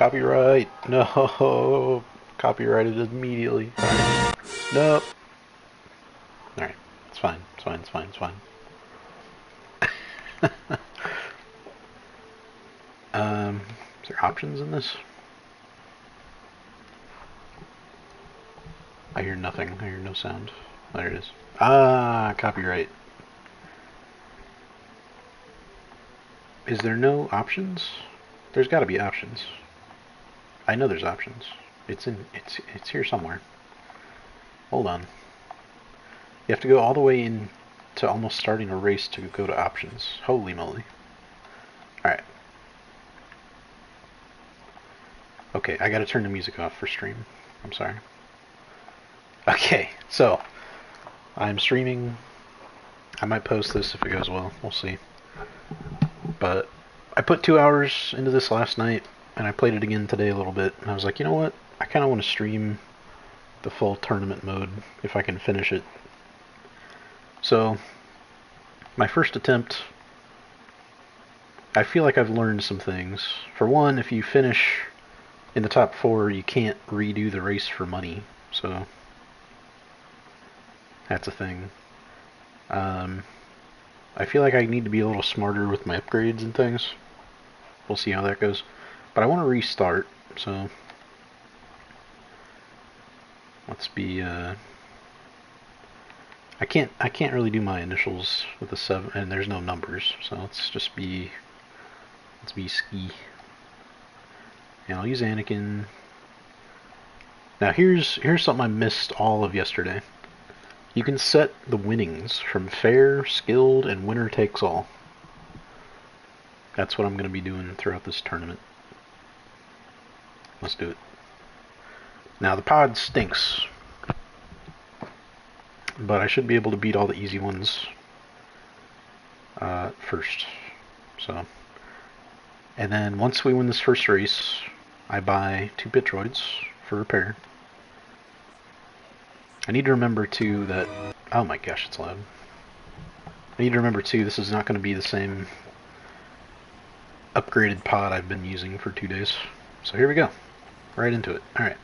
Copyright. No. Copyrighted immediately. Nope. Alright. It's fine. It's fine. It's fine. It's fine. Is there options in this? I hear nothing. I hear no sound. There it is. Ah, copyright. Is there no options? There's got to be options. I know there's options. It's here somewhere. Hold on. You have to go all the way in to almost starting a race to go to options. Holy moly. Alright. Okay, I gotta turn the music off for stream. I'm sorry. Okay, so I'm streaming. I might post this if it goes well. We'll see. But I put 2 hours into this last night, and I played it again today a little bit. And I was like, you know what? I kind of want to stream the full tournament mode if I can finish it. So my first attempt, I feel like I've learned some things. For one, if you finish in the top 4, you can't redo the race for money. So that's a thing. I feel like I need to be a little smarter with my upgrades and things. We'll see how that goes. But I want to restart, so let's be. I can't really do my initials with the 7, and there's no numbers, so let's just be. Let's be ski. And I'll use Anakin. Now here's something I missed all of yesterday. You can set the winnings from fair, skilled, and winner takes all. That's what I'm going to be doing throughout this tournament. Let's do it. Now the pod stinks, but I should be able to beat all the easy ones first. So, and then once we win this first race, I buy 2 pit droids for repair. I need to remember too that, oh my gosh, it's loud. I need to remember too, this is not going to be the same upgraded pod I've been using for 2 days. So here we go. Right into it. Alright.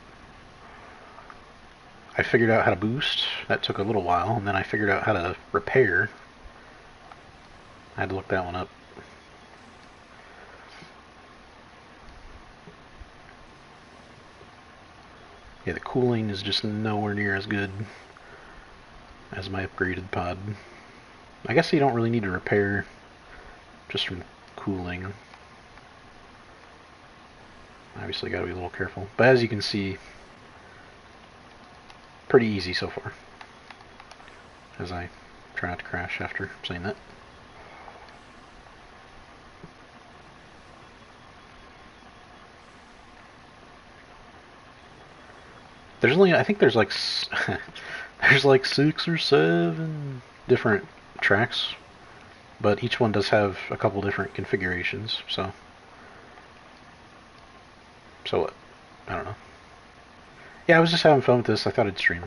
I figured out how to boost. That took a little while, and then I figured out how to repair. I had to look that one up. Yeah, the cooling is just nowhere near as good as my upgraded pod. I guess you don't really need to repair just from cooling. Obviously gotta be a little careful. But as you can see, pretty easy so far. As I try not to crash after saying that. There's only, I think there's like, there's like 6 or 7 different tracks, but each one does have a couple different configurations, so what? I don't know. Yeah, I was just having fun with this. I thought I'd stream.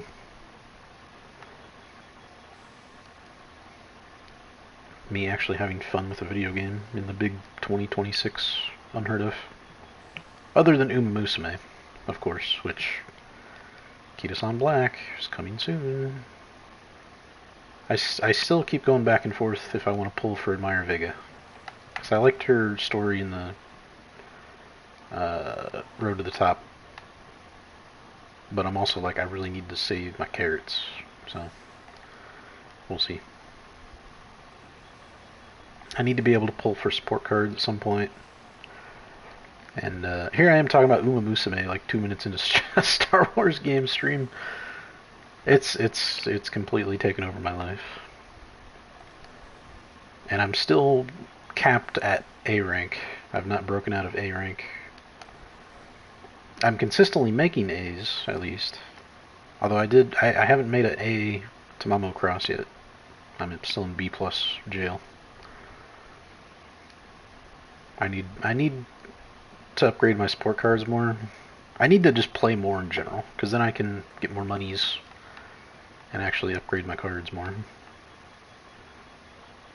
Me actually having fun with a video game in the big 2026, unheard of. Other than Uma Musume, of course, which Kita-san Black is coming soon. I still keep going back and forth if I want to pull for Admire Vega. Because I liked her story in the Road to the Top. But I'm also like, I really need to save my carrots. So, we'll see. I need to be able to pull for support cards at some point. And here I am talking about Uma Musume like 2 minutes into Star Wars game stream. It's completely taken over my life. And I'm still capped at A rank. I've not broken out of A rank. I'm consistently making A's, at least. Although I haven't made an A to Mamo Cross yet. I'm still in B+ jail. I need to upgrade my support cards more. I need to just play more in general, because then I can get more monies and actually upgrade my cards more.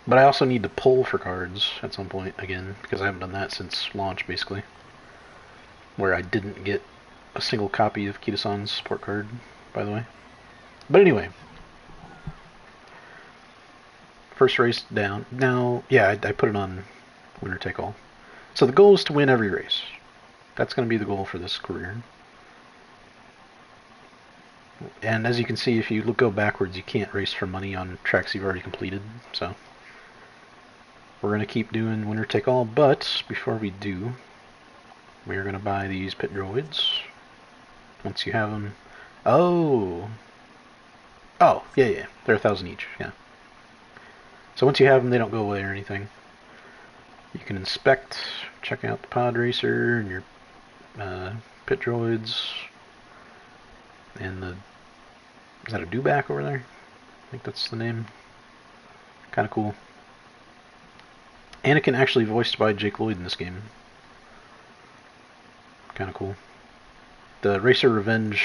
But I also need to pull for cards at some point again, because I haven't done that since launch, basically. where I didn't get a single copy of Kita-san's support card, by the way. But anyway, first race down. Now, yeah, I put it on winner take all. So the goal is to win every race. That's going to be the goal for this career. And as you can see, if you go backwards, you can't race for money on tracks you've already completed. So we're going to keep doing winner take all, but before we do, we're going to buy these pit droids. Once you have them... Oh, yeah. They're 1,000 each, yeah. So once you have them, they don't go away or anything. You can inspect, check out the pod racer and your pit droids. And the... Is that a dewback over there? I think that's the name. Kind of cool. Anakin actually voiced by Jake Lloyd in this game. Kind of cool. The Racer Revenge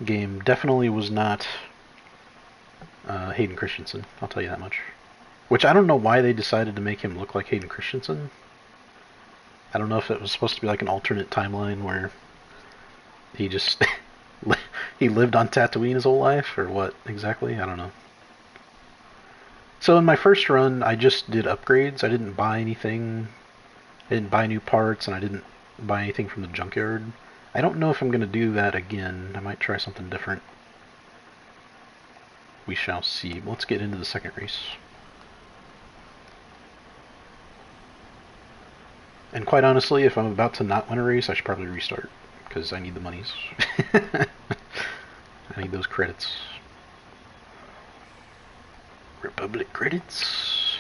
game definitely was not Hayden Christensen, I'll tell you that much. Which I don't know why they decided to make him look like Hayden Christensen. I don't know if it was supposed to be like an alternate timeline where he just he lived on Tatooine his whole life, or what exactly? I don't know. So in my first run, I just did upgrades. I didn't buy anything. I didn't buy new parts, and I didn't buy anything from the junkyard. I don't know if I'm going to do that again. I might try something different. We shall see. Let's get into the second race. And quite honestly, if I'm about to not win a race, I should probably restart, because I need the monies. I need those credits. Republic credits.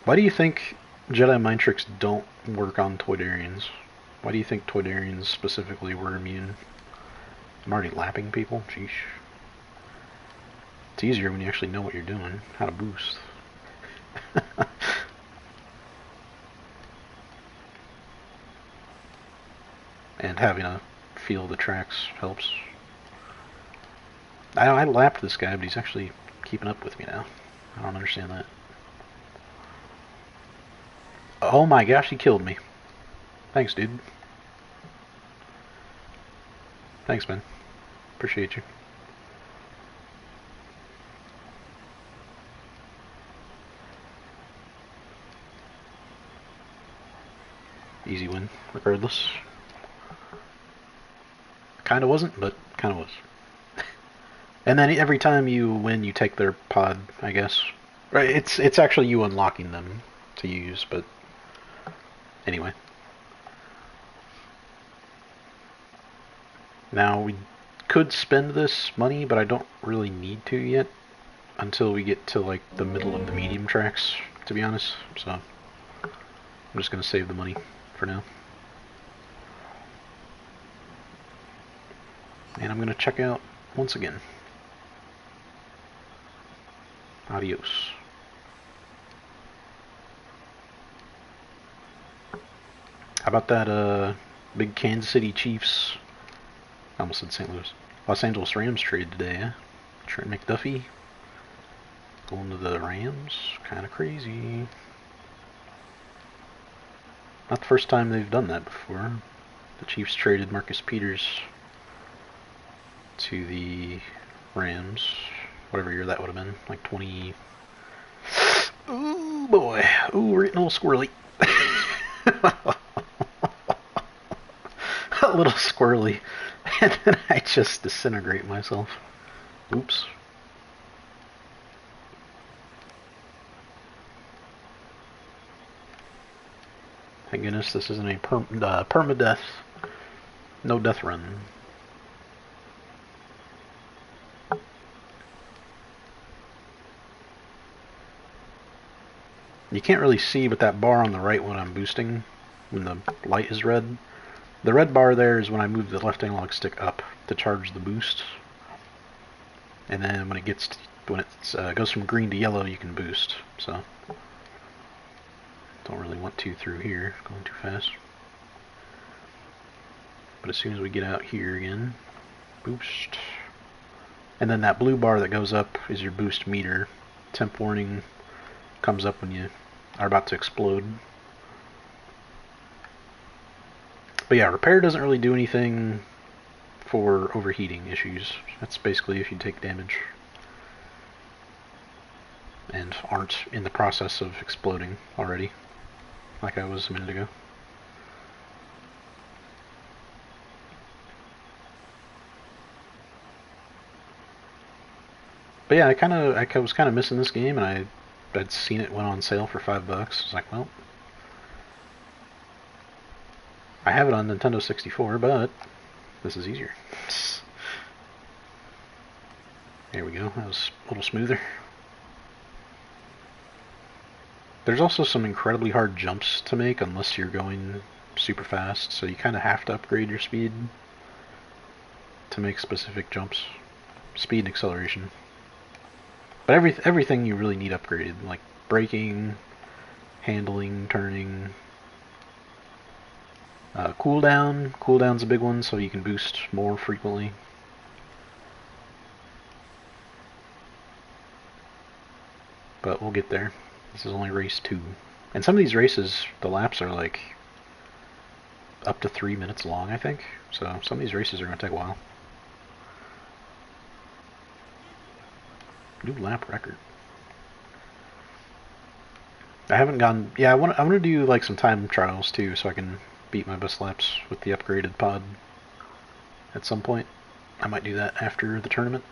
Why do you think Jedi mind tricks don't work on Toydarians? Why do you think Toydarians specifically were immune? I'm already lapping people? Sheesh. It's easier when you actually know what you're doing, how to boost. And having a feel of the tracks helps. I lapped this guy, but he's actually keeping up with me now. I don't understand that. Oh my gosh, he killed me. Thanks, dude. Thanks, man. Appreciate you. Easy win, regardless. Kinda wasn't, but kinda was. And then every time you win, you take their pod, I guess. Right? It's actually you unlocking them to use, but anyway. Now we could spend this money, but I don't really need to yet until we get to like the middle of the medium tracks, to be honest. So I'm just gonna save the money for now. And I'm gonna check out once again. Adios. How about that big Kansas City Chiefs, I almost said St. Louis, Los Angeles Rams trade today, eh? Trent McDuffie going to the Rams, kinda crazy. Not the first time they've done that before. The Chiefs traded Marcus Peters to the Rams, whatever year that would have been, like 20... Ooh, boy. Ooh, we're getting a little squirrely. A little squirrely. And then I just disintegrate myself. Oops. Thank goodness this isn't a permadeath, no death run. You can't really see, but that bar on the right when I'm boosting, when the light is red, the red bar there is when I move the left analog stick up to charge the boost. And then when it gets goes from green to yellow, you can boost. So don't really want to through here, going too fast. But as soon as we get out here again, boost. And then that blue bar that goes up is your boost meter. Temp warning comes up when you are about to explode. But yeah, repair doesn't really do anything for overheating issues. That's basically if you take damage and aren't in the process of exploding already, like I was a minute ago. But yeah, I was kind of missing this game, and I'd seen it went on sale for $5. I was like, well, I have it on Nintendo 64, but this is easier. There we go. That was a little smoother. There's also some incredibly hard jumps to make unless you're going super fast, so you kind of have to upgrade your speed to make specific jumps. Speed and acceleration. But everything you really need upgraded, like braking, handling, turning. Cooldown. Cooldown's a big one, so you can boost more frequently. But we'll get there. This is only race 2. And some of these races, the laps are like up to 3 minutes long, I think. So some of these races are going to take a while. New lap record. I haven't gone... Yeah, I want to do like some time trials too, so I can beat my best laps with the upgraded pod at some point. I might do that after the tournament.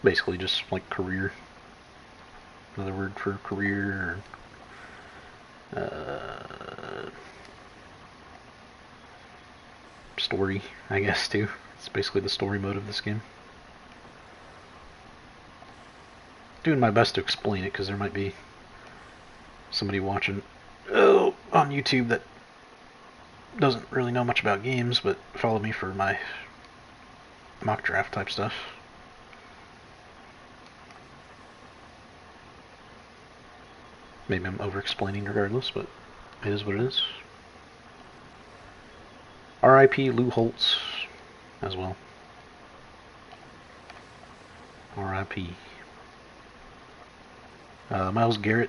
Basically just like career. Another word for career. Story, I guess, too. It's basically the story mode of this game. Doing my best to explain it, because there might be somebody watching on YouTube that doesn't really know much about games, but follow me for my mock draft type stuff. Maybe I'm over-explaining regardless, but it is what it is. R.I.P. Lou Holtz as well. R.I.P. Myles Garrett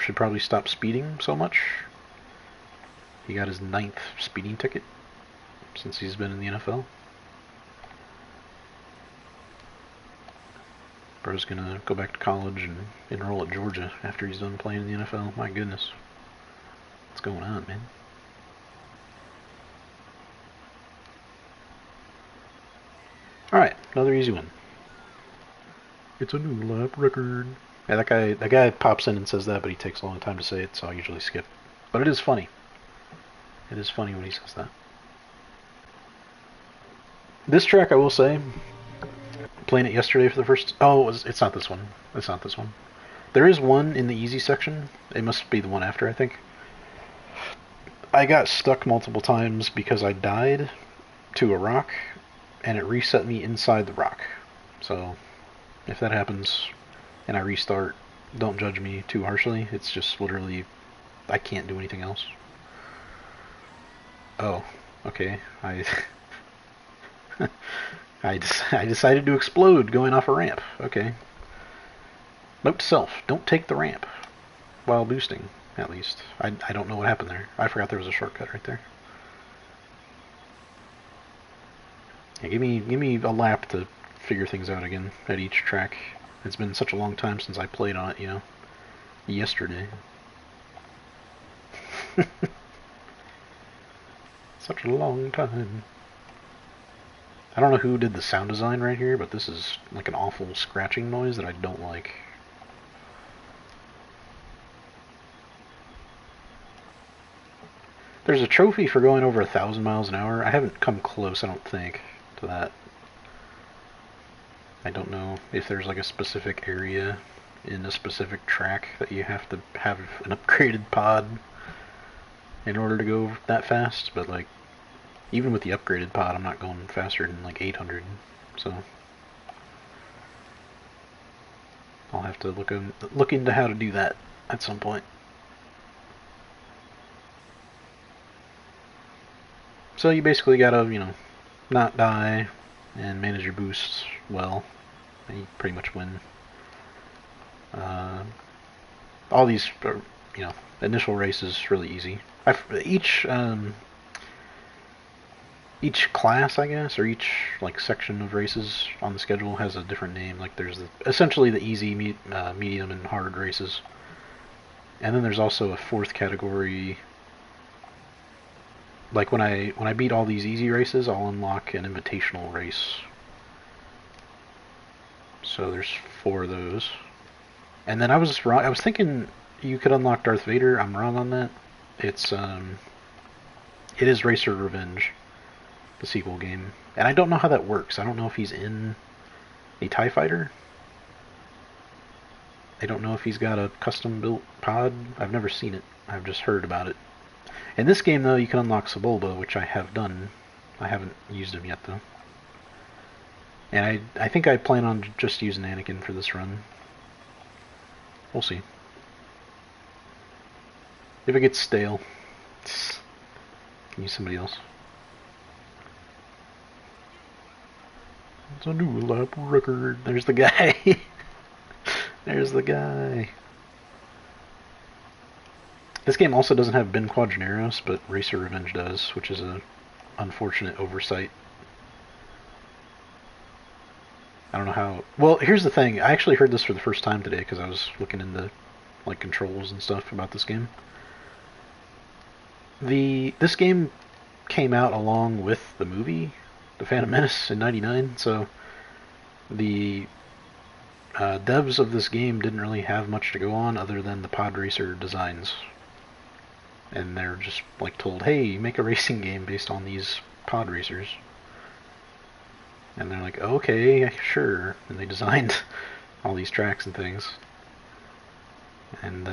should probably stop speeding so much. He got his 9th speeding ticket since he's been in the NFL. Bro's gonna go back to college and enroll at Georgia after he's done playing in the NFL. My goodness. What's going on, man? Alright, another easy one. It's a new lap record. Yeah, that guy pops in and says that, but he takes a long time to say it, so I usually skip. But it is funny. It is funny when he says that. This track, I will say, playing it yesterday for the first... Oh, it's not this one. It's not this one. There is one in the easy section. It must be the one after, I think. I got stuck multiple times because I died to a rock, and it reset me inside the rock. So, if that happens and I restart, don't judge me too harshly. It's just literally, I can't do anything else. Oh, okay. I decided to explode going off a ramp. Okay. Note to self, don't take the ramp while boosting, at least. I don't know what happened there. I forgot there was a shortcut right there. Yeah, give me a lap to figure things out again at each track. It's been such a long time since I played on it, you know. Yesterday. Such a long time. I don't know who did the sound design right here, but this is like an awful scratching noise that I don't like. There's a trophy for going over 1,000 miles an hour. I haven't come close, I don't think, to that. I don't know if there's like a specific area in a specific track that you have to have an upgraded pod in order to go that fast, but like even with the upgraded pod I'm not going faster than like 800, so I'll have to look into how to do that at some point. So you basically gotta, you know, not die, and manage your boosts well, and you pretty much win. All these are, you know, initial races really easy. Each class, I guess, or each like section of races on the schedule has a different name. Like there's essentially the easy, medium, and hard races, and then there's also a fourth category. Like when I beat all these easy races, I'll unlock an invitational race. So there's 4 of those. And then I was wrong. I was thinking you could unlock Darth Vader. I'm wrong on that. It is Racer Revenge, the sequel game, and I don't know how that works. I don't know if he's in a TIE fighter. I don't know if he's got a custom-built pod. I've never seen it. I've just heard about it. In this game, though, you can unlock Sebulba, which I have done. I haven't used him yet, though. And I think I plan on just using Anakin for this run. We'll see. If it gets stale, can use somebody else. It's a new lap record. There's the guy. There's the guy. This game also doesn't have Ben Quadraneros, but Racer Revenge does, which is an unfortunate oversight. I don't know how... Well, here's the thing. I actually heard this for the first time today because I was looking into like controls and stuff about this game. This game came out along with the movie, The Phantom Menace, in '99, so the devs of this game didn't really have much to go on other than the pod racer designs. And they're just like told, hey, make a racing game based on these pod racers. And they're like, okay, sure. And they designed all these tracks and things. And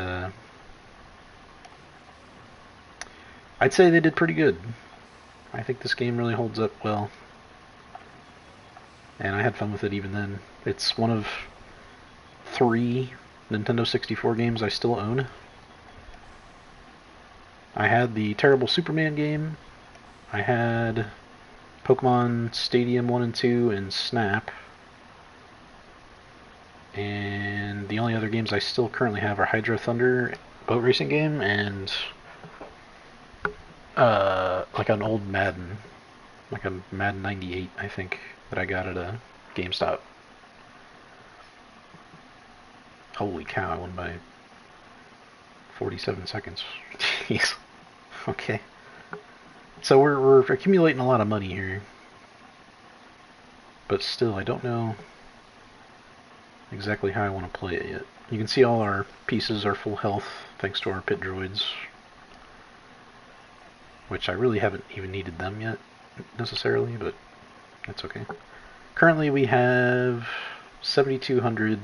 I'd say they did pretty good. I think this game really holds up well. And I had fun with it even then. It's one of 3 Nintendo 64 games I still own. I had the terrible Superman game. I had Pokemon Stadium 1 and 2 and Snap. And the only other games I still currently have are Hydro Thunder boat racing game and like an old Madden. Like a Madden 98, I think, that I got at a GameStop. Holy cow, I won by 47 seconds. Jeez. Okay. So we're accumulating a lot of money here. But still, I don't know exactly how I want to play it yet. You can see all our pieces are full health thanks to our pit droids. Which I really haven't even needed them yet, necessarily, but that's okay. Currently we have 7,200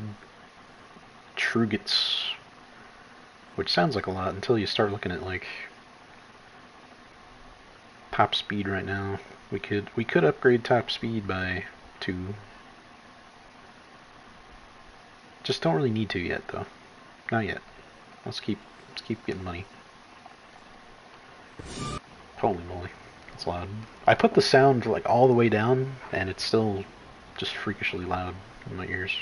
Trugits, which sounds like a lot until you start looking at like top speed right now. We could upgrade top speed by 2. Just don't really need to yet though. Not yet. Let's keep getting money. Holy moly, that's loud. I put the sound like all the way down and it's still just freakishly loud in my ears.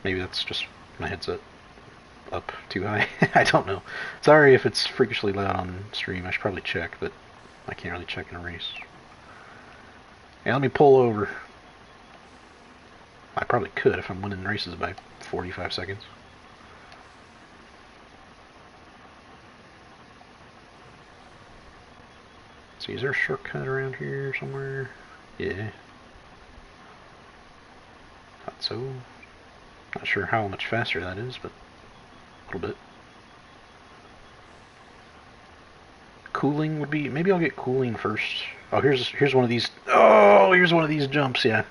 Maybe that's just my headset up too high. I don't know. Sorry if it's freakishly loud on stream. I should probably check, but I can't really check in a race. Yeah, let me pull over. I probably could if I'm winning races by 45 seconds. So is there a shortcut around here somewhere? Yeah. Thought so. Not sure how much faster that is, but a little bit. Cooling would be... Maybe I'll get cooling first. Oh, here's one of these... Oh, here's one of these jumps, yeah.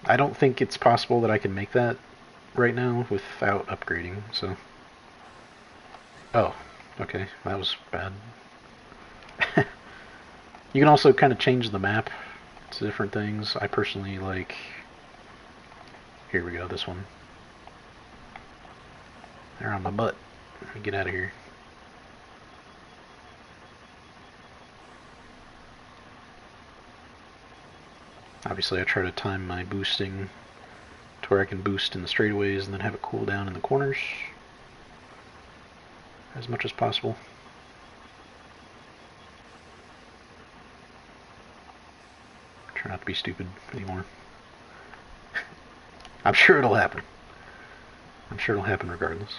I don't think it's possible that I can make that right now without upgrading, so... Oh, okay. That was bad. You can also kind of change the map to different things. I personally like... Here we go, this one. They're on my butt. Let me get out of here. Obviously I try to time my boosting to where I can boost in the straightaways and then have it cool down in the corners as much as possible. Try not to be stupid anymore. I'm sure it'll happen. I'm sure it'll happen regardless.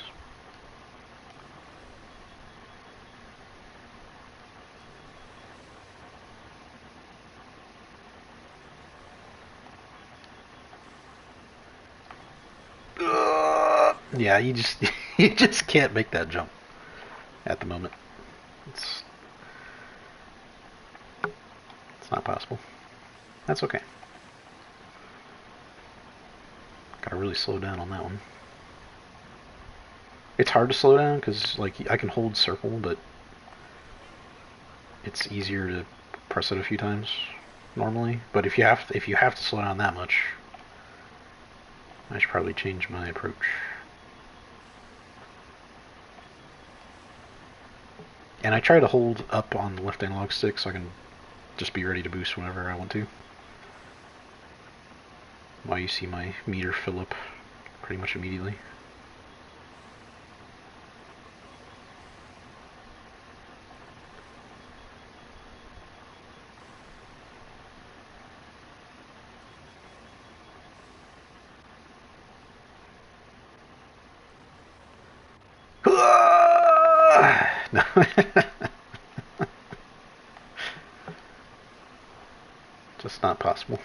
Yeah, you just you just can't make that jump at the moment. It's it's not possible. That's okay. Gotta really slow down on that one. It's hard to slow down because like I can hold circle, but it's easier to press it a few times normally. But if you have to slow down that much, I should probably change my approach. And I try to hold up on the left analog stick so I can just be ready to boost whenever I want to. While you see my meter fill up pretty much immediately. No. Just not possible.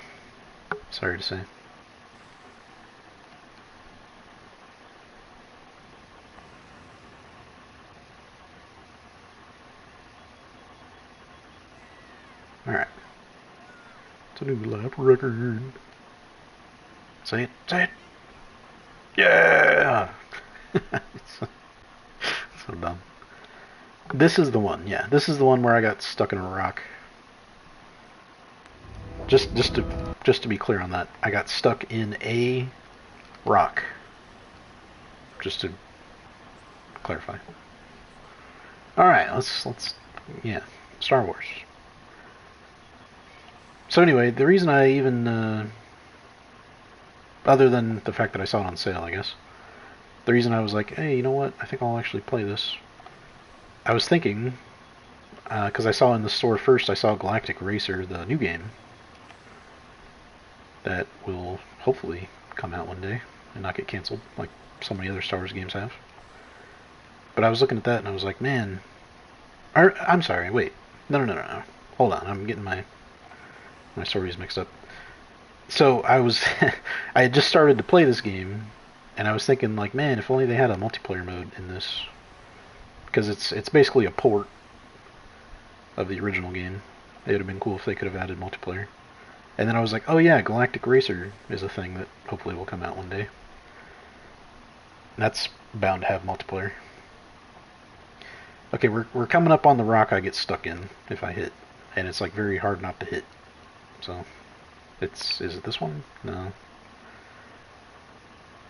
Sorry to say. Alright. It's a new lap record. Say it. Say it. Yeah! So dumb. This is the one, yeah. This is the one where I got stuck in a rock. Just to be clear on that, I got stuck in a rock. Just to clarify. All right, let's yeah, Star Wars. So anyway, the reason I even other than the fact that I saw it on sale, I guess, the reason I was like, hey, you know what? I think I'll actually play this. I was thinking, because I saw in the store first, I saw Galactic Racer, the new game, that will hopefully come out one day and not get canceled like so many other Star Wars games have. But I was looking at that and I was like, man, I'm sorry, wait, no. Hold on, I'm getting my stories mixed up. So I was, I had just started to play this game, and I was thinking like, man, if only they had a multiplayer mode in this, because it's basically a port of the original game. It would have been cool if they could have added multiplayer. And then I was like, oh yeah, Galactic Racer is a thing that hopefully will come out one day. That's bound to have multiplayer. Okay, we're coming up on the rock I get stuck in if I hit, and it's like very hard not to hit. So, is it this one? No.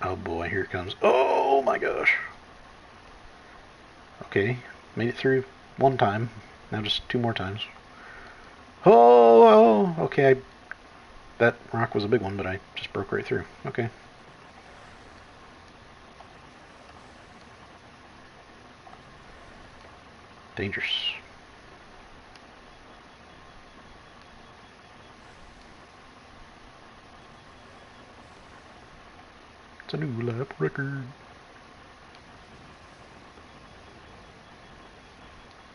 Oh boy, here it comes. Oh my gosh. Okay, made it through one time. Now just two more times. Oh, okay. That rock was a big one, but I just broke right through. Okay. Dangerous. It's a new lap record.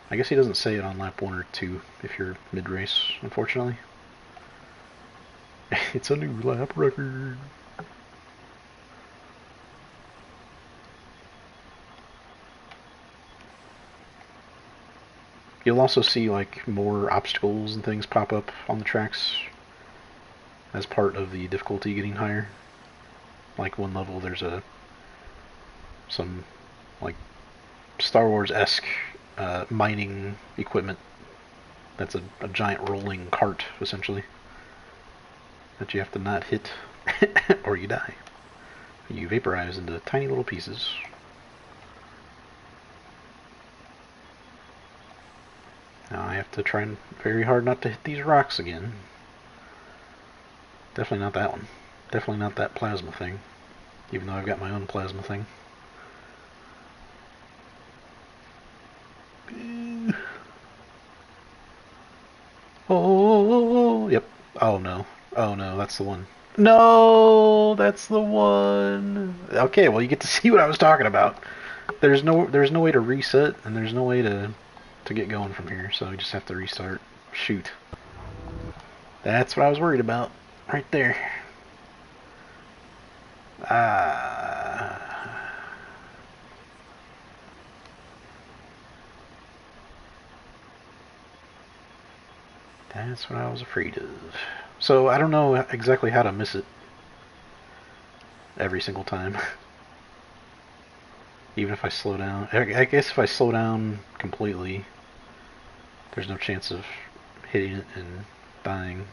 I guess he doesn't say it on lap 1 or 2 if you're mid-race, unfortunately. It's a new lap record. You'll also see like more obstacles and things pop up on the tracks as part of the difficulty getting higher. Like one level there's some like Star Wars-esque mining equipment that's a giant rolling cart essentially that you have to not hit or you die. You vaporize into tiny little pieces. Now I have to try very hard not to hit these rocks again. Definitely not that one. Definitely not that plasma thing. Even though I've got my own plasma thing. Oh, yep. Oh no. Oh no, that's the one. No, that's the one. Okay, well you get to see what I was talking about. There's no way to reset, and there's no way to get going from here. So we just have to restart. Shoot. That's what I was worried about, right there. Ah. That's what I was afraid of. So I don't know exactly how to miss it every single time. Even if I slow down. I guess if I slow down completely, there's no chance of hitting it and dying.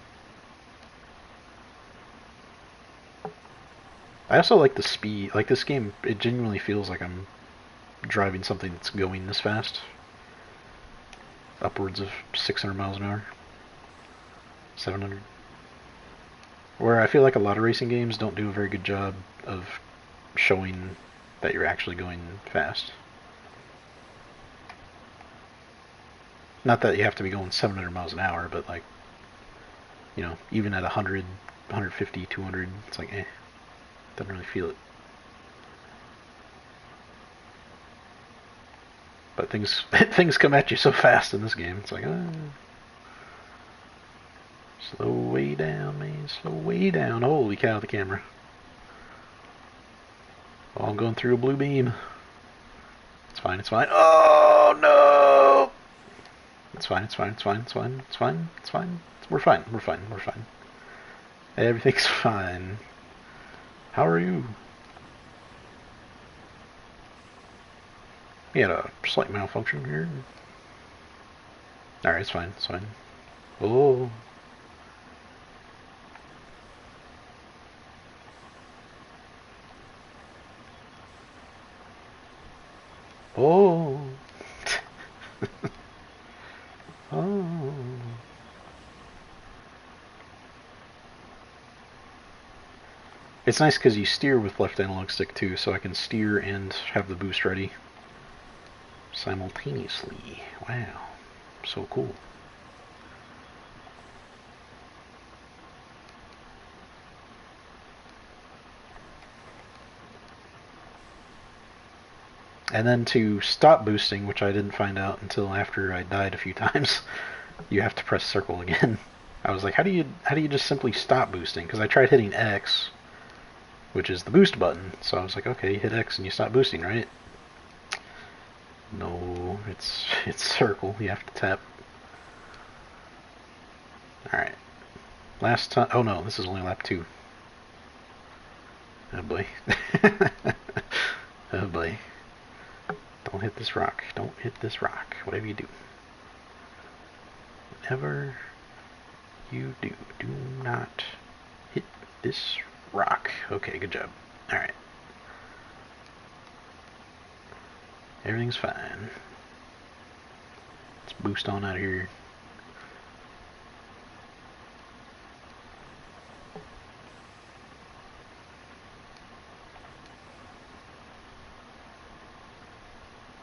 I also like the speed. Like this game, it genuinely feels like I'm driving something that's going this fast. Upwards of 600 miles an hour. 700. Where I feel like a lot of racing games don't do a very good job of showing that you're actually going fast. Not that you have to be going 700 miles an hour, but like, you know, even at 100, 150, 200, it's like, doesn't really feel it. But things things come at you so fast in this game. It's like, slow way down, man. Slow way down. Holy cow, the camera. Oh, I'm going through a blue beam. It's fine, it's fine. Oh, no! It's fine, it's fine, it's fine, it's fine, it's fine, it's fine. We're fine, we're fine, we're fine. Everything's fine. How are you? We had a slight malfunction here. Alright, it's fine, it's fine. Oh. Oh. Oh. It's nice because you steer with left analog stick too, so I can steer and have the boost ready simultaneously. Wow. So cool. And then to stop boosting, which I didn't find out until after I died a few times, you have to press circle again. I was like, how do you just simply stop boosting? Because I tried hitting X, which is the boost button. So I was like, okay, you hit X and you stop boosting, right? No, it's circle. You have to tap. All right. Last time. Oh no, this is only lap 2. Oh boy. Oh boy. Don't hit this rock. Don't hit this rock. Whatever you do. Whatever you do, do not hit this rock. Okay, good job. Alright. Everything's fine. Let's boost on out of here.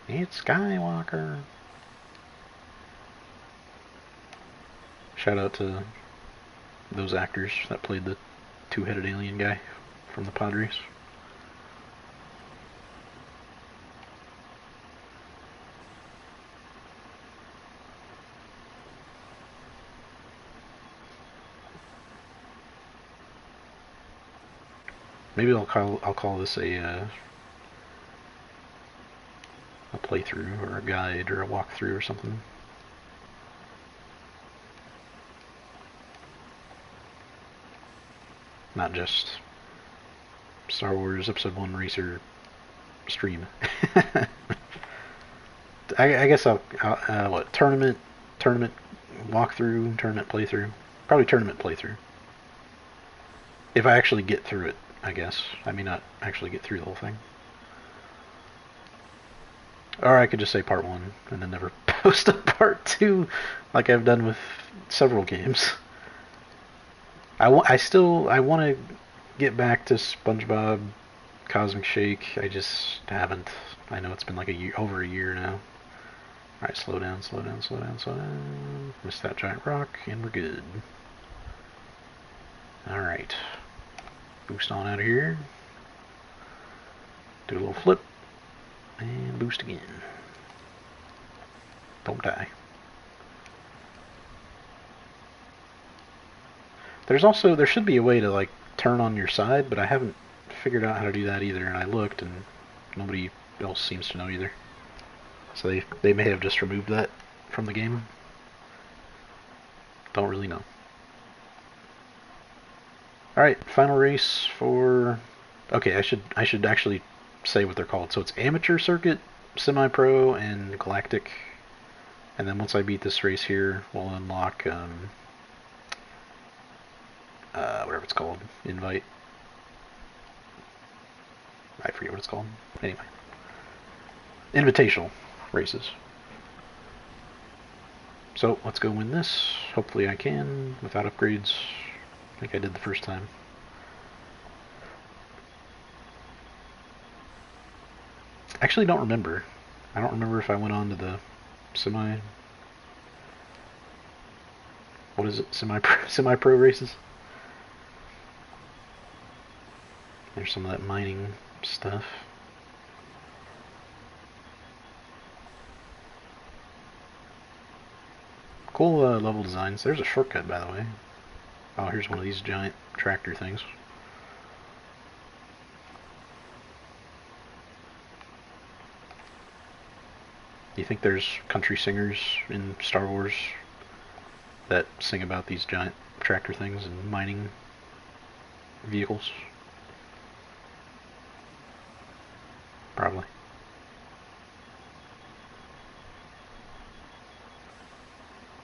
It's Skywalker. Shout out to those actors that played the two-headed alien guy from the Podrace. Maybe I'll call this a playthrough or a guide or a walkthrough or something. Not just Star Wars Episode 1 Racer stream. I guess I'll what, tournament walkthrough, tournament playthrough. Probably tournament playthrough. If I actually get through it, I guess. I may not actually get through the whole thing. Or I could just say part 1 and then never post a part 2 like I've done with several games. I want to get back to SpongeBob Cosmic Shake. I just haven't. I know it's been like over a year now. Alright, slow down, slow down, slow down, slow down. Missed that giant rock, and we're good. Alright. Boost on out of here. Do a little flip. And boost again. Don't die. There should be a way to like turn on your side, but I haven't figured out how to do that either, and I looked and nobody else seems to know either. So they may have just removed that from the game. Don't really know. Alright, final race for... Okay, I should actually say what they're called. So it's Amateur Circuit, Semi-Pro, and Galactic. And then once I beat this race here, we'll unlock whatever it's called. Invite. I forget what it's called. Anyway. Invitational races. So, let's go win this. Hopefully I can, without upgrades. Like I did the first time. Actually, don't remember. I don't remember if I went on to the semi... What is it? Semi-pro races? There's some of that mining stuff. Cool level designs. There's a shortcut, by the way. Oh, here's one of these giant tractor things. Do you think there's country singers in Star Wars that sing about these giant tractor things and mining vehicles? Probably.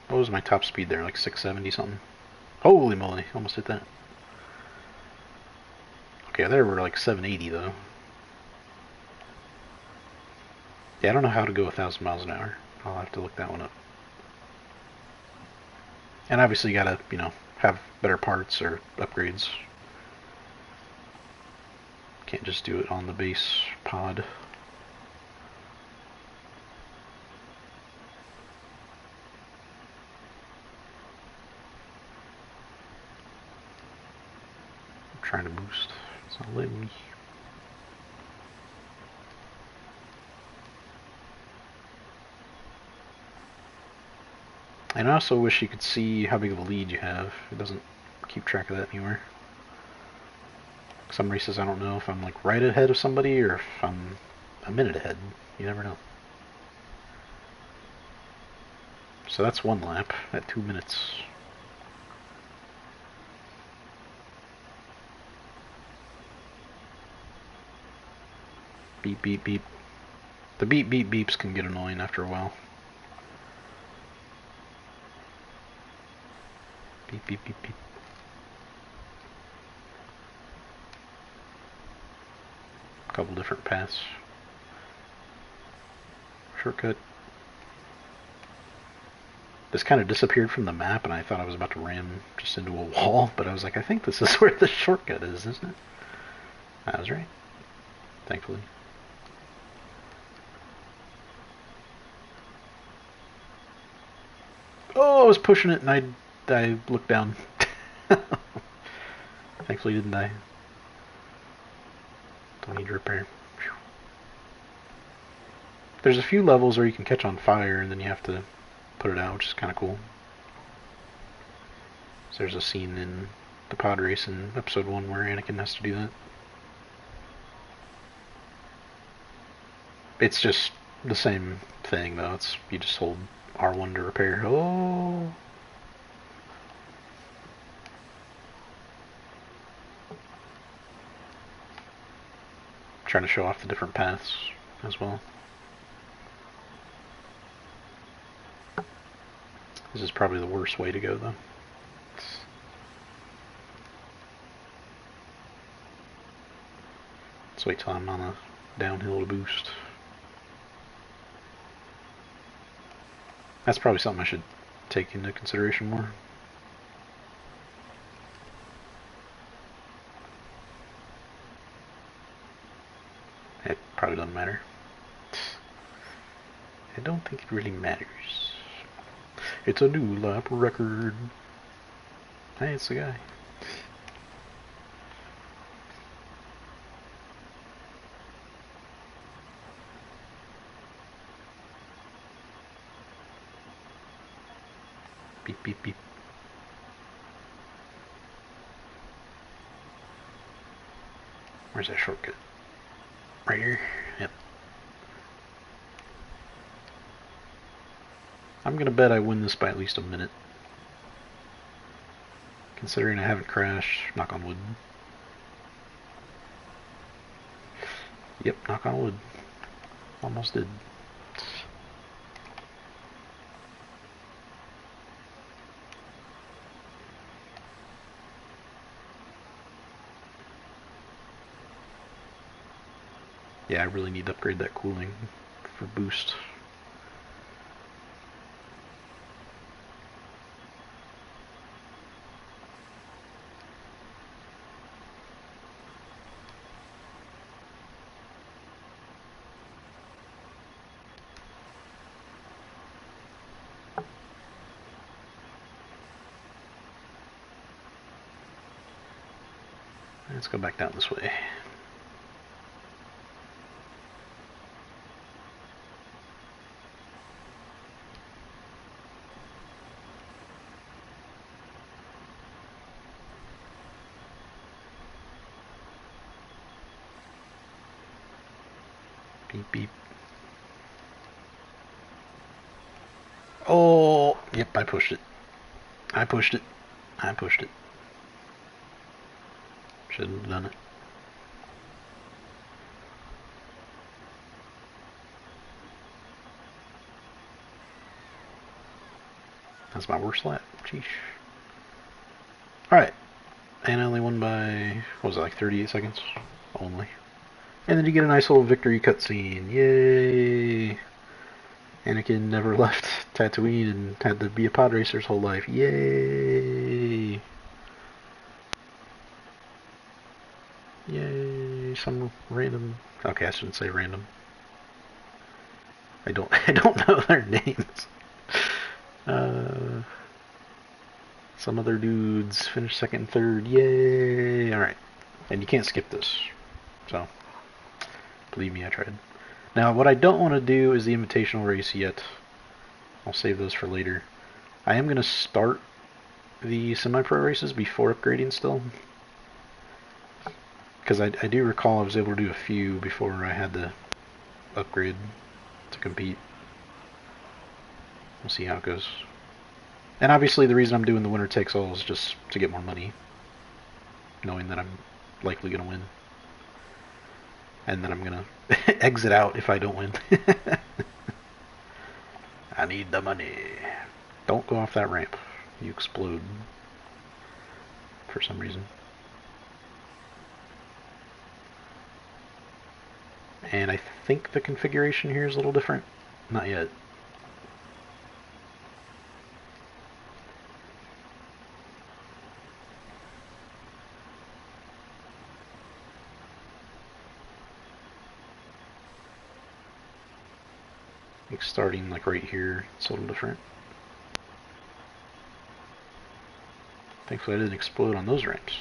What was my top speed there? Like 670 something? Holy moly, almost hit that. Okay, there we're like 780 though. Yeah, I don't know how to go 1,000 miles an hour. I'll have to look that one up. And obviously you gotta, you know, have better parts or upgrades. Can't just do it on the base pod. I'm trying to boost. It's not letting me. And I also wish you could see how big of a lead you have. It doesn't keep track of that anywhere. Some races I don't know if I'm like right ahead of somebody or if I'm a minute ahead. You never know. So that's one lap at 2 minutes. Beep, beep, beep. The beep, beep, beeps can get annoying after a while. Beep, beep, beep, beep. A couple different paths. Shortcut. This kind of disappeared from the map and I thought I was about to ram just into a wall, but I was like, I think this is where the shortcut is, isn't it? I was right. Thankfully. Oh, I was pushing it and I looked down. Thankfully didn't die. Don't need to repair. Whew. There's a few levels where you can catch on fire and then you have to put it out, which is kind of cool. So there's a scene in the Podracing episode 1 where Anakin has to do that. It's just the same thing though. It's you just hold R1 to repair. Oh. Trying to show off the different paths as well. This is probably the worst way to go though. Let's wait till I'm on a downhill to boost. That's probably something I should take into consideration more. matter. I don't think it really matters. It's a new lap record. Hey, it's the guy. Beep, beep, beep. Where's that shortcut? Right here? Yep. I'm gonna bet I win this by at least a minute. Considering I haven't crashed, knock on wood. Yep, knock on wood. Almost did. Yeah, I really need to upgrade that cooling for boost. Let's go back down this way. Beep, beep. Oh, yep, I pushed it. I pushed it. I pushed it. Shouldn't have done it. That's my worst lap. Sheesh. Alright. And I only won by, what was it, like 38 seconds? Only. And then you get a nice little victory cutscene. Yay! Anakin never left Tatooine and had to be a pod racer his whole life. Yay! Yay! Some random. Okay, I shouldn't say random. I don't know their names. Some other dudes finished second and third. Yay! All right, and you can't skip this. So, believe me, I tried. Now, what I don't want to do is the invitational race yet. I'll save those for later. I am going to start the semi-pro races before upgrading still. Because I do recall I was able to do a few before I had to upgrade to compete. We'll see how it goes. And obviously the reason I'm doing the winner takes all is just to get more money. Knowing that I'm likely going to win. And then I'm going to exit out if I don't win. I need the money. Don't go off that ramp. You explode. For some reason. And I think the configuration here is a little different. Not yet. Like starting like right here, it's a little different. Thankfully I didn't explode on those ramps.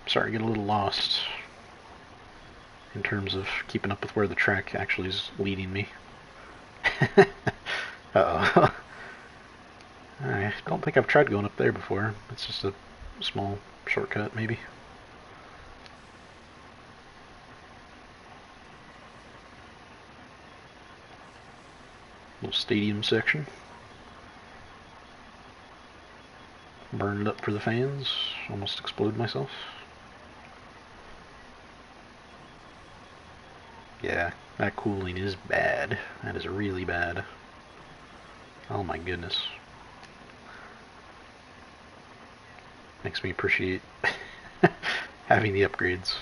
Sorry, I get a little lost in terms of keeping up with where the track actually is leading me. Uh-oh. I don't think I've tried going up there before. It's just a small shortcut, maybe. Little stadium section. Burned up for the fans. Almost exploded myself. Yeah, that cooling is bad. That is really bad. Oh my goodness. Makes me appreciate having the upgrades.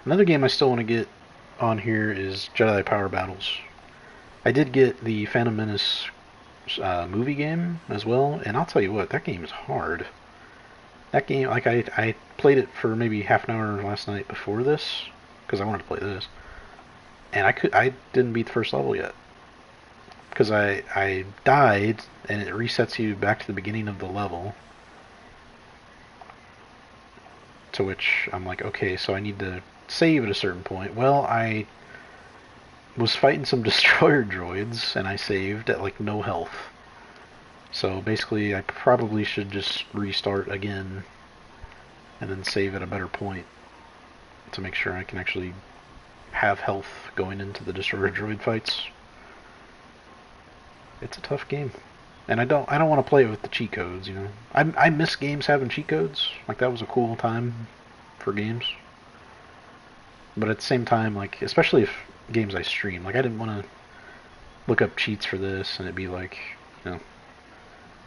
Another game I still want to get on here is Jedi Power Battles. I did get the Phantom Menace movie game as well, and I'll tell you what, that game is hard. That game, like I played it for maybe half an hour last night before this, because I wanted to play this, and I didn't beat the first level yet, because I died and it resets you back to the beginning of the level. To which I'm like, okay, so I need to save at a certain point. Well, I was fighting some destroyer droids and I saved at like no health. So basically I probably should just restart again and then save at a better point to make sure I can actually have health going into the destroyer droid fights. It's a tough game. And I don't want to play it with the cheat codes, you know. I miss games having cheat codes. Like, that was a cool time for games. But at the same time, like, especially if games I stream, like, I didn't want to look up cheats for this and it'd be like, you know.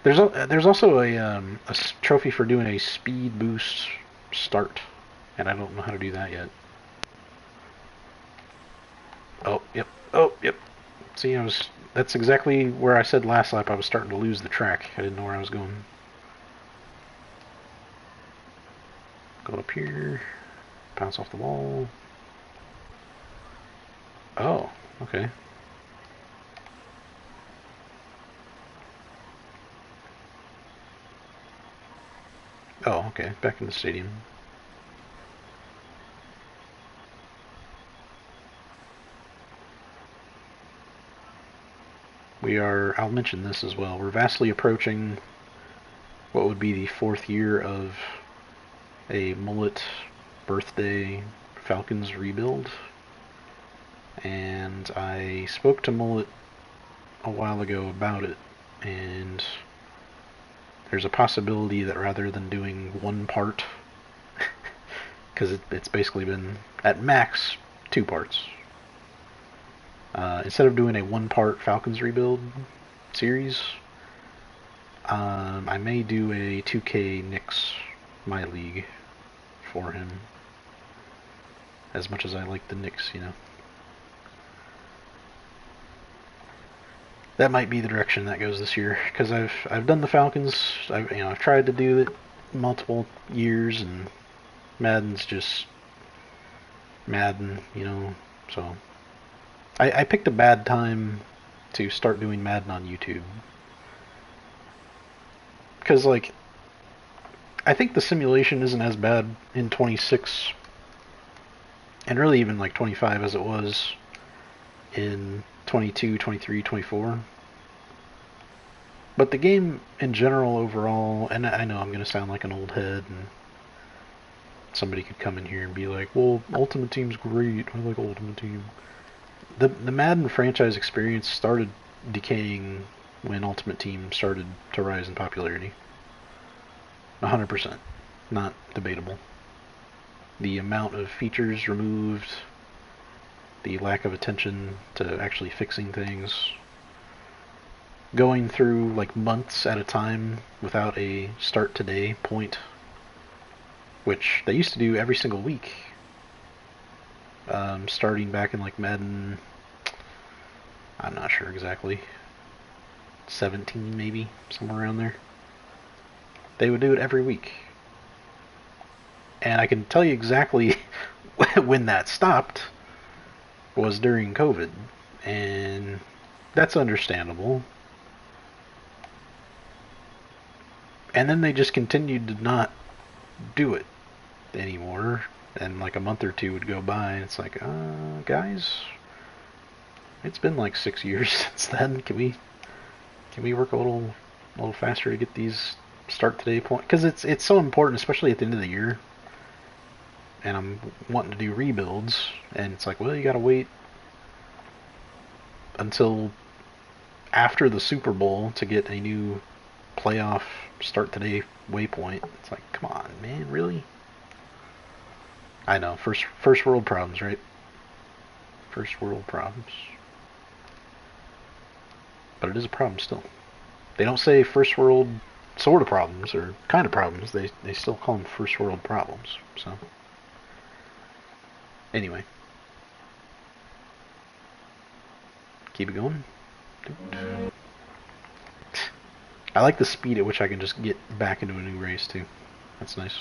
There's also a trophy for doing a speed boost start, and I don't know how to do that yet. Oh, yep. Oh, yep. See, that's exactly where I said last lap I was starting to lose the track. I didn't know where I was going. Go up here. Bounce off the wall. Oh, okay. Oh, okay. Back in the stadium. I'll mention this as well, we're vastly approaching what would be the 4th year of a mullet birthday Falcons rebuild. And I spoke to Mullet a while ago about it, and there's a possibility that rather than doing one part, because it's basically been at max 2 parts, instead of doing a 1-part Falcons rebuild series, I may do a 2K Knicks My League for him. As much as I like the Knicks, you know. That might be the direction that goes this year, because I've done the Falcons. I've tried to do it multiple years, and Madden's just Madden, you know. So I picked a bad time to start doing Madden on YouTube, because like I think the simulation isn't as bad in 26, and really even like 25 as it was in 22, 23, 24. But the game in general overall, and I know I'm going to sound like an old head, and somebody could come in here and be like, well, Ultimate Team's great, I like Ultimate Team. The Madden franchise experience started decaying when Ultimate Team started to rise in popularity. 100%. Not debatable. The amount of features removed, the lack of attention to actually fixing things, going through like months at a time without a start today point, which they used to do every single week, starting back in like Madden, I'm not sure exactly, 17 maybe, somewhere around there. They would do it every week. And I can tell you exactly when that stopped was during COVID, and that's understandable. And then they just continued to not do it anymore, and like a month or two would go by, and it's like, guys, it's been like 6 years since then. Can we work a little faster to get these start today point? Because it's so important, especially at the end of the year. And I'm wanting to do rebuilds, and it's like, well, you gotta wait until after the Super Bowl to get a new playoff start today waypoint. It's like, come on, man, really? I know, first world problems, right? First world problems. But it is a problem still. They don't say first world sort of problems or kind of problems. They still call them first world problems. So Anyway, keep it going. I like the speed at which I can just get back into a new race too. That's nice.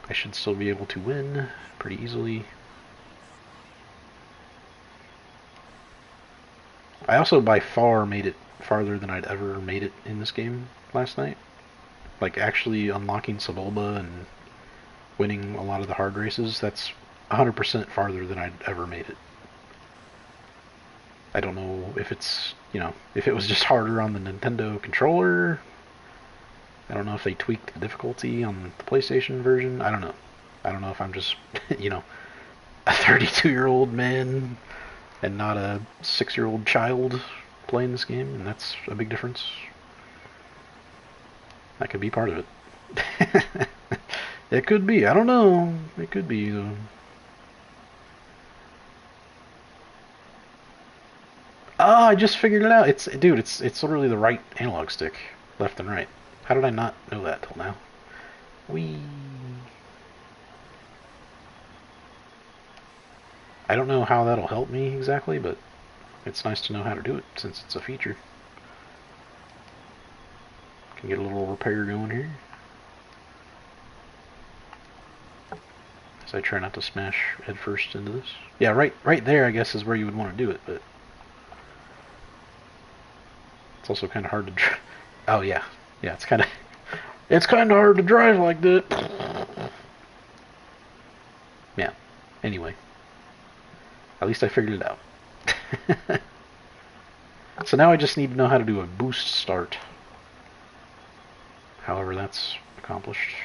I should still be able to win pretty easily. I also by far made it farther than I'd ever made it in this game last night. Like actually unlocking Sebulba and winning a lot of the hard races, that's 100% farther than I'd ever made it. I don't know if it's, if it was just harder on the Nintendo controller. I don't know if they tweaked the difficulty on the PlayStation version. I don't know. I don't know if I'm just, a 32-year-old man and not a 6-year-old child playing this game, and that's a big difference. That could be part of it. It could be. I don't know. It could be, though. Oh, I just figured it out. Dude, it's literally the right analog stick, left and right. How did I not know that till now? Whee. I don't know how that'll help me exactly, but it's nice to know how to do it since it's a feature. Can get a little repair going here. As I try not to smash headfirst into this. Yeah, right there I guess is where you would want to do it, but it's also kind of hard to drive. Oh yeah, it's kind of hard to drive like that. Yeah. Anyway, at least I figured it out. So now I just need to know how to do a boost start. However that's accomplished.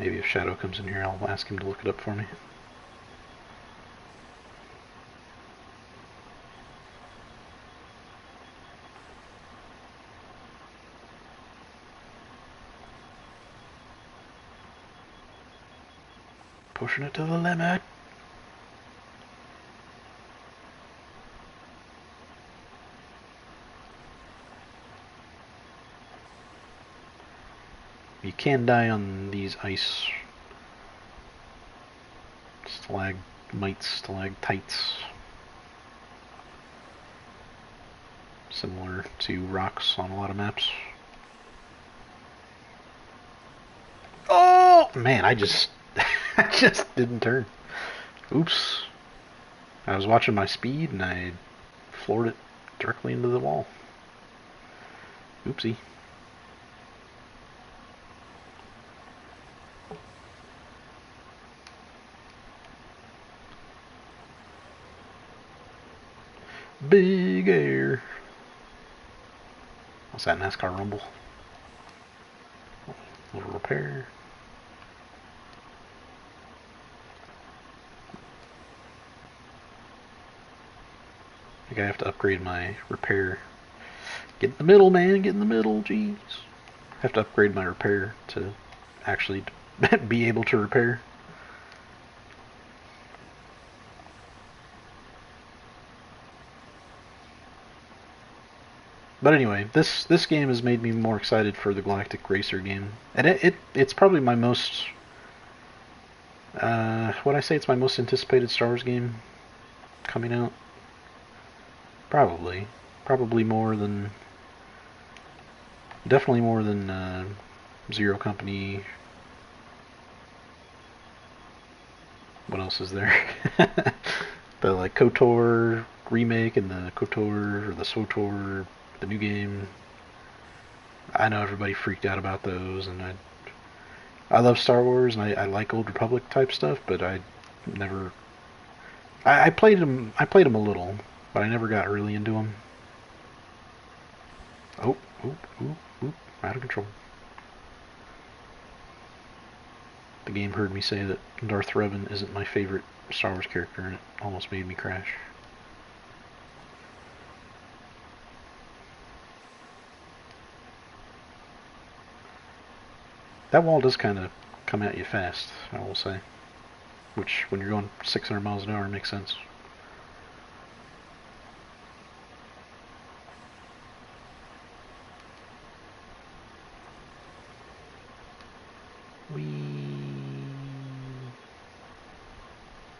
Maybe if Shadow comes in here, I'll ask him to look it up for me. Pushing it to the limit. You can die on these ice stalagmites, similar to rocks on a lot of maps. Oh man, I just I just didn't turn. Oops. I was watching my speed and I floored it directly into the wall. Oopsie. Big air. What's that, NASCAR rumble? Little repair. I think I have to upgrade my repair. Get in the middle, man. Get in the middle. Jeez. I have to upgrade my repair to actually be able to repair. But anyway, this game has made me more excited for the Galactic Racer game, and it's probably my most would I say it's my most anticipated Star Wars game coming out? Probably more than definitely more than Zero Company. What else is there? The like KOTOR remake and the KOTOR or the SWTOR, the new game. I know everybody freaked out about those, and I love Star Wars and I like Old Republic type stuff, but I never. I played them. I played them a little, but I never got really into them. Oh, out of control. The game heard me say that Darth Revan isn't my favorite Star Wars character, and it almost made me crash. That wall does kind of come at you fast, I will say. Which, when you're going 600 miles an hour, makes sense.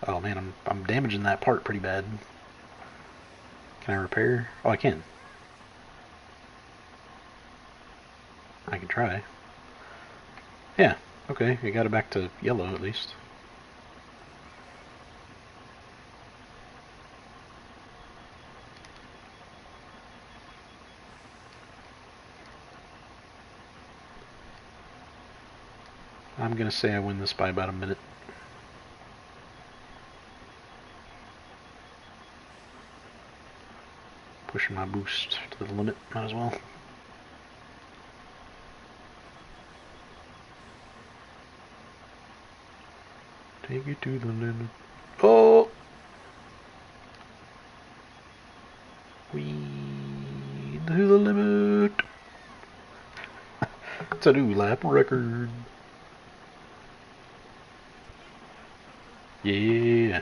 Oh man, I'm damaging that part pretty bad. Can I repair? Oh, I can. I can try. Yeah, okay, we got it back to yellow at least. I'm gonna say I win this by about a minute. Pushing my boost to the limit, might as well. Take it to the limit. Oh! We to the limit. It's a new lap record. Yeah.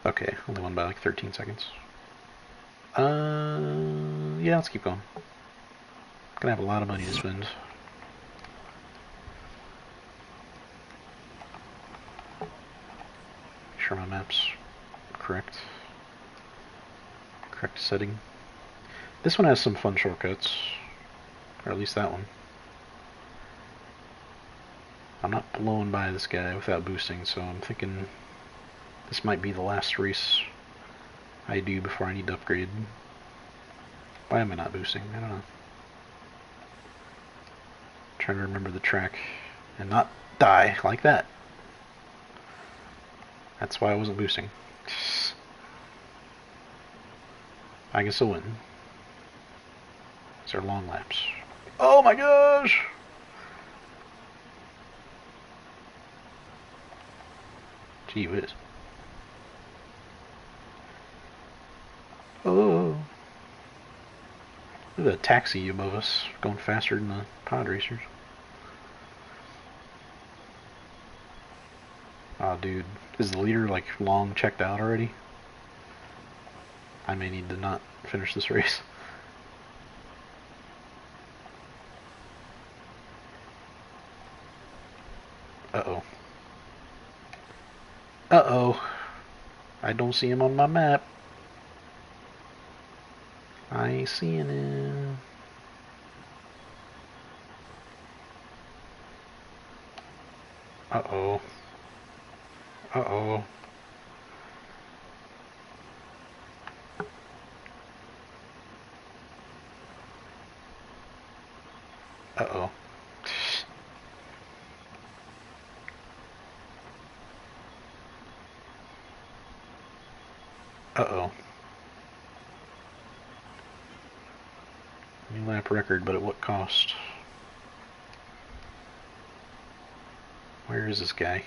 Okay, only won by like 13 seconds. Yeah, let's keep going. Gonna have a lot of money to spend. Make sure my map's correct. Correct setting. This one has some fun shortcuts. Or at least that one. I'm not blown by this guy without boosting, so I'm thinking this might be the last race I do before I need to upgrade. Why am I not boosting? I don't know. I'm trying to remember the track and not die like that. That's why I wasn't boosting. I can still win. These are long laps. Oh my gosh! Gee whiz. Oh. Look at the taxi above us, going faster than the pod racers. Oh dude, is the leader like long checked out already? I may need to not finish this race. Uh-oh. Uh-oh. I don't see him on my map. I ain't seeing him. Uh-oh. Uh-oh. Uh-oh. Uh-oh. New lap record, but at what cost? Where is this guy?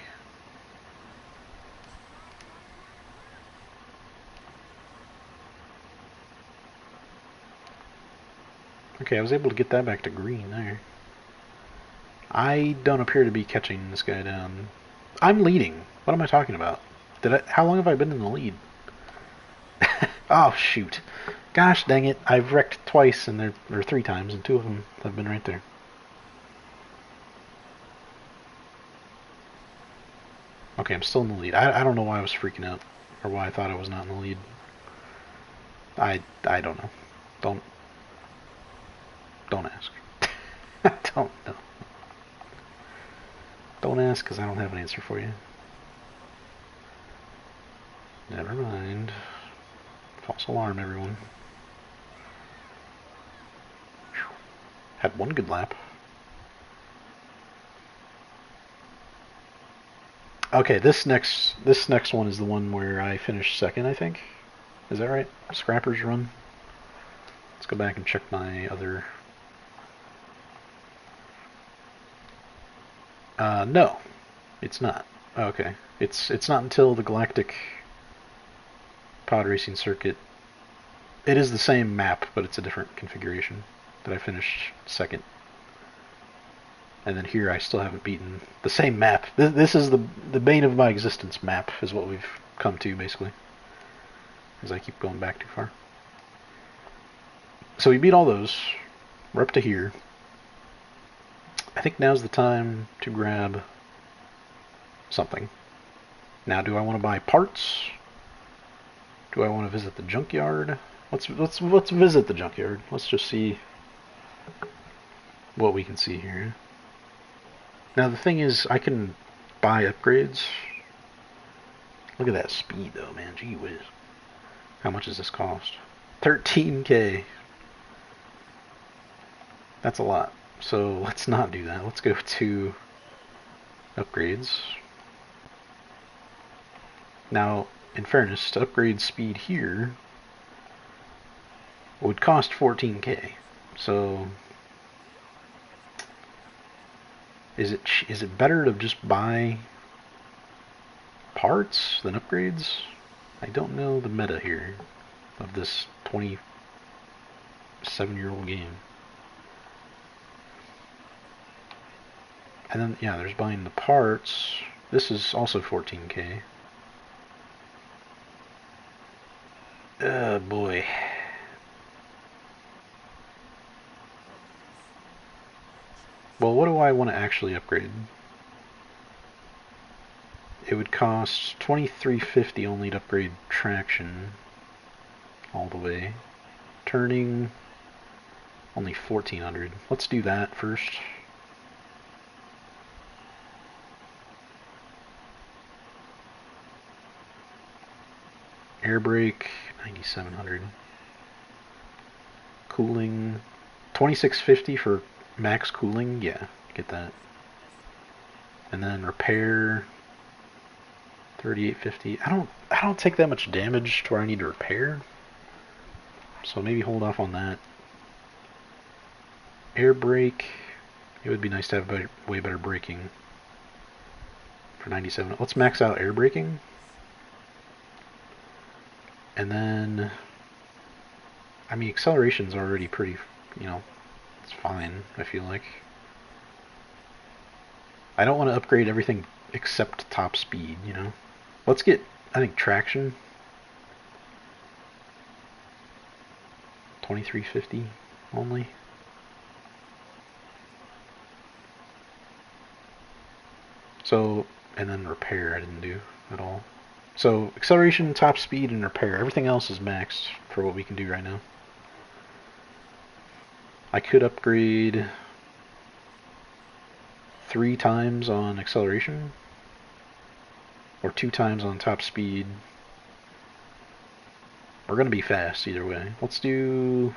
Okay, I was able to get that back to green there. I don't appear to be catching this guy down. I'm leading. What am I talking about? How long have I been in the lead? Oh, shoot. Gosh dang it. I've wrecked twice, or 3 times, and 2 of them have been right there. Okay, I'm still in the lead. I don't know why I was freaking out, or why I thought I was not in the lead. I don't know. Don't ask. Don't know. Don't ask, because I don't have an answer for you. Never mind. False alarm, everyone. Whew. Had one good lap. Okay, this next one is the one where I finished second, I think. Is that right? Scrapper's run. Let's go back and check my other. No, it's not. Okay, it's not until the Galactic pod racing circuit. It is the same map, but it's a different configuration that I finished second. And then here I still haven't beaten the same map. This is the bane of my existence map, is what we've come to, basically. As I keep going back too far. So we beat all those. We're up to here. I think now's the time to grab something. Now, do I want to buy parts? Do I want to visit the junkyard? Let's visit the junkyard. Let's just see what we can see here. Now the thing is, I can buy upgrades. Look at that speed though, man. Gee whiz. How much does this cost? 13k. That's a lot. So let's not do that. Let's go to upgrades. Now, in fairness, to upgrade speed here would cost 14k. So is it better to just buy parts than upgrades? I don't know the meta here of this 27-year-old game. And then, yeah, there's buying the parts. This is also 14k. Oh boy. Well, what do I want to actually upgrade? It would cost $23.50 only to upgrade traction all the way. Turning only 1400. Let's do that first. Air brake 9700. Cooling 2650 for max cooling. Yeah, get that. And then repair 3850. I don't take that much damage to where I need to repair. So maybe hold off on that. Air brake. It would be nice to have way better braking for 97. Let's max out air braking. And then, I mean, acceleration's already pretty, you know, it's fine, I feel like. I don't want to upgrade everything except top speed, you know. Let's get, I think, traction. 2350 only. So, and then repair I didn't do at all. So, acceleration, top speed, and repair. Everything else is maxed for what we can do right now. I could upgrade 3 times on acceleration, or 2 times on top speed. We're going to be fast either way. Let's do...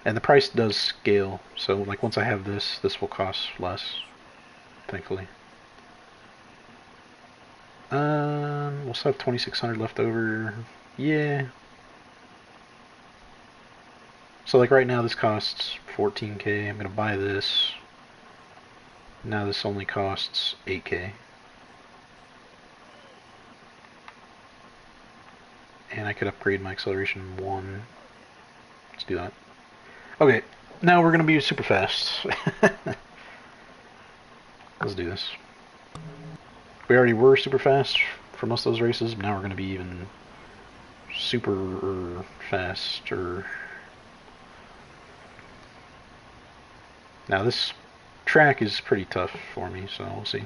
And the price does scale, so like once I have this, this will cost less, thankfully. We'll still have 2600 left over. Yeah. So like right now this costs 14k. I'm gonna buy this. Now this only costs 8k. And I could upgrade my acceleration 1. Let's do that. Okay, now we're gonna be super fast. Let's do this. We already were super fast for most of those races, but now we're going to be even super faster. Now this track is pretty tough for me, so we'll see.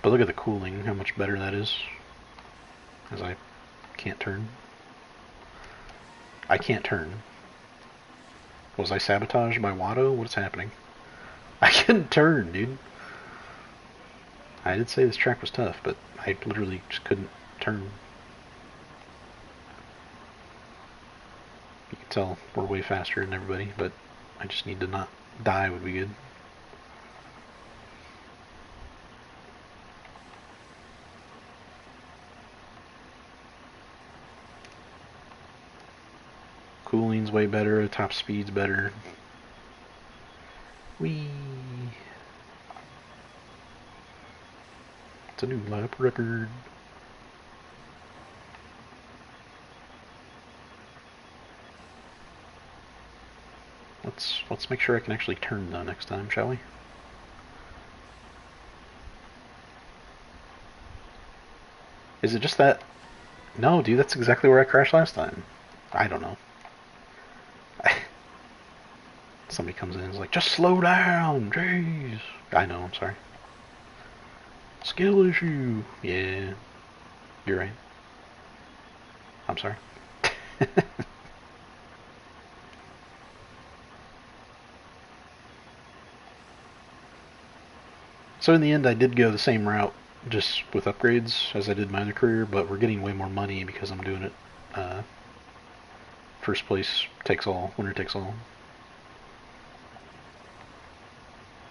But look at the cooling, how much better that is. As I can't turn. I can't turn. Was I sabotaged by Watto? What's happening? I couldn't turn, dude. I did say this track was tough, but I literally just couldn't turn. You can tell we're way faster than everybody, but I just need to not die would be good. Cooling's way better, top speed's better. Whee! It's a new lap record. Let's make sure I can actually turn though next time, shall we? Is it just that? No, dude, that's exactly where I crashed last time. I don't know. Somebody comes in and is like, just slow down, jeez. I know, I'm sorry. Skill issue. Yeah, you're right. I'm sorry. So in the end, I did go the same route, just with upgrades as I did my other career, but we're getting way more money because I'm doing it first place takes all, winner takes all.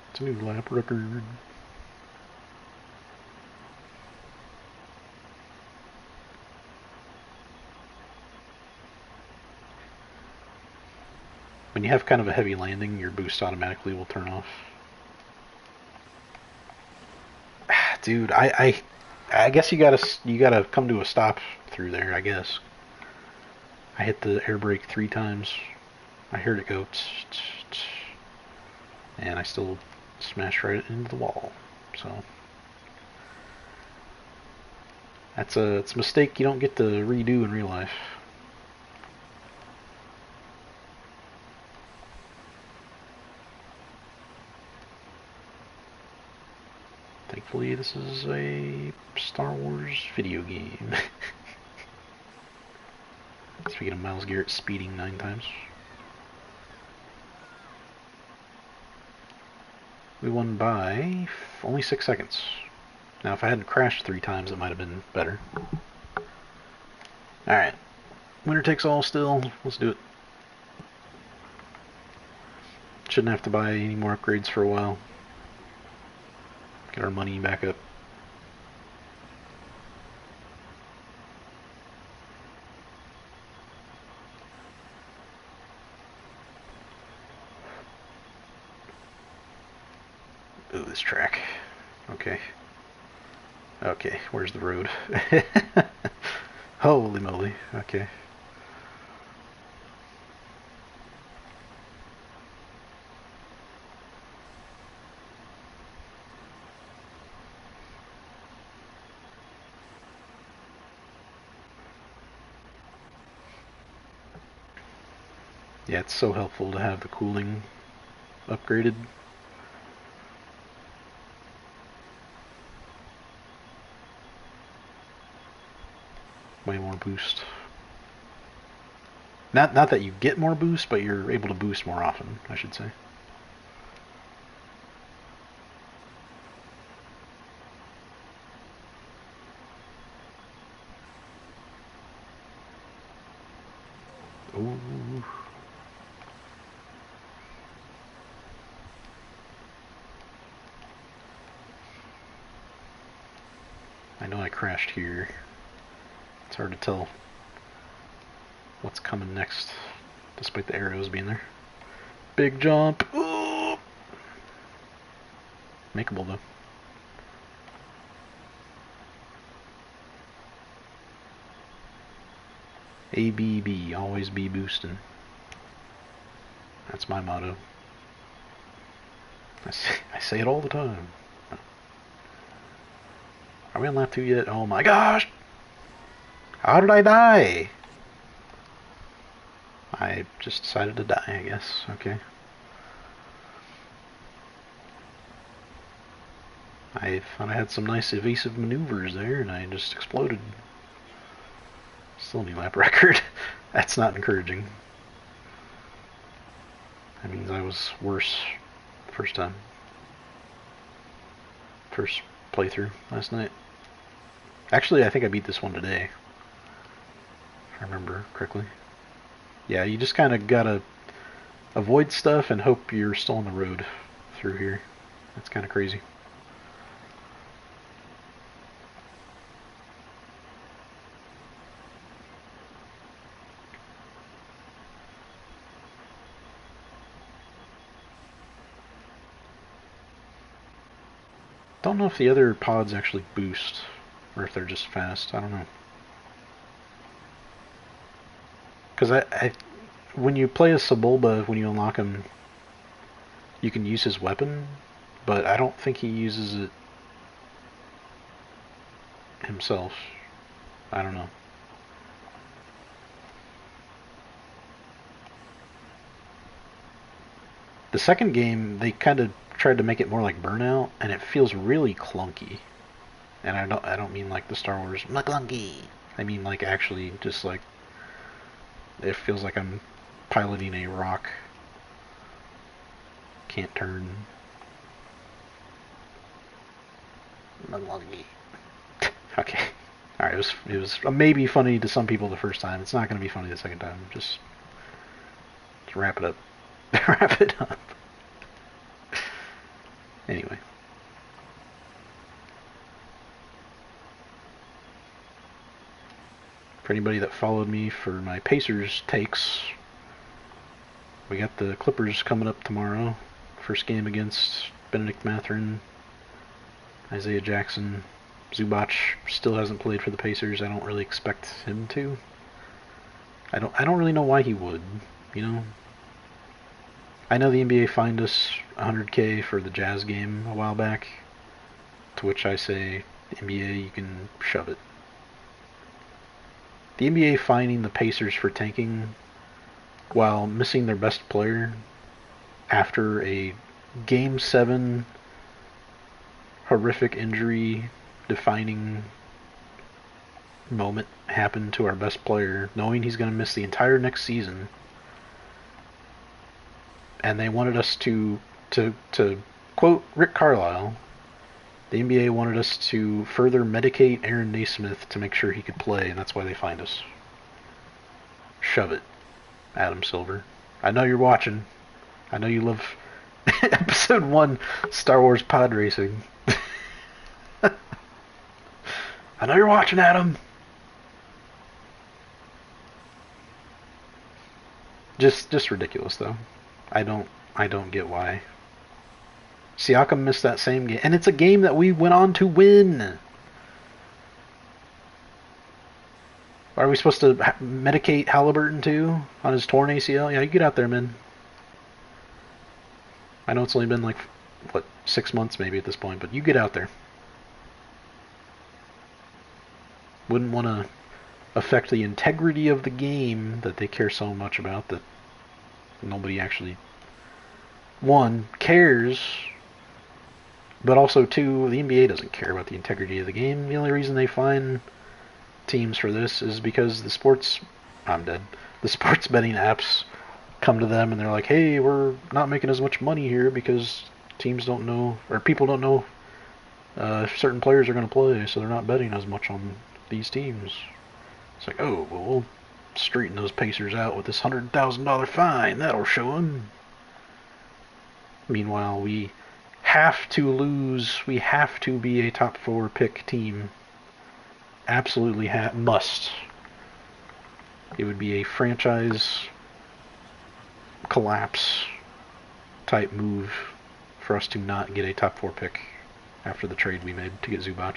It's a new lap record. When you have kind of a heavy landing, your boost automatically will turn off. Dude, I guess you gotta come to a stop through there. I guess I hit the air brake 3 times. I heard it go, tss, tss, tss, and I still smashed right into the wall. So it's a mistake you don't get to redo in real life. Thankfully, this is a Star Wars video game. Speaking of Miles Garrett speeding 9 times. We won by only 6 seconds. Now, if I hadn't crashed 3 times, it might have been better. Alright. Winner takes all still. Let's do it. Shouldn't have to buy any more upgrades for a while. Get our money back up. Ooh, this track. Okay. Okay, where's the road? Holy moly. Okay. Yeah, it's so helpful to have the cooling upgraded. Way more boost. Not that you get more boost, but you're able to boost more often, I should say. Ooh. I know I crashed here. It's hard to tell what's coming next, despite the arrows being there. Big jump. Ooh. Makeable though. ABB, always be boosting. That's my motto. I say it all the time. Are we on lap 2 yet? Oh my gosh! How did I die? I just decided to die, I guess. Okay. I thought I had some nice evasive maneuvers there, and I just exploded. Still new lap record. That's not encouraging. That means I was worse the first time. First playthrough last night. Actually, I think I beat this one today, if I remember correctly. Yeah, you just kind of gotta avoid stuff and hope you're still on the road through here. That's kind of crazy. Don't know if the other pods actually boost, or if they're just fast. I don't know. Because when you play as Sebulba, when you unlock him, you can use his weapon, but I don't think he uses it himself. I don't know. The second game, they kind of tried to make it more like Burnout, and it feels really clunky. And I don't mean like the Star Wars McClunky. I mean like actually just like it feels like I'm piloting a rock. Can't turn. McClunky. Okay. All right. It was maybe funny to some people the first time. It's not going to be funny the second time. Just wrap it up. Wrap it up. Anyway. For anybody that followed me for my Pacers takes, we got the Clippers coming up tomorrow. First game against Benedict Mathurin, Isaiah Jackson. Zubac still hasn't played for the Pacers. I don't really expect him to. I don't really know why he would, you know. I know the NBA fined us $100K for the Jazz game a while back, to which I say, NBA, you can shove it. The NBA fining the Pacers for tanking while missing their best player after a Game 7 horrific injury defining moment happened to our best player, knowing he's going to miss the entire next season, and they wanted us to quote Rick Carlisle, the NBA wanted us to further medicate Aaron Naismith to make sure he could play, and that's why they fined us. Shove it, Adam Silver. I know you're watching. I know you love Episode 1 Star Wars Podracing. I know you're watching, Adam. Just ridiculous, though. I don't get why. Siakam missed that same game, and it's a game that we went on to win. Are we supposed to medicate Halliburton too on his torn ACL? Yeah, you get out there, man. I know it's only been like, what, 6 months maybe at this point, but you get out there. Wouldn't want to affect the integrity of the game that they care so much about, that nobody actually, one, cares, but also, two, the NBA doesn't care about the integrity of the game. The only reason they fine teams for this is because the sports betting apps come to them and they're like, hey, we're not making as much money here because teams don't know, or people don't know if certain players are going to play, so they're not betting as much on these teams. It's like, oh, well, we'll straighten those Pacers out with this $100,000 fine. That'll show them. Meanwhile, we have to lose. We have to be a top 4 pick team. Absolutely must. It would be a franchise collapse type move for us to not get a top 4 pick after the trade we made to get Zubac.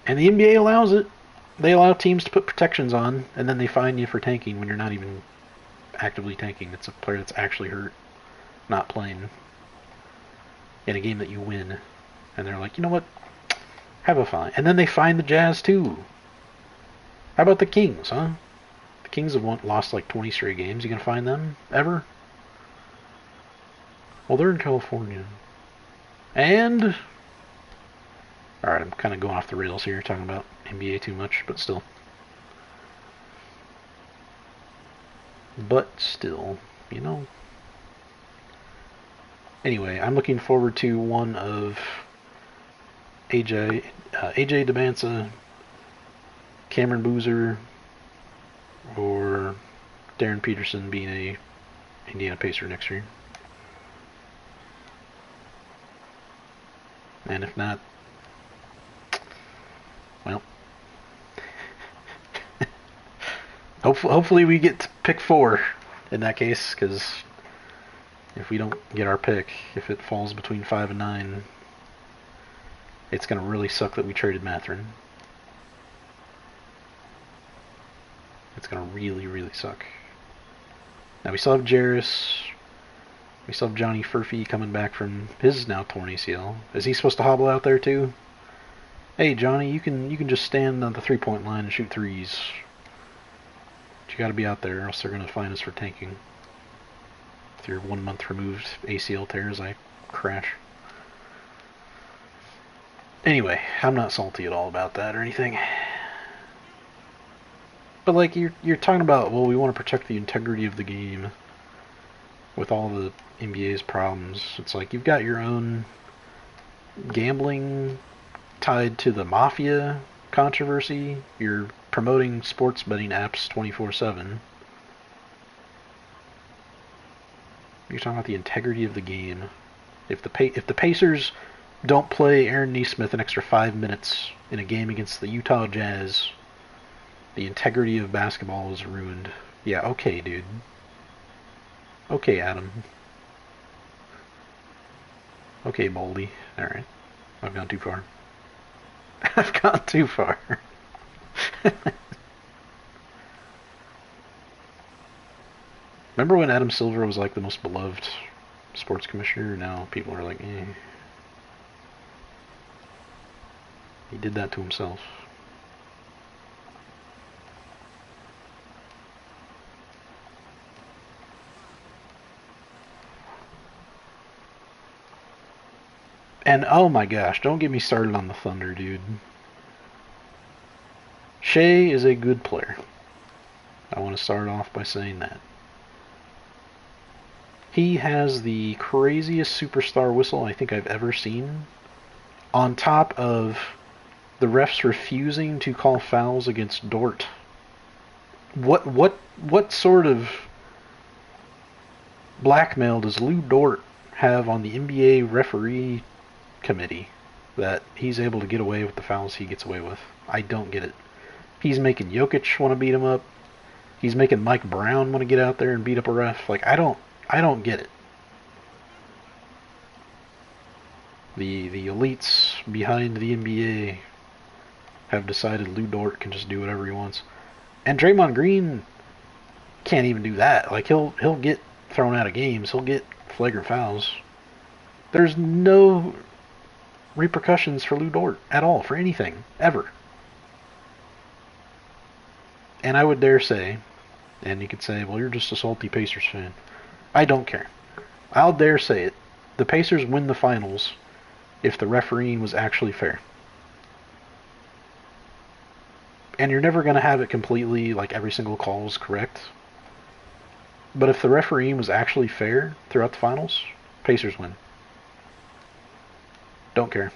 And the NBA allows it. They allow teams to put protections on, and then they fine you for tanking when you're not even actively tanking. It's a player that's actually hurt, not playing in a game that you win. And they're like, you know what? Have a fine. And then they fine the Jazz too. How about the Kings, huh? The Kings have lost like 20 straight games. You gonna fine them ever? Well, they're in California. And alright, I'm kind of going off the rails here, talking about NBA too much, but still. But still, you know. Anyway, I'm looking forward to one of AJ Demancza, Cameron Boozer, or Darren Peterson being a Indiana Pacer next year. And if not, well, hopefully we get to pick 4 in that case, because if we don't get our pick, if it falls between 5 and 9, it's going to really suck that we traded Mathurin. It's going to really, really suck. Now we still have Jarris. We still have Johnny Furphy coming back from his now torn ACL. Is he supposed to hobble out there too? Hey Johnny, you can just stand on the 3-point line and shoot threes. But you got to be out there, or else they're going to fine us for tanking. with your 1 month removed ACL tear as I crash. Anyway, I'm not salty at all about that or anything. But like you're talking about, well, we want to protect the integrity of the game with all the NBA's problems. It's like you've got your own gambling tied to the mafia controversy. You're promoting sports betting apps 24/7. You're talking about the integrity of the game. If the Pacers don't play Aaron Nesmith an extra 5 minutes in a game against the Utah Jazz, the integrity of basketball is ruined. Yeah, okay, dude. Okay, Adam. Okay, Moldy. Alright. I've gone too far. I've gone too far. Remember when Adam Silver was like the most beloved sports commissioner? Now people are like, eh. He did that to himself. And oh my gosh, don't get me started on the Thunder, dude. Shea is a good player. I want to start off by saying that. He has the craziest superstar whistle I think I've ever seen. On top of the refs refusing to call fouls against Dort. What sort of blackmail does Lou Dort have on the NBA referee committee that he's able to get away with the fouls he gets away with? I don't get it. He's making Jokic want to beat him up. He's making Mike Brown want to get out there and beat up a ref. Like I don't get it. The elites behind the NBA have decided Lou Dort can just do whatever he wants. And Draymond Green can't even do that. Like he'll get thrown out of games. He'll get flagrant fouls. There's no repercussions for Lou Dort at all for anything ever. And I would dare say, and you could say, well, you're just a salty Pacers fan. I don't care. I'll dare say it. The Pacers win the finals if the refereeing was actually fair. And you're never going to have it completely, like every single call was correct. But if the refereeing was actually fair throughout the finals, Pacers win. Don't care.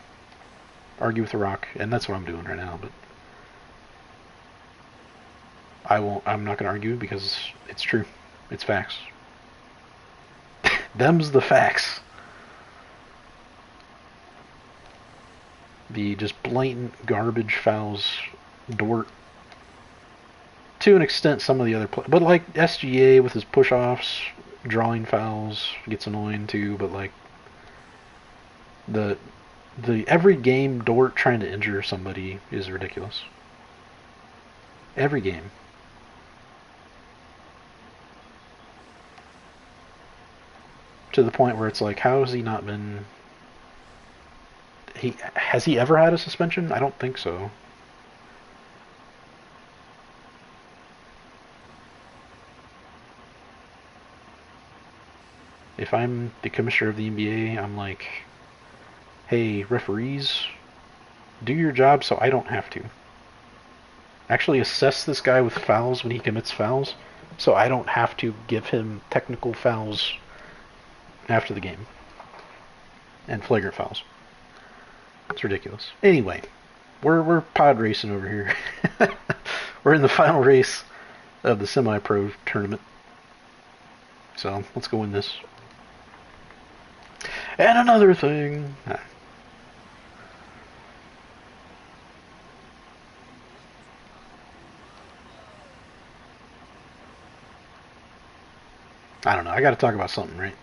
Argue with the rock, and that's what I'm doing right now, but I'm not going to argue because it's true. It's facts. Them's the facts. The just blatant garbage fouls, Dort. To an extent, some of the other but like SGA with his push-offs, drawing fouls gets annoying too. But like the every game Dort trying to injure somebody is ridiculous. Every game. To the point where it's like, how has he not been... Has he ever had a suspension? I don't think so. If I'm the commissioner of the NBA, I'm like, hey, referees, do your job so I don't have to. Actually assess this guy with fouls when he commits fouls, so I don't have to give him technical fouls after the game. And flagrant fouls. It's ridiculous. Anyway, we're pod racing over here. We're in the final race of the semi-pro tournament. So, let's go win this. And another thing. I don't know. I got to talk about something, right?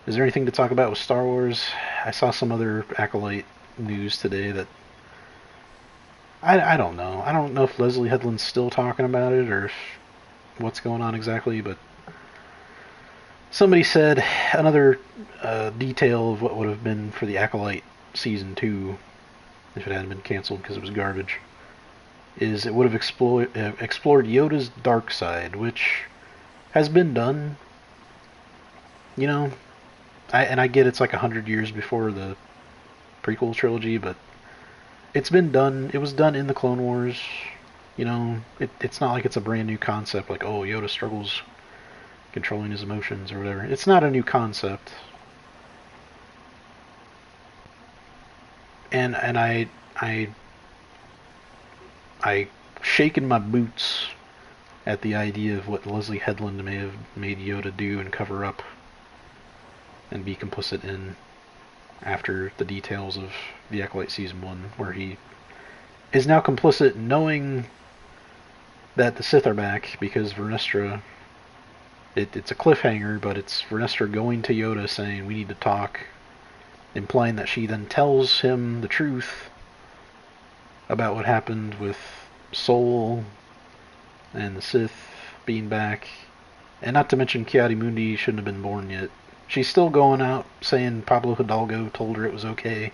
Is there anything to talk about with Star Wars? I saw some other Acolyte news today that... I don't know. I don't know if Leslie Headland's still talking about it or if what's going on exactly, but somebody said another detail of what would have been for the Acolyte Season 2, if it hadn't been canceled because it was garbage, is it would have explored Yoda's dark side, which has been done you know, I get it's like 100 years before the prequel trilogy, but it's been done. It was done in the Clone Wars. You know, it's not like it's a brand new concept. Like, oh, Yoda struggles controlling his emotions or whatever. It's not a new concept. And I I shaken my boots at the idea of what Leslie Headland may have made Yoda do and cover up and be complicit in after the details of the Acolyte Season 1, where he is now complicit knowing that the Sith are back because Vernestra. It's a cliffhanger, but it's Vernestra going to Yoda saying, we need to talk, implying that she then tells him the truth about what happened with Soul and the Sith being back. And not to mention Ki-Adi-Mundi shouldn't have been born yet. She's still going out saying Pablo Hidalgo told her it was okay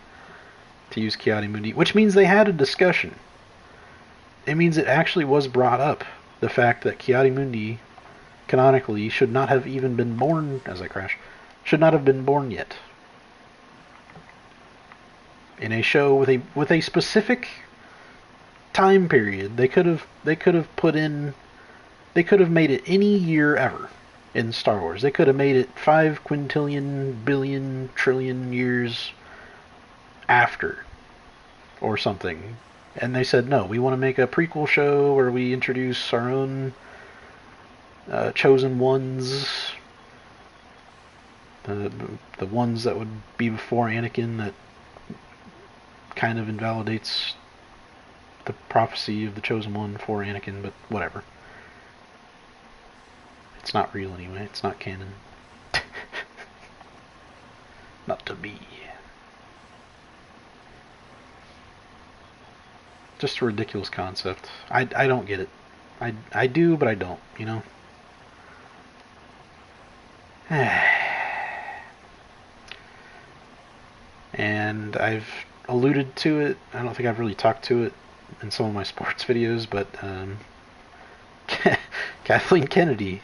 to use Ki-Adi-Mundi, which means they had a discussion. It means it actually was brought up, the fact that Ki-Adi-Mundi canonically should not have even been born, as I crash, should not have been born yet. In a show with a specific time period, they could have made it any year ever in Star Wars. They could have made it 5 quintillion billion trillion years after or something. And they said, no, we want to make a prequel show where we introduce our own chosen ones, the ones that would be before Anakin, that kind of invalidates the prophecy of the chosen one for Anakin, but whatever. It's not real anyway. It's not canon. Not to be. Just a ridiculous concept. I don't get it. I do, but I don't, you know? And I've alluded to it. I don't think I've really talked to it in some of my sports videos, but Kathleen Kennedy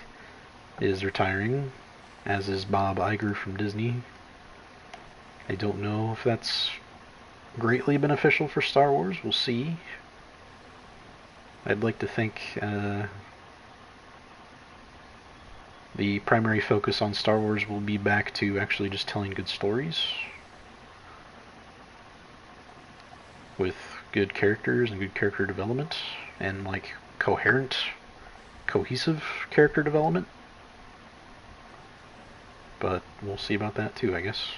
is retiring, as is Bob Iger from Disney. I don't know if that's greatly beneficial for Star Wars. We'll see. I'd like to think the primary focus on Star Wars will be back to actually just telling good stories with good characters and good character development and like coherent, cohesive character development. But we'll see about that too, I guess.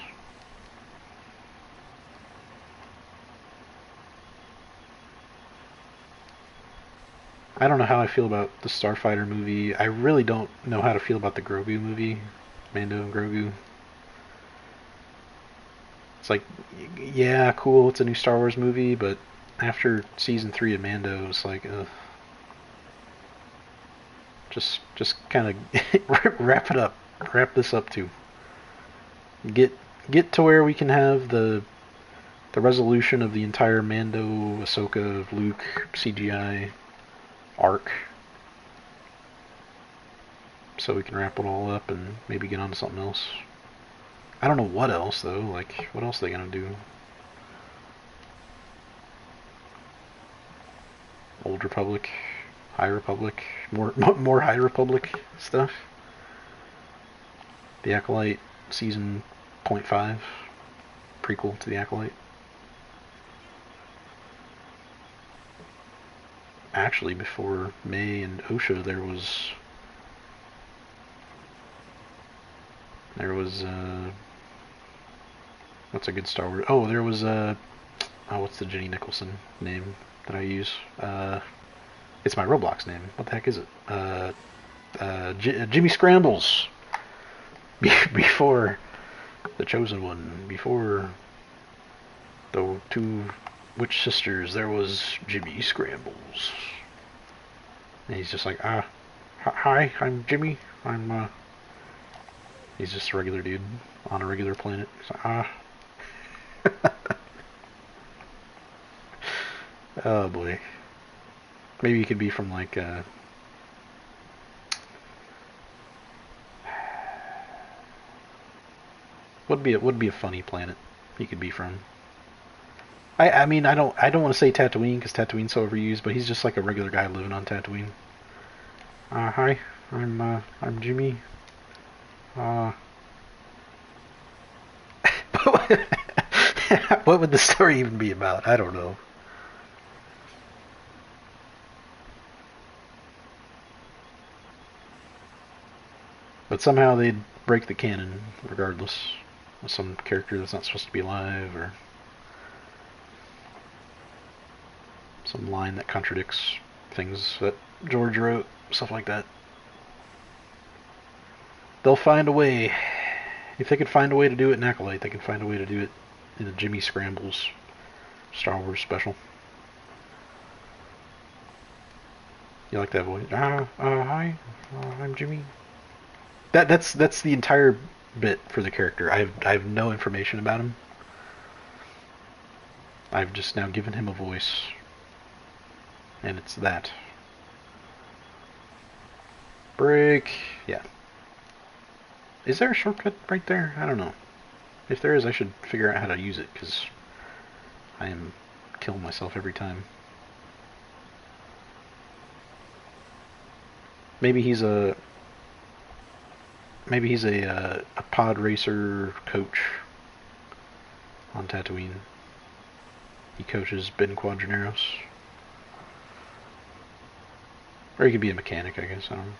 I don't know how I feel about the Starfighter movie. I really don't know how to feel about the Grogu movie, Mando and Grogu. It's like, yeah, cool, it's a new Star Wars movie, but after season 3 of Mando, it's like, ugh. Just kind of wrap it up. Wrap this up too. Get to where we can have the resolution of the entire Mando, Ahsoka, Luke CGI arc, so we can wrap it all up and maybe get on to something else. I don't know what else though. Like, what else are they gonna do? Old Republic, High Republic, more High Republic stuff. The Acolyte season .5 prequel to the Acolyte. Actually, before May and Osha, there was what's a good Star Wars? Oh, there was what's the Jenny Nicholson name that I use? It's my Roblox name. What the heck is it? Jimmy Scrambles. Before the Chosen One, before the 2 Witch Sisters, there was Jimmy Scrambles. And he's just like, hi, I'm Jimmy. He's just a regular dude on a regular planet. He's like, oh boy. Maybe he could be from like, Would be a funny planet he could be from. I mean I don't want to say Tatooine because Tatooine's so overused, but he's just like a regular guy living on Tatooine. Hi, I'm Jimmy. Uh, what would the story even be about? I don't know. But somehow they'd break the canon regardless. With some character that's not supposed to be alive, or some line that contradicts things that George wrote, stuff like that. They'll find a way. If they could find a way to do it in Acolyte, they can find a way to do it in the Jimmy Scrambles Star Wars special. You like that voice? Hi, I'm Jimmy. That's the entire bit for the character. I have no information about him. I've just now given him a voice, and it's that. Break. Yeah. Is there a shortcut right there? I don't know. If there is, I should figure out how to use it, because I am killing myself every time. Maybe he's a a pod racer coach on Tatooine. He coaches Ben Quadraneros. Or he could be a mechanic, I guess. I don't know.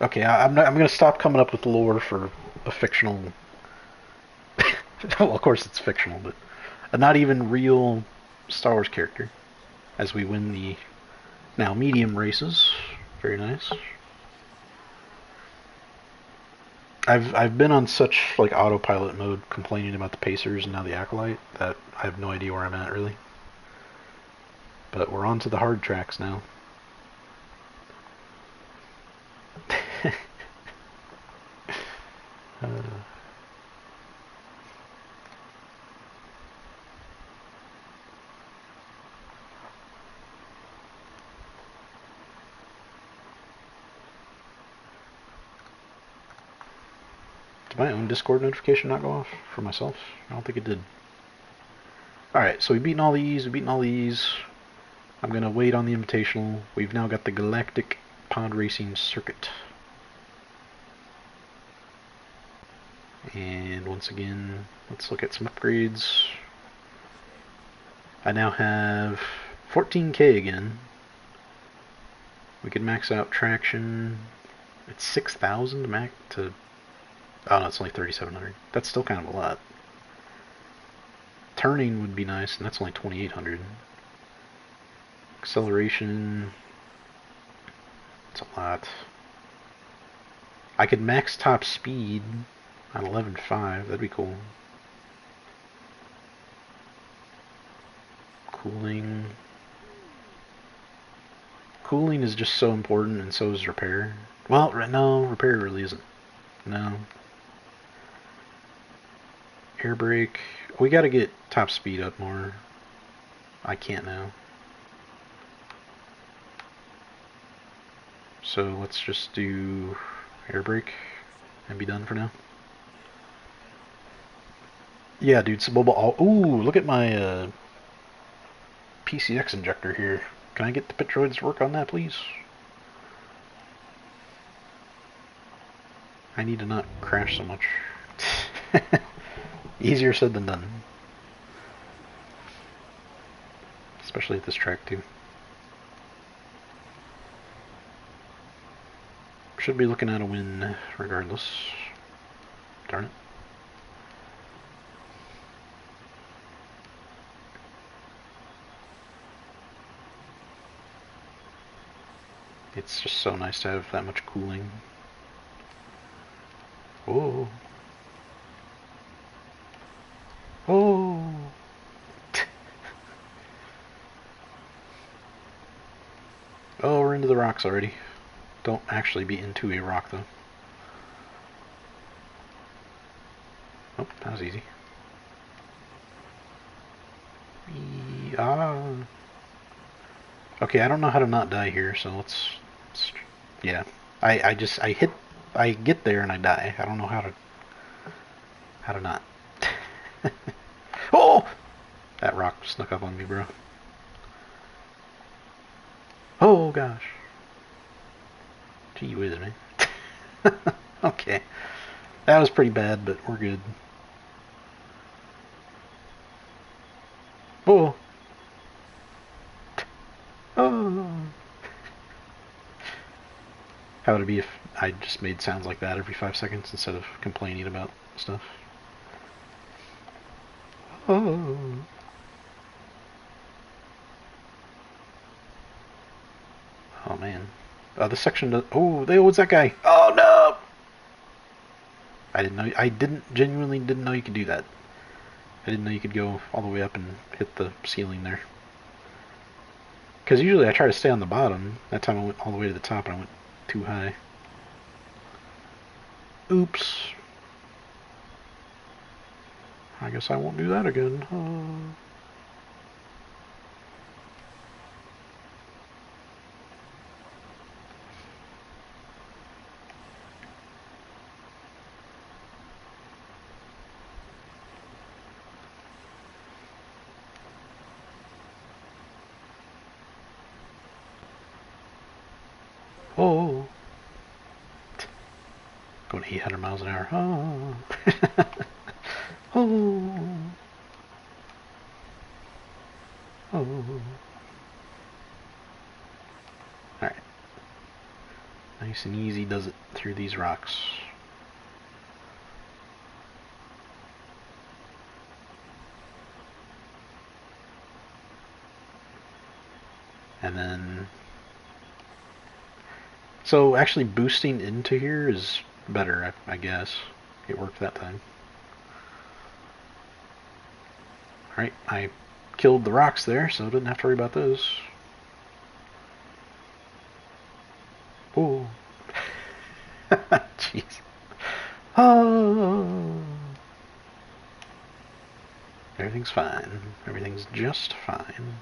Okay, I'm gonna stop coming up with lore for a fictional. Well, of course it's fictional, but a not even real Star Wars character. As we win the now medium races, very nice. I've been on such like autopilot mode, complaining about the Pacers and now the Acolyte, that I have no idea where I'm at really. But we're on to the hard tracks now. Did my own Discord notification not go off for myself? I don't think it did. Alright, so we've beaten all these, I'm going to wait on the Invitational. We've now got the Galactic Pod Racing Circuit. And once again, let's look at some upgrades. I now have 14k again. We could max out traction. It's 6,000 to max to... Oh no, it's only 3,700. That's still kind of a lot. Turning would be nice, and that's only 2,800. Acceleration... It's a lot. I could max top speed on 11.5. That'd be cool. Cooling... Cooling is just so important, and so is repair. Well, no, repair really isn't. No. Air brake. We gotta get top speed up more. I can't now. So let's just do air brake and be done for now. Yeah, dude, Saboba. Ooh, look at my PCX injector here. Can I get the pit droids to work on that, please? I need to not crash so much. Easier said than done. Especially at this track, too. Should be looking at a win, regardless. Darn it. It's just so nice to have that much cooling. Oh. Oh. Oh, we're into the rocks already. Don't actually be into a rock, though. Oh, that was easy. Ah. Okay, I don't know how to not die here, so let's yeah. I get there and I die. I don't know how to not. Oh! That rock snuck up on me, bro. Oh, gosh. Gee whiz, man. Okay. That was pretty bad, but we're good. Oh! Oh! How would it be if I just made sounds like that every 5 seconds instead of complaining about stuff? Oh! Oh, man. This section does... Oh, what's that guy? Oh, no! I didn't know... genuinely didn't know you could do that. I didn't know you could go all the way up and hit the ceiling there. Because usually I try to stay on the bottom. That time I went all the way to the top and I went too high. Oops. I guess I won't do that again. Oh. Going 800 miles an hour. Oh. Oh. Oh. Alright. Nice and easy does it through these rocks. And then... So actually boosting into here is better, I guess. It worked that time. Alright, I killed the rocks there, so I didn't have to worry about those. Oh. Jeez. Oh. Everything's fine. Everything's just fine.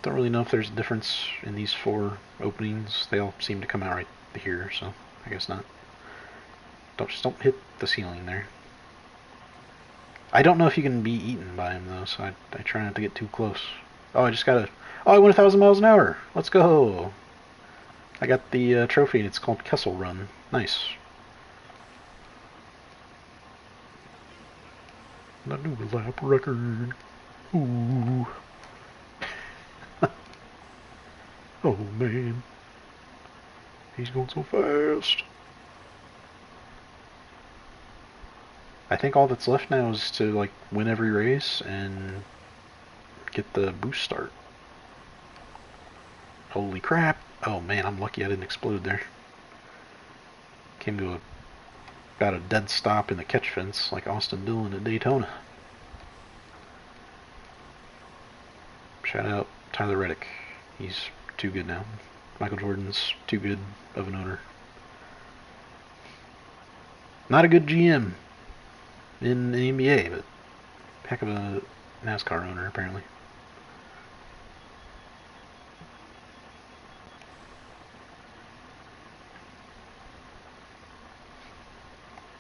Don't really know if there's a difference in these 4 openings. They all seem to come out right here, so I guess not. Don't hit the ceiling there. I don't know if you can be eaten by him though, so I try not to get too close. Oh, I just got Oh, I went 1,000 miles an hour. Let's go. I got the trophy, and it's called Kessel Run. Nice. The new lap record. Ooh. Oh man. He's going so fast. I think all that's left now is to like win every race and get the boost start. Holy crap. Oh man, I'm lucky I didn't explode there. Came to about a dead stop in the catch fence like Austin Dillon at Daytona. Shout out Tyler Reddick. He's too good now. Michael Jordan's too good of an owner. Not a good GM in the NBA, but heck of a NASCAR owner apparently.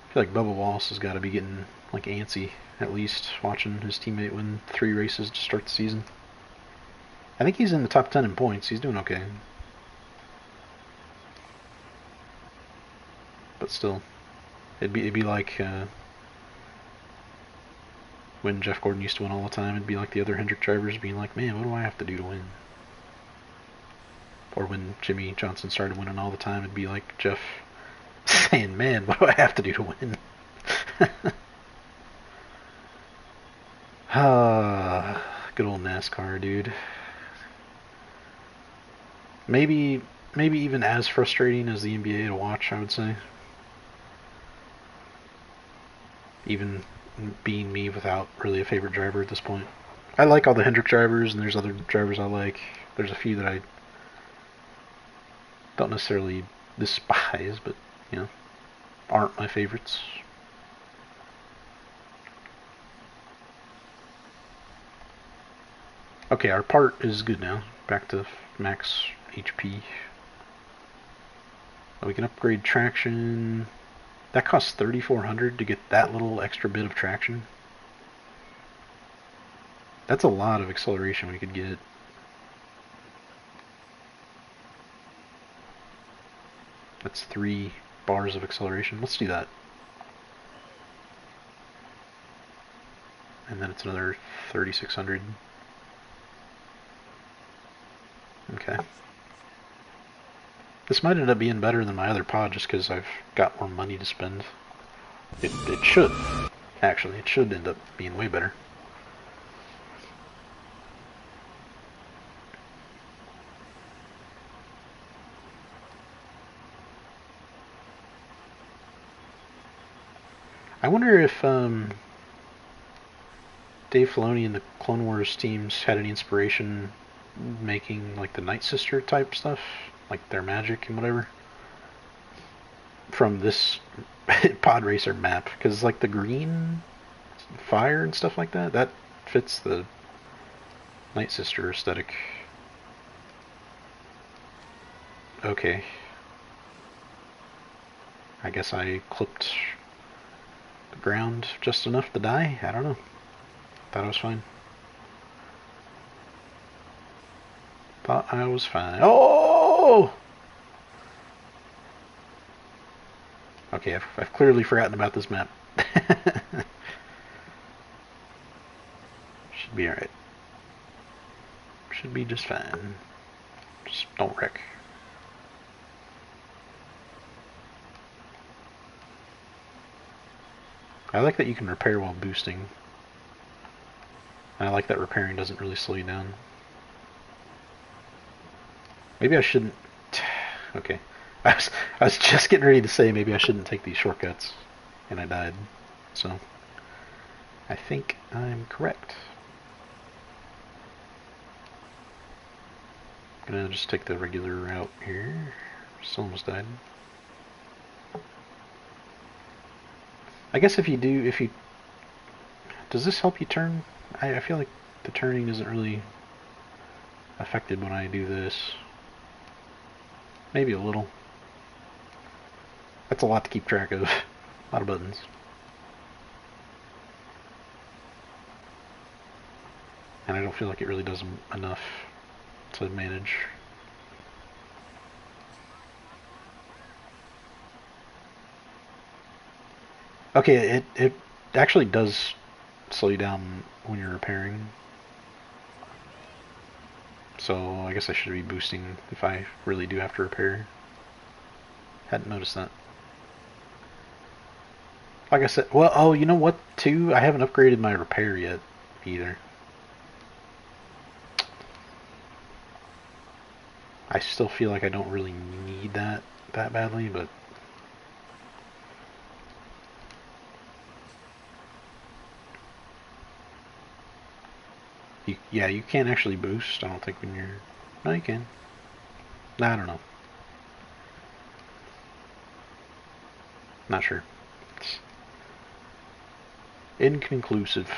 I feel like Bubba Wallace has got to be getting like antsy at least watching his teammate win 3 races to start the season. I think he's in the top 10 in points. He's doing okay. But still, it'd be like when Jeff Gordon used to win all the time. It'd be like the other Hendrick drivers being like, man, what do I have to do to win? Or when Jimmy Johnson started winning all the time, it'd be like Jeff saying, man, what do I have to do to win? Good old NASCAR, dude. Maybe even as frustrating as the NBA to watch, I would say. Even being me without really a favorite driver at this point. I like all the Hendrick drivers, and there's other drivers I like. There's a few that I don't necessarily despise, but, you know, aren't my favorites. Okay, our part is good now. Back to max HP. We can upgrade traction. That costs 3,400 to get that little extra bit of traction. That's a lot of acceleration we could get. That's 3 bars of acceleration. Let's do that. And then it's another 3,600. Okay. This might end up being better than my other pod just because I've got more money to spend. It should. Actually, it should end up being way better. I wonder if Dave Filoni and the Clone Wars teams had any inspiration making like the Night Sister type stuff, like their magic and whatever, from this pod racer map, because like the green fire and stuff like that, that fits the Night Sister aesthetic. Okay. I guess I clipped the ground just enough to die? I don't know. Thought I was fine. Thought I was fine. Oh! Okay, I've clearly forgotten about this map. Should be alright. Should be just fine. Just don't wreck. I like that you can repair while boosting. And I like that repairing doesn't really slow you down. Maybe I shouldn't... Okay. I was just getting ready to say maybe I shouldn't take these shortcuts. And I died. So, I think I'm correct. I'm gonna just take the regular route here. Just almost died. I guess if you does this help you turn? I feel like the turning isn't really affected when I do this. Maybe a little. That's a lot to keep track of. A lot of buttons. And I don't feel like it really does enough to manage. Okay, it actually does slow you down when you're repairing. So I guess I should be boosting if I really do have to repair. Hadn't noticed that. Like I said, well, oh, you know what, too? I haven't upgraded my repair yet, either. I still feel like I don't really need that badly, but... yeah, you can't actually boost, I don't think, when you're... No, you can. Nah, I don't know. Not sure. It's inconclusive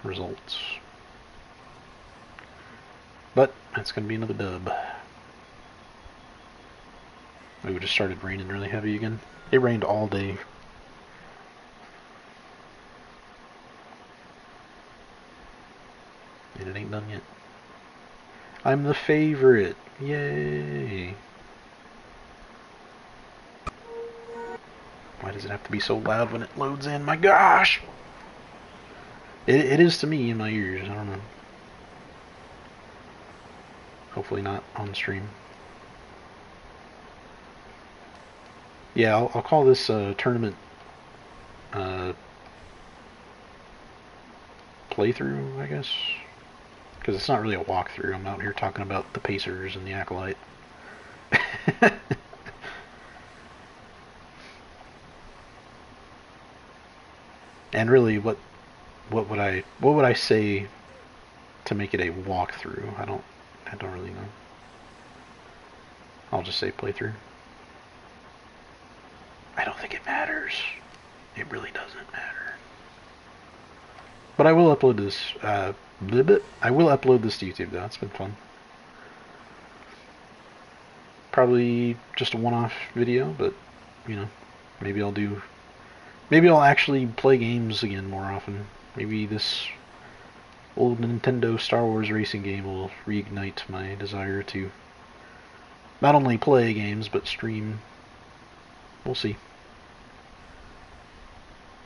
results. But, that's going to be another dub. It just started raining really heavy again. It rained all day. And it ain't done yet. I'm the favorite. Yay. Why does it have to be so loud when it loads in? My gosh! It is to me in my ears. I don't know. Hopefully not on stream. Yeah, I'll call this tournament playthrough, I guess. Because it's not really a walkthrough. I'm out here talking about the Pacers and the Acolyte. And really, what would I say to make it a walkthrough? I don't really know. I'll just say playthrough. I don't think it matters. It really doesn't matter. But I will upload this. I will upload this to YouTube though. It's been fun. Probably just a one-off video, but you know, maybe I'll do Maybe I'll actually play games again more often. Maybe this old Nintendo Star Wars racing game will reignite my desire to not only play games but stream. We'll see.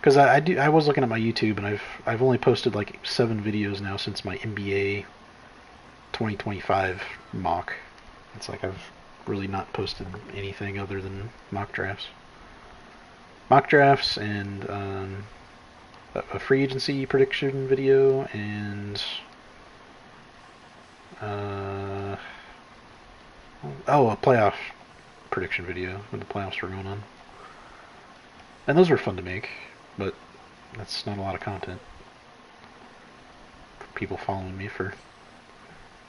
Because I was looking at my YouTube and I've only posted like 7 videos now since my NBA 2025 mock. It's like I've really not posted anything other than mock drafts. Mock drafts and a free agency prediction video and a playoff prediction video when the playoffs were going on. And those were fun to make, but that's not a lot of content for people following me for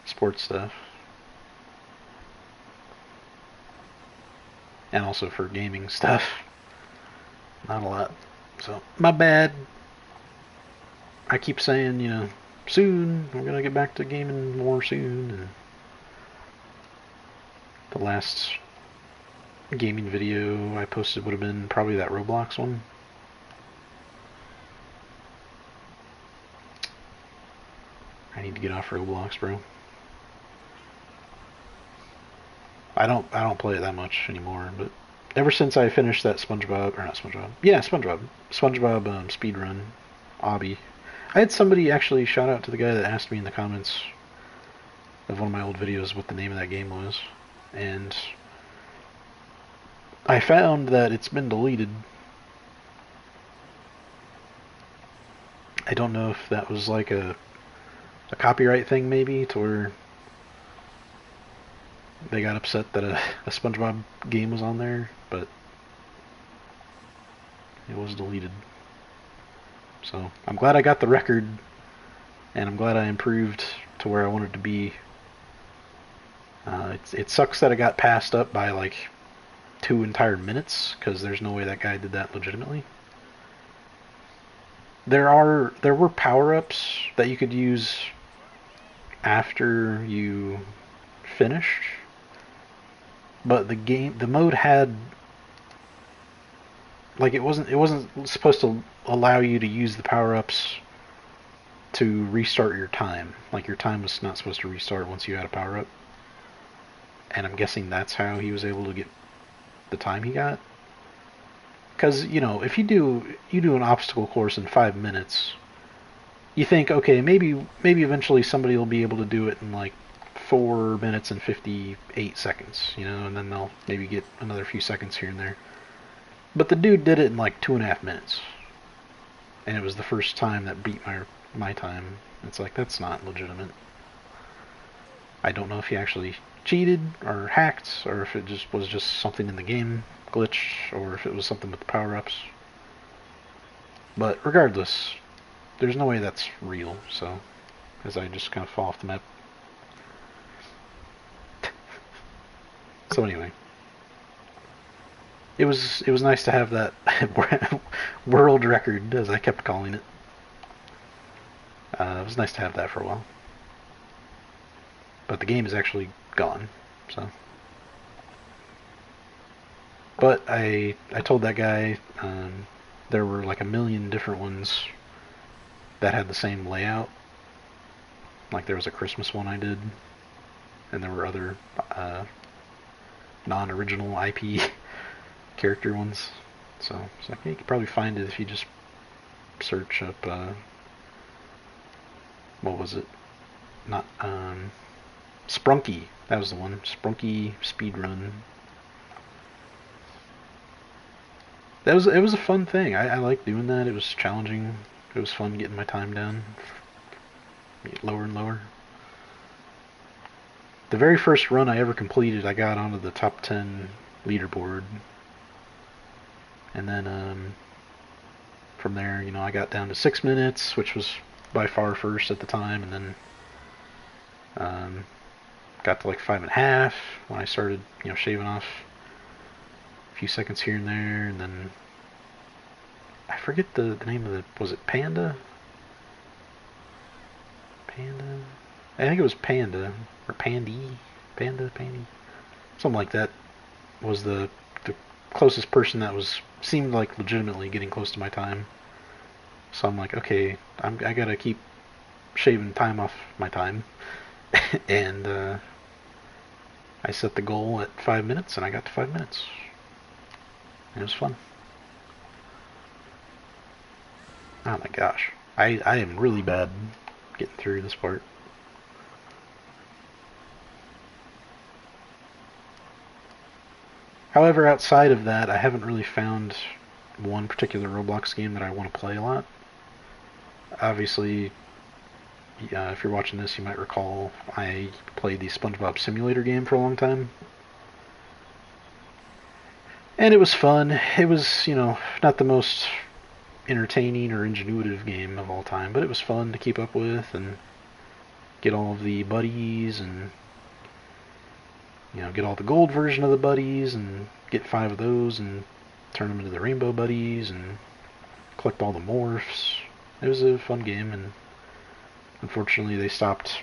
sports stuff. And also for gaming stuff. Not a lot. So, my bad. I keep saying, you know, soon, we're gonna get back to gaming more soon, and the last gaming video I posted would have been probably that Roblox one. I need to get off Roblox, bro. I don't play it that much anymore, but ever since I finished that SpongeBob speedrun, obby. I had somebody actually shout out to the guy that asked me in the comments of one of my old videos what the name of that game was, and I found that it's been deleted. I don't know if that was like a copyright thing maybe, to where they got upset that a SpongeBob game was on there, but it was deleted. So I'm glad I got the record, and I'm glad I improved to where I wanted to be. It sucks that it got passed up by like 2 entire minutes, because there's no way that guy did that legitimately. There were power-ups that you could use after you finished, but the mode had, like, it wasn't supposed to allow you to use the power-ups to restart your time. Like, your time was not supposed to restart once you had a power-up. And I'm guessing that's how he was able to get the time he got. Because, you know, if you do an obstacle course in 5 minutes, you think, okay, maybe eventually somebody will be able to do it in like 4 minutes and 58 seconds, you know, and then they'll maybe get another few seconds here and there. But the dude did it in like 2.5 minutes, and it was the first time that beat my time. It's like, that's not legitimate. I don't know if he actually cheated or hacked, or if it just was just something in the game glitch, or if it was something with the power-ups. But regardless, there's no way that's real, so, as I just kind of fall off the map. So anyway, it was nice to have that world record, as I kept calling it. It was nice to have that for a while. But the game is actually gone, so. But I told that guy there were like 1,000,000 different ones that had the same layout. Like, there was a Christmas one I did, and there were other non-original IP character ones. So it's like, yeah, you could probably find it if you just search up what was it? Not Sprunky. That was the one. Sprunky speedrun. It was a fun thing. I liked doing that. It was challenging. It was fun getting my time down lower and lower. The very first run I ever completed, I got onto the top 10 leaderboard, and then from there, you know, I got down to 6 minutes, which was by far first at the time, and then got to like 5.5 when I started, you know, shaving off a few seconds here and there, and then I forget the name of was it Panda? Panda? I think it was Panda, or Pandy? Panda, Pandy? Something like that was the closest person that seemed like legitimately getting close to my time. So I'm like, okay, I gotta keep shaving time off my time, and I set the goal at 5 minutes, and I got to 5 minutes. It was fun. Oh my gosh, I am really bad getting through this part. However, outside of that, I haven't really found one particular Roblox game that I want to play a lot. Obviously, if you're watching this, you might recall I played the SpongeBob Simulator game for a long time. And it was fun. It was, not the most entertaining or ingenuitive game of all time, but it was fun to keep up with and get all of the buddies and, get all the gold version of the buddies and get 5 of those and turn them into the rainbow buddies and collect all the morphs. It was a fun game, and unfortunately they stopped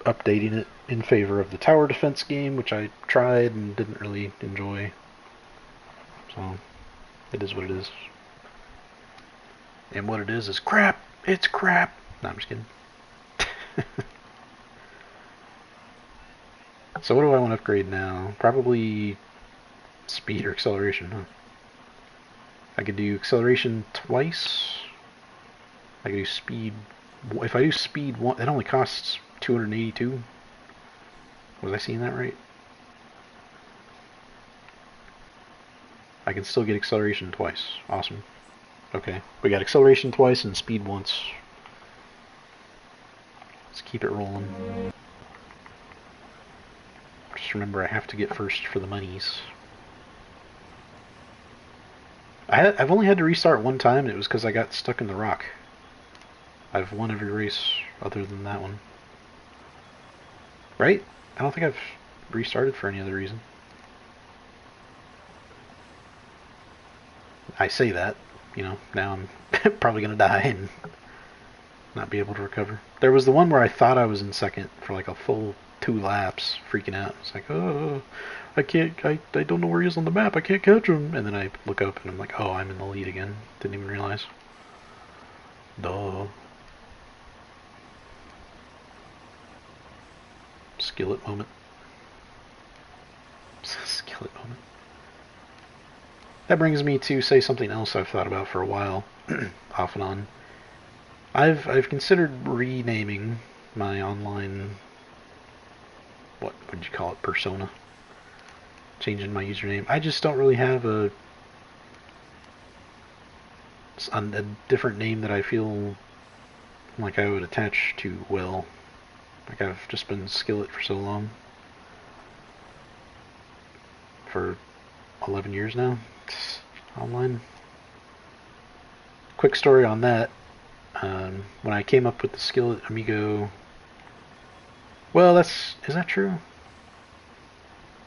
updating it in favor of the tower defense game, which I tried and didn't really enjoy. So, it is what it is. And what it is crap. It's crap. No, I'm just kidding. So what do I want to upgrade now? Probably speed or acceleration, huh? I could do acceleration twice. I could do speed. If I do speed one, it only costs 282. Was I seeing that right? I can still get acceleration twice. Awesome. Okay, we got acceleration twice and speed once. Let's keep it rolling. Just remember I have to get first for the monies. I've only had to restart one time, and it was because I got stuck in the rock. I've won every race other than that one. Right? I don't think I've restarted for any other reason. I say that, now I'm probably going to die and not be able to recover. There was the one where I thought I was in second for like a full 2 laps, freaking out. It's like, oh, I don't know where he is on the map, I can't catch him. And then I look up and I'm like, oh, I'm in the lead again. Didn't even realize. Duh. Skillet moment. Skillet moment. That brings me to say something else I've thought about for a while, off and on. I've considered renaming my online, what would you call it, persona. Changing my username. I just don't really have a different name that I feel like I would attach to well. Like I've just been Skillet for so long. For 11 years now. Online. Quick story on that. When I came up with the Skillet Amigo... Well, is that true?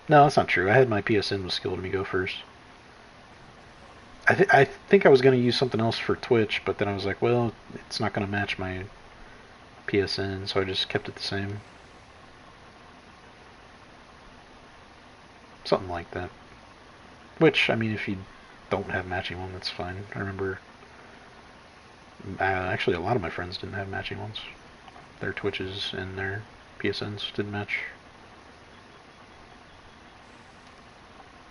No, that's not true. I had my PSN with Skillet Amigo first. I think I was going to use something else for Twitch, but then I was like, well, it's not going to match my PSN, so I just kept it the same. Something like that. Which, I mean, if you don't have matching one, that's fine. I remember... actually, a lot of my friends didn't have matching ones. Their Twitches and their PSNs didn't match.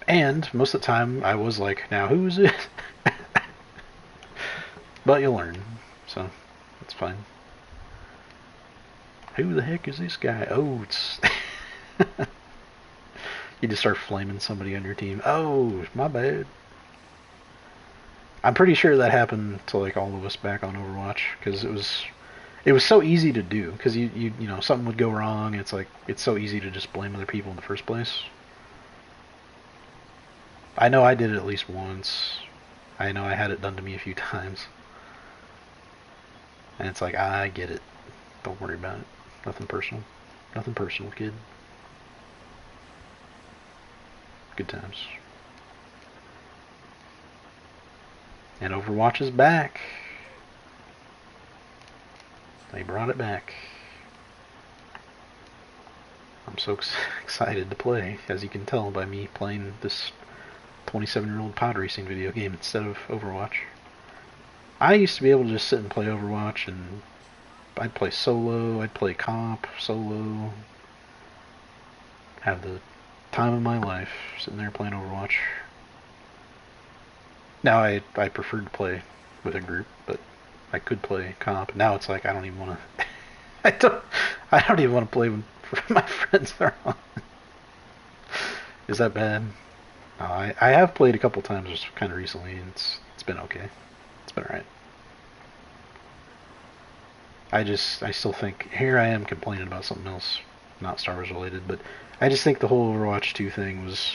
And most of the time, I was like, now who is it? But you'll learn, so that's fine. Who the heck is this guy? Oh, it's... You just start flaming somebody on your team. Oh, my bad. I'm pretty sure that happened to like all of us back on Overwatch, because it was so easy to do, because you know, something would go wrong, and it's like, it's so easy to just blame other people in the first place. I know I did it at least once. I know I had it done to me a few times. And it's like, I get it. Don't worry about it. Nothing personal. Nothing personal, kid. Good times. And Overwatch is back. They brought it back. I'm so excited to play, as you can tell by me playing this 27-year-old pod racing video game instead of Overwatch. I used to be able to just sit and play Overwatch, and I'd play solo, I'd play comp, solo, have the time of my life sitting there playing Overwatch. Now I preferred to play with a group, but I could play comp. Now it's like I don't even want to. I don't even want to play when my friends are on. Is that bad? No, I have played a couple times just kind of recently, and it's been okay. It's been alright. I still think, here I am complaining about something else, not Star Wars related, but I just think the whole Overwatch 2 thing was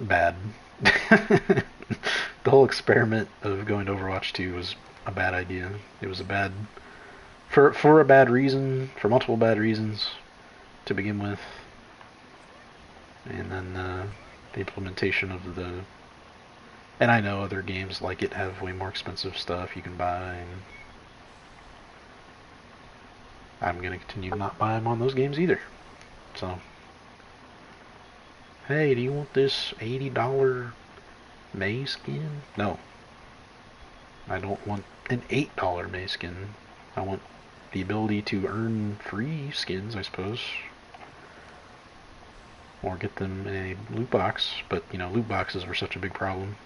bad. The whole experiment of going to Overwatch 2 was a bad idea. It was a bad, for a bad reason, for multiple bad reasons to begin with. And then the implementation of the, and I know other games like it have way more expensive stuff you can buy, and I'm going to continue to not buy them on those games either. So, hey, do you want this $80 May skin? No. I don't want an $8 May skin. I want the ability to earn free skins, I suppose. Or get them in a loot box, but you know, loot boxes were such a big problem.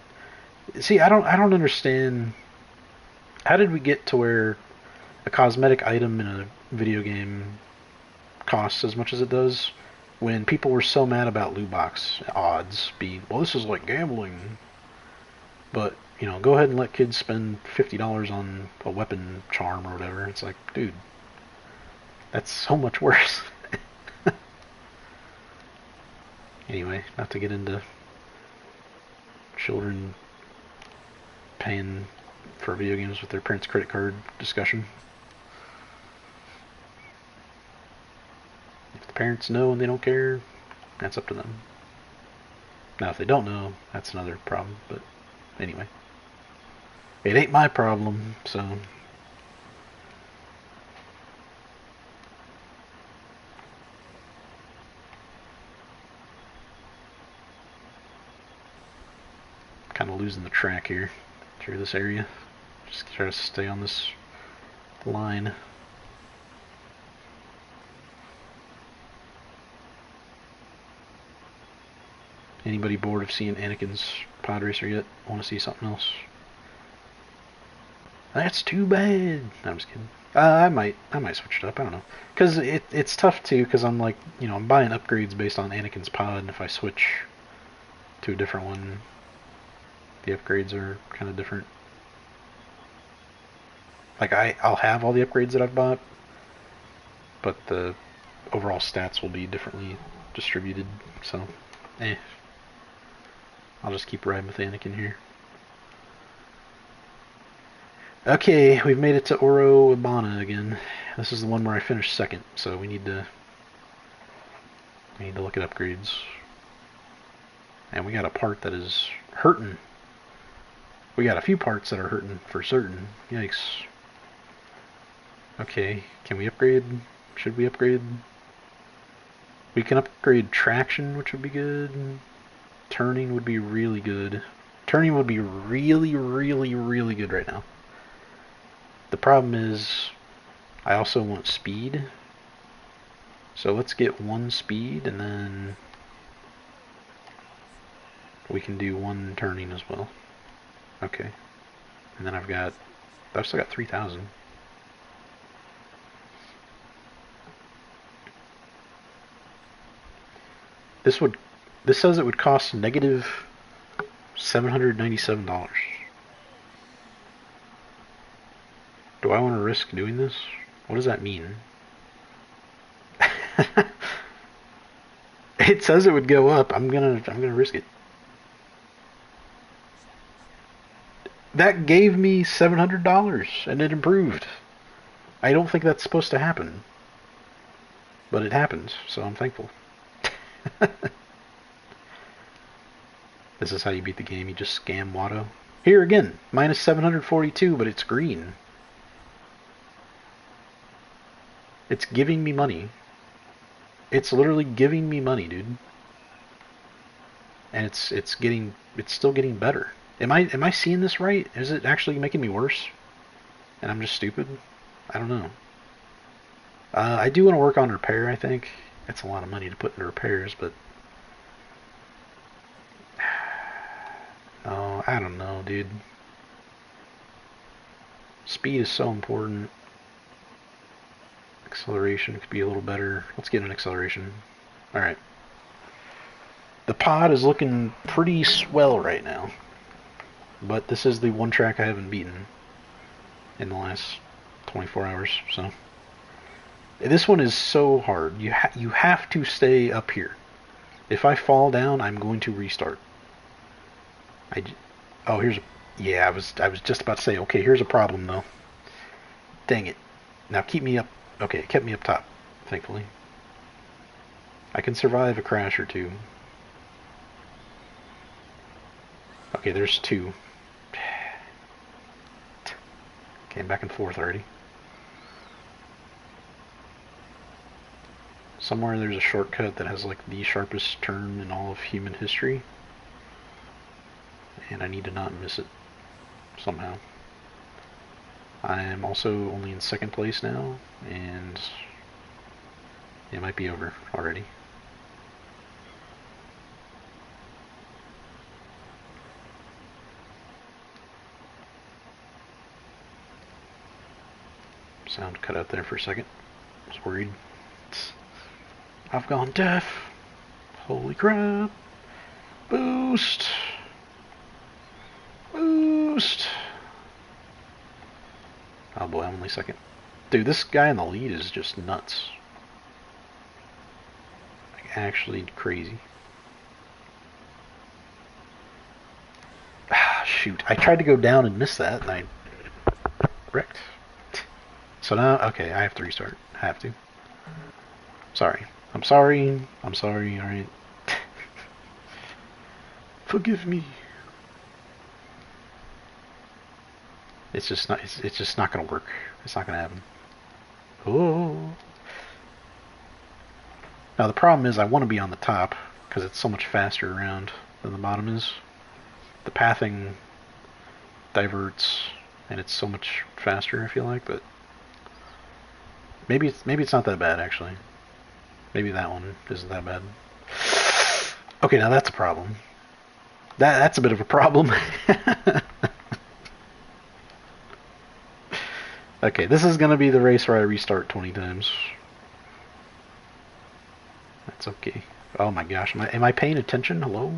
See, I don't understand. How did we get to where a cosmetic item in a video game costs as much as it does when people were so mad about loot box odds being, well, this is like gambling. But, you know, go ahead and let kids spend $50 on a weapon charm or whatever. It's like, dude, that's so much worse. Anyway, not to get into children paying for video games with their parents' credit card discussion. If the parents know and they don't care, that's up to them. Now, if they don't know, that's another problem, but anyway. It ain't my problem, so... kind of losing the track here through this area. Just try to stay on this line. Anybody bored of seeing Anakin's pod racer yet? Want to see something else? That's too bad. No, I'm just kidding. I might switch it up. I don't know, because it's tough too. Because I'm like, you know, I'm buying upgrades based on Anakin's pod, and if I switch to a different one, the upgrades are kind of different. Like I'll have all the upgrades that I've bought, but the overall stats will be differently distributed. So, I'll just keep riding with Anakin here. Okay, we've made it to Oro Ibana again. This is the one where I finished second, so we need to look at upgrades. And we got a part that is hurting. We got a few parts that are hurting for certain. Yikes. Okay, can we upgrade? Should we upgrade? We can upgrade traction, which would be good. Turning would be really good. Turning would be really, really, really good right now. The problem is, I also want speed. So let's get 1 speed, and then we can do 1 turning as well. Okay. And then I've still got 3,000. This says it would cost negative $797. Do I want to risk doing this? What does that mean? It says it would go up. I'm gonna risk it. That gave me $700 and it improved. I don't think that's supposed to happen, but it happens, so I'm thankful. This is how you beat the game. You just scam Watto. Here again, minus 742, but it's green. It's giving me money. It's literally giving me money, dude. and it's still getting better. Am I seeing this right? Is it actually making me worse? And I'm just stupid? I don't know. I do want to work on repair, I think. It's a lot of money to put into repairs, but oh, I don't know, dude. Speed is so important. Acceleration could be a little better. Let's get an acceleration. Alright. The pod is looking pretty swell right now. But this is the one track I haven't beaten in the last 24 hours, so. This one is so hard. You have to stay up here. If I fall down, I'm going to restart. Oh, here's a, yeah, I was just about to say, okay, here's a problem though. Dang it. Now keep me up. Okay, it kept me up top, thankfully. I can survive a crash or two. Okay, there's two. Okay, I'm back and forth already. Somewhere there's a shortcut that has like the sharpest turn in all of human history. And I need to not miss it somehow. I am also only in second place now, and it might be over already. Sound cut out there for a second. I was worried. I've gone deaf. Holy crap. Boost. Boost. Oh boy, I'm only second. Dude, this guy in the lead is just nuts. Like, actually crazy. Ah, shoot. I tried to go down and missed that, and I wrecked. So now, okay, I have to restart. I have to. Sorry. I'm sorry. I'm sorry, alright. Forgive me. It's just not gonna work. It's not gonna happen. Oh. Now the problem is I want to be on the top because it's so much faster around than the bottom is. The pathing diverts and it's so much faster, I feel like, but maybe it's not that bad actually. Maybe that one isn't that bad. Okay, now that's a problem. That's a bit of a problem. Okay, this is gonna be the race where I restart 20 times. That's okay. Oh my gosh, am I paying attention? Hello?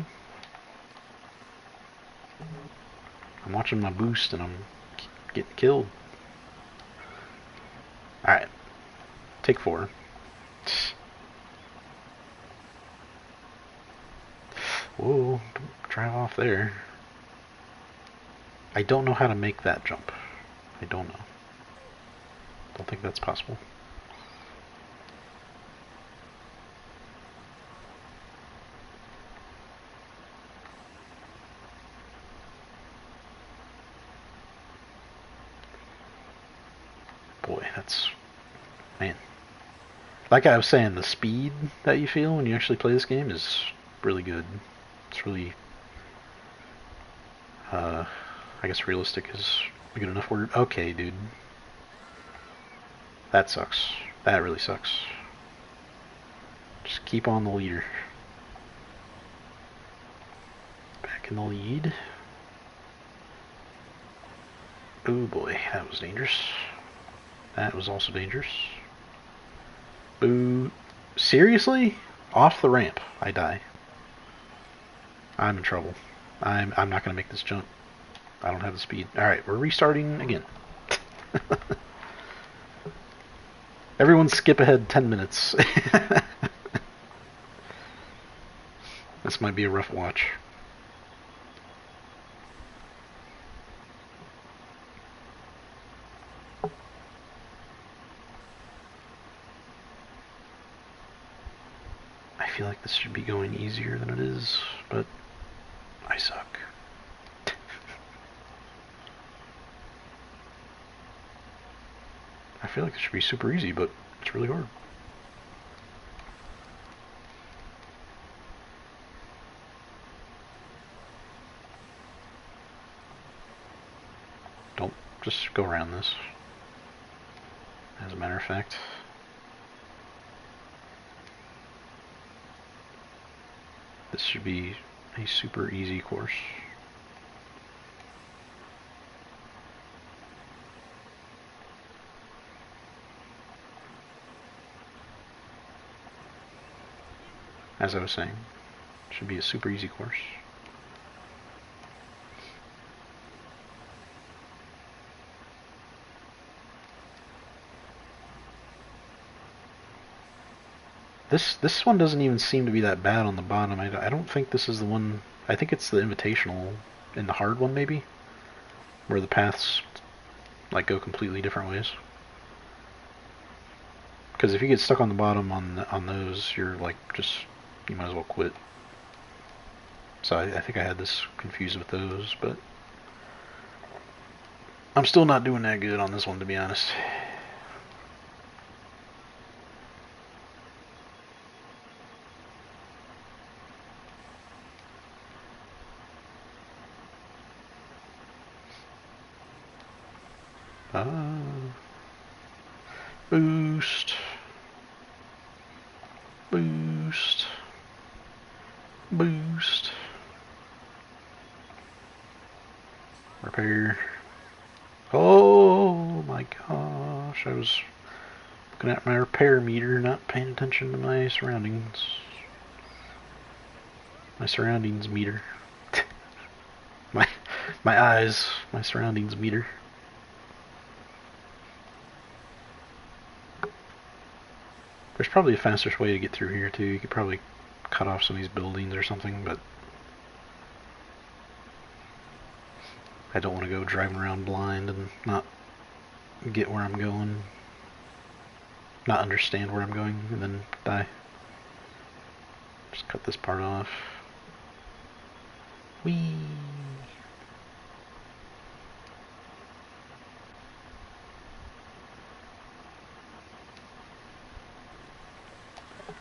I'm watching my boost and I'm getting killed. Alright. Take 4. Whoa, don't drive off there. I don't know how to make that jump. I don't know. Don't think that's possible. Boy, that's... man. Like I was saying, the speed that you feel when you actually play this game is really good. It's really... I guess realistic is a good enough word. Okay, dude. That sucks. That really sucks. Just keep on the leader. Back in the lead. Oh boy, that was dangerous. That was also dangerous. Boo. Seriously? Off the ramp, I die. I'm in trouble. I'm not gonna make this jump. I don't have the speed. Alright, we're restarting again. Everyone skip ahead 10 minutes. This might be a rough watch. I feel like this should be going easier than it is, but I suck. I feel like it should be super easy, but it's really hard. Don't just go around this. As a matter of fact. This should be a super easy course. As I was saying, it should be a super easy course. This one doesn't even seem to be that bad on the bottom. I don't think this is the one. I think it's the invitational in the hard one, maybe, where the paths like go completely different ways. Because if you get stuck on the bottom on those, you're like you might as well quit. So I think I had this confused with those, but I'm still not doing that good on this one, to be honest. Boost. Boost. Boost. Repair. Oh my gosh, I was looking at my repair meter, not paying attention to my surroundings. My surroundings meter. my eyes, my surroundings meter. There's probably a faster way to get through here too. You could probably cut off some of these buildings or something, but I don't want to go driving around blind and not get where I'm going, not understand where I'm going, and then die. Just cut this part off. Whee!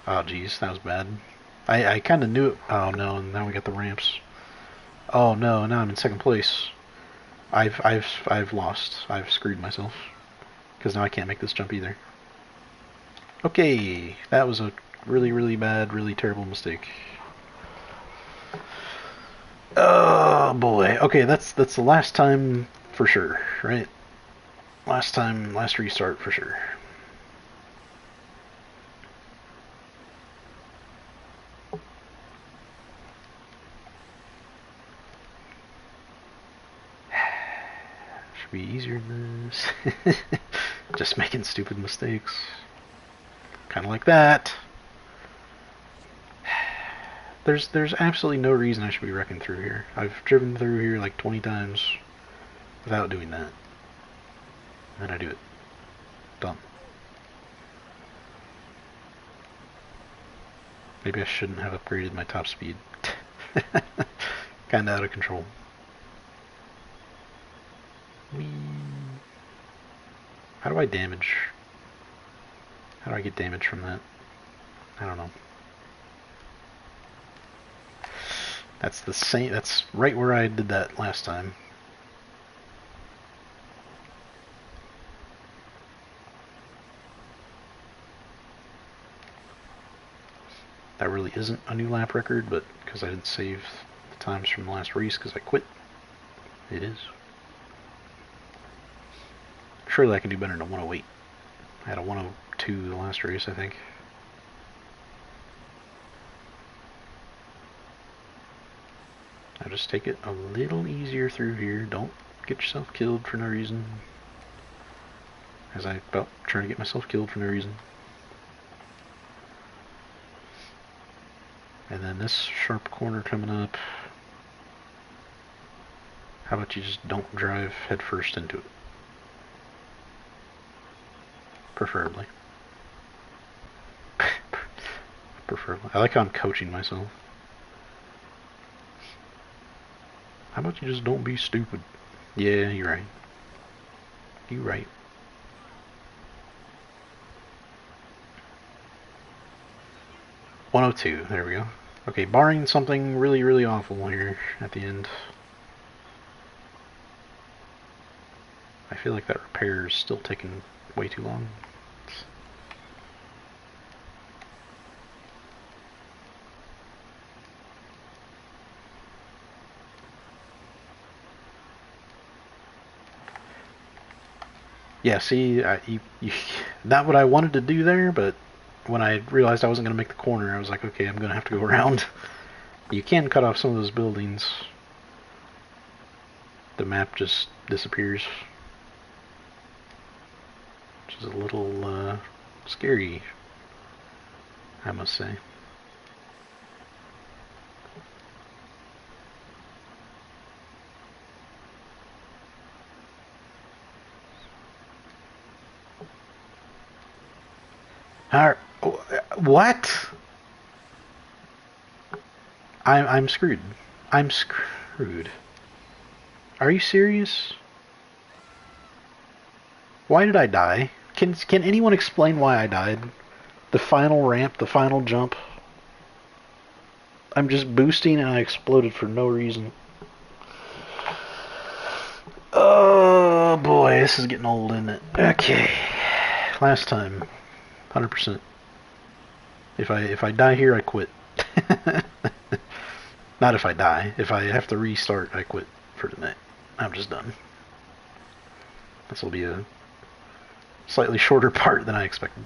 Oh geez, that was bad. I kind of knew it. Oh no, now we got the ramps. Oh no, now I'm in second place. I've lost. I've screwed myself. Because now I can't make this jump either. Okay, that was a really bad, really terrible mistake. Oh boy. Okay, that's the last time for sure, right? Last time, last restart for sure. Should be easier than this. Just making stupid mistakes. Kind of like that. There's absolutely no reason I should be wrecking through here. I've driven through here like 20 times without doing that. And then I do it. Done. Maybe I shouldn't have upgraded my top speed. Kinda out of control. Whee. How do I damage? How do I get damage from that? I don't know. That's the same. That's right where I did that last time. That really isn't a new lap record, but because I didn't save the times from the last race because I quit, it is. Surely I can do better than a 108. I had a 102 the last race, I think. I'll just take it a little easier through here. Don't get yourself killed for no reason. As I about trying to get myself killed for no reason. And then this sharp corner coming up. How about you just don't drive headfirst into it? Preferably. Preferably. I like how I'm coaching myself. How about you just don't be stupid? Yeah, you're right. You're right. .102, there we go. Okay, barring something really awful here at the end. I feel like that repair is still taking way too long. Yeah, see, not what I wanted to do there, but when I realized I wasn't going to make the corner, I was like, okay, I'm going to have to go around. You can cut off some of those buildings. The map just disappears. Which is a little scary, I must say. What? I'm screwed. I'm screwed. Are you serious? Why did I die? Can anyone explain why I died? The final ramp, the final jump. I'm just boosting and I exploded for no reason. Oh boy, this is getting old, isn't it? Okay. Last time. 100%. If I die here, I quit. Not if I die. If I have to restart, I quit for tonight. I'm just done. This will be a slightly shorter part than I expected.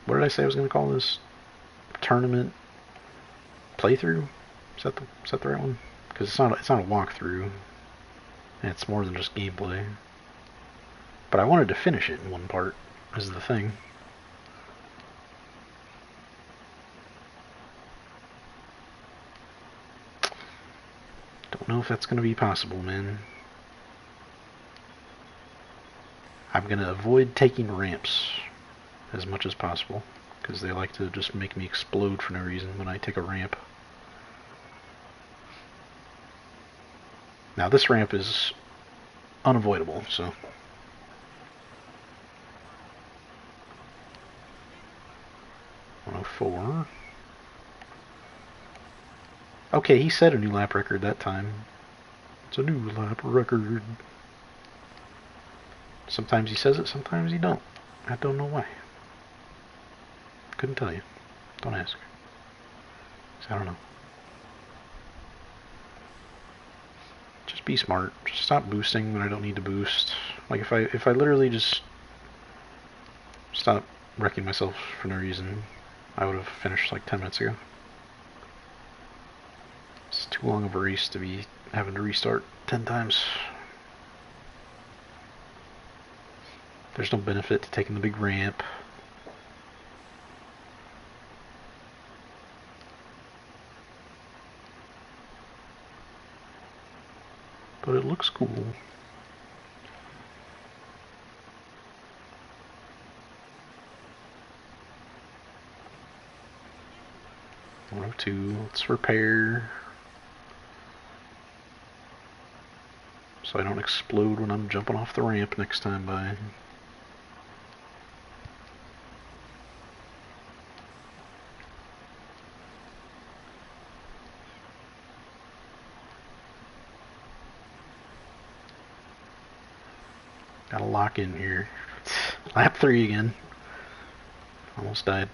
What did I say I was going to call this? Tournament playthrough? Is that the right one? Because it's not a walkthrough. And it's more than just gameplay. But I wanted to finish it in one part, is the thing. Don't know if that's going to be possible, man. I'm going to avoid taking ramps as much as possible, because they like to just make me explode for no reason when I take a ramp. Now this ramp is unavoidable, so... .104. Okay, he set a new lap record that time. It's a new lap record. Sometimes he says it, sometimes he don't. I don't know why. Couldn't tell you. Don't ask. I don't know. Just be smart. Just stop boosting when I don't need to boost. Like if I literally just stop wrecking myself for no reason, I would have finished like 10 minutes ago. It's too long of a race to be having to restart 10 times. There's no benefit to taking the big ramp. But it looks cool. Row 2, let's repair. So I don't explode when I'm jumping off the ramp next time by. Gotta lock in here. Lap 3 again. Almost died.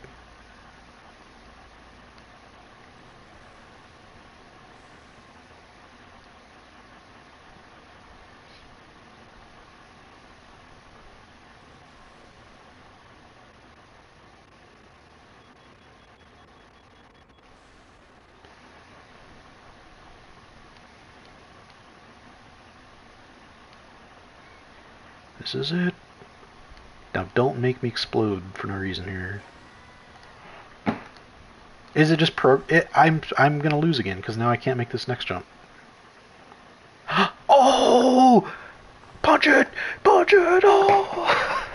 This is it. Now don't make me explode for no reason here. Is it just I'm gonna lose again because now I can't make this next jump. Oh! Punch it! Punch it! Oh!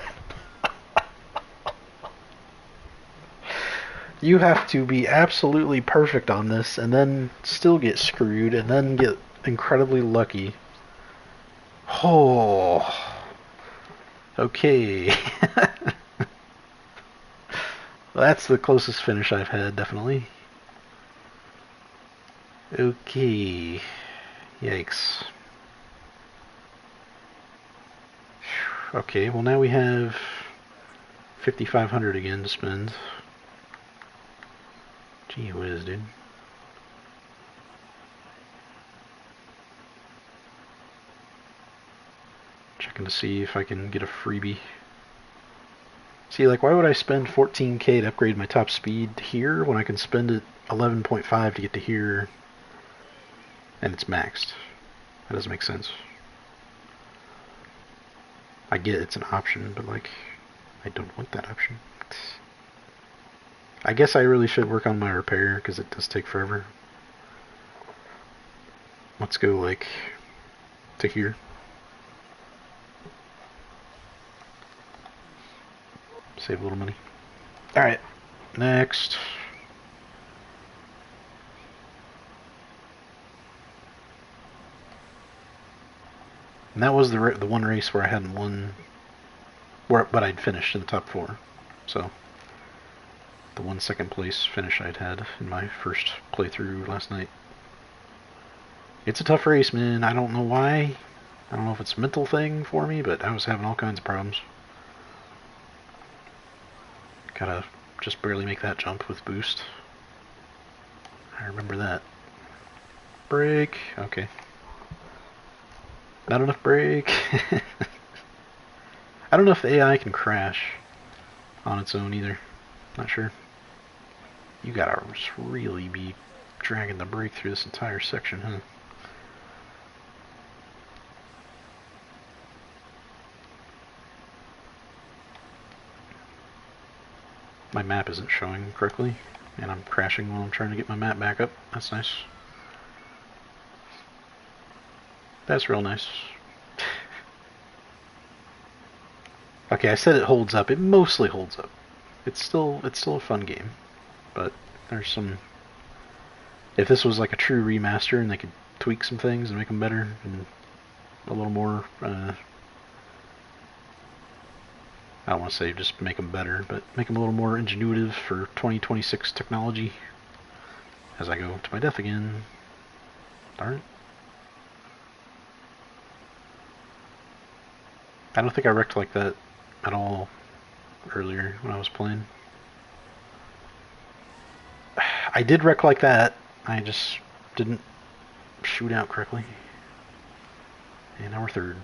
You have to be absolutely perfect on this and then still get screwed and then get incredibly lucky. Oh. Okay. Well, that's the closest finish I've had, definitely. Okay. Yikes. Okay, well now we have 5,500 again to spend. Gee whiz, dude. Checking to see if I can get a freebie. See, like, why would I spend 14k to upgrade my top speed here when I can spend it 11.5 to get to here and it's maxed? That doesn't make sense. I get it's an option, but, like, I don't want that option. I guess I really should work on my repair, because it does take forever. Let's go, like, to here. Save a little money. Alright, next. And that was the one race where I hadn't won, but I'd finished in the top 4. So, the 1 second place finish I'd had in my first playthrough last night. It's a tough race, man. I don't know why. I don't know if it's a mental thing for me, but I was having all kinds of problems. Gotta just barely make that jump with boost. I remember that. Brake. Okay. Not enough brake. I don't know if the AI can crash on its own either. Not sure. You gotta really be dragging the brake through this entire section, huh? My map isn't showing correctly, and I'm crashing while I'm trying to get my map back up. That's nice. That's real nice. Okay, I said it holds up. It mostly holds up. It's still a fun game, but there's some. If this was like a true remaster and they could tweak some things and make them better and a little more, I don't want to say just make them better, but make them a little more ingenuitive for 2026 technology. As I go to my death again. Darn it. I don't think I wrecked like that at all earlier when I was playing. I did wreck like that. I just didn't shoot out correctly. And now we're third.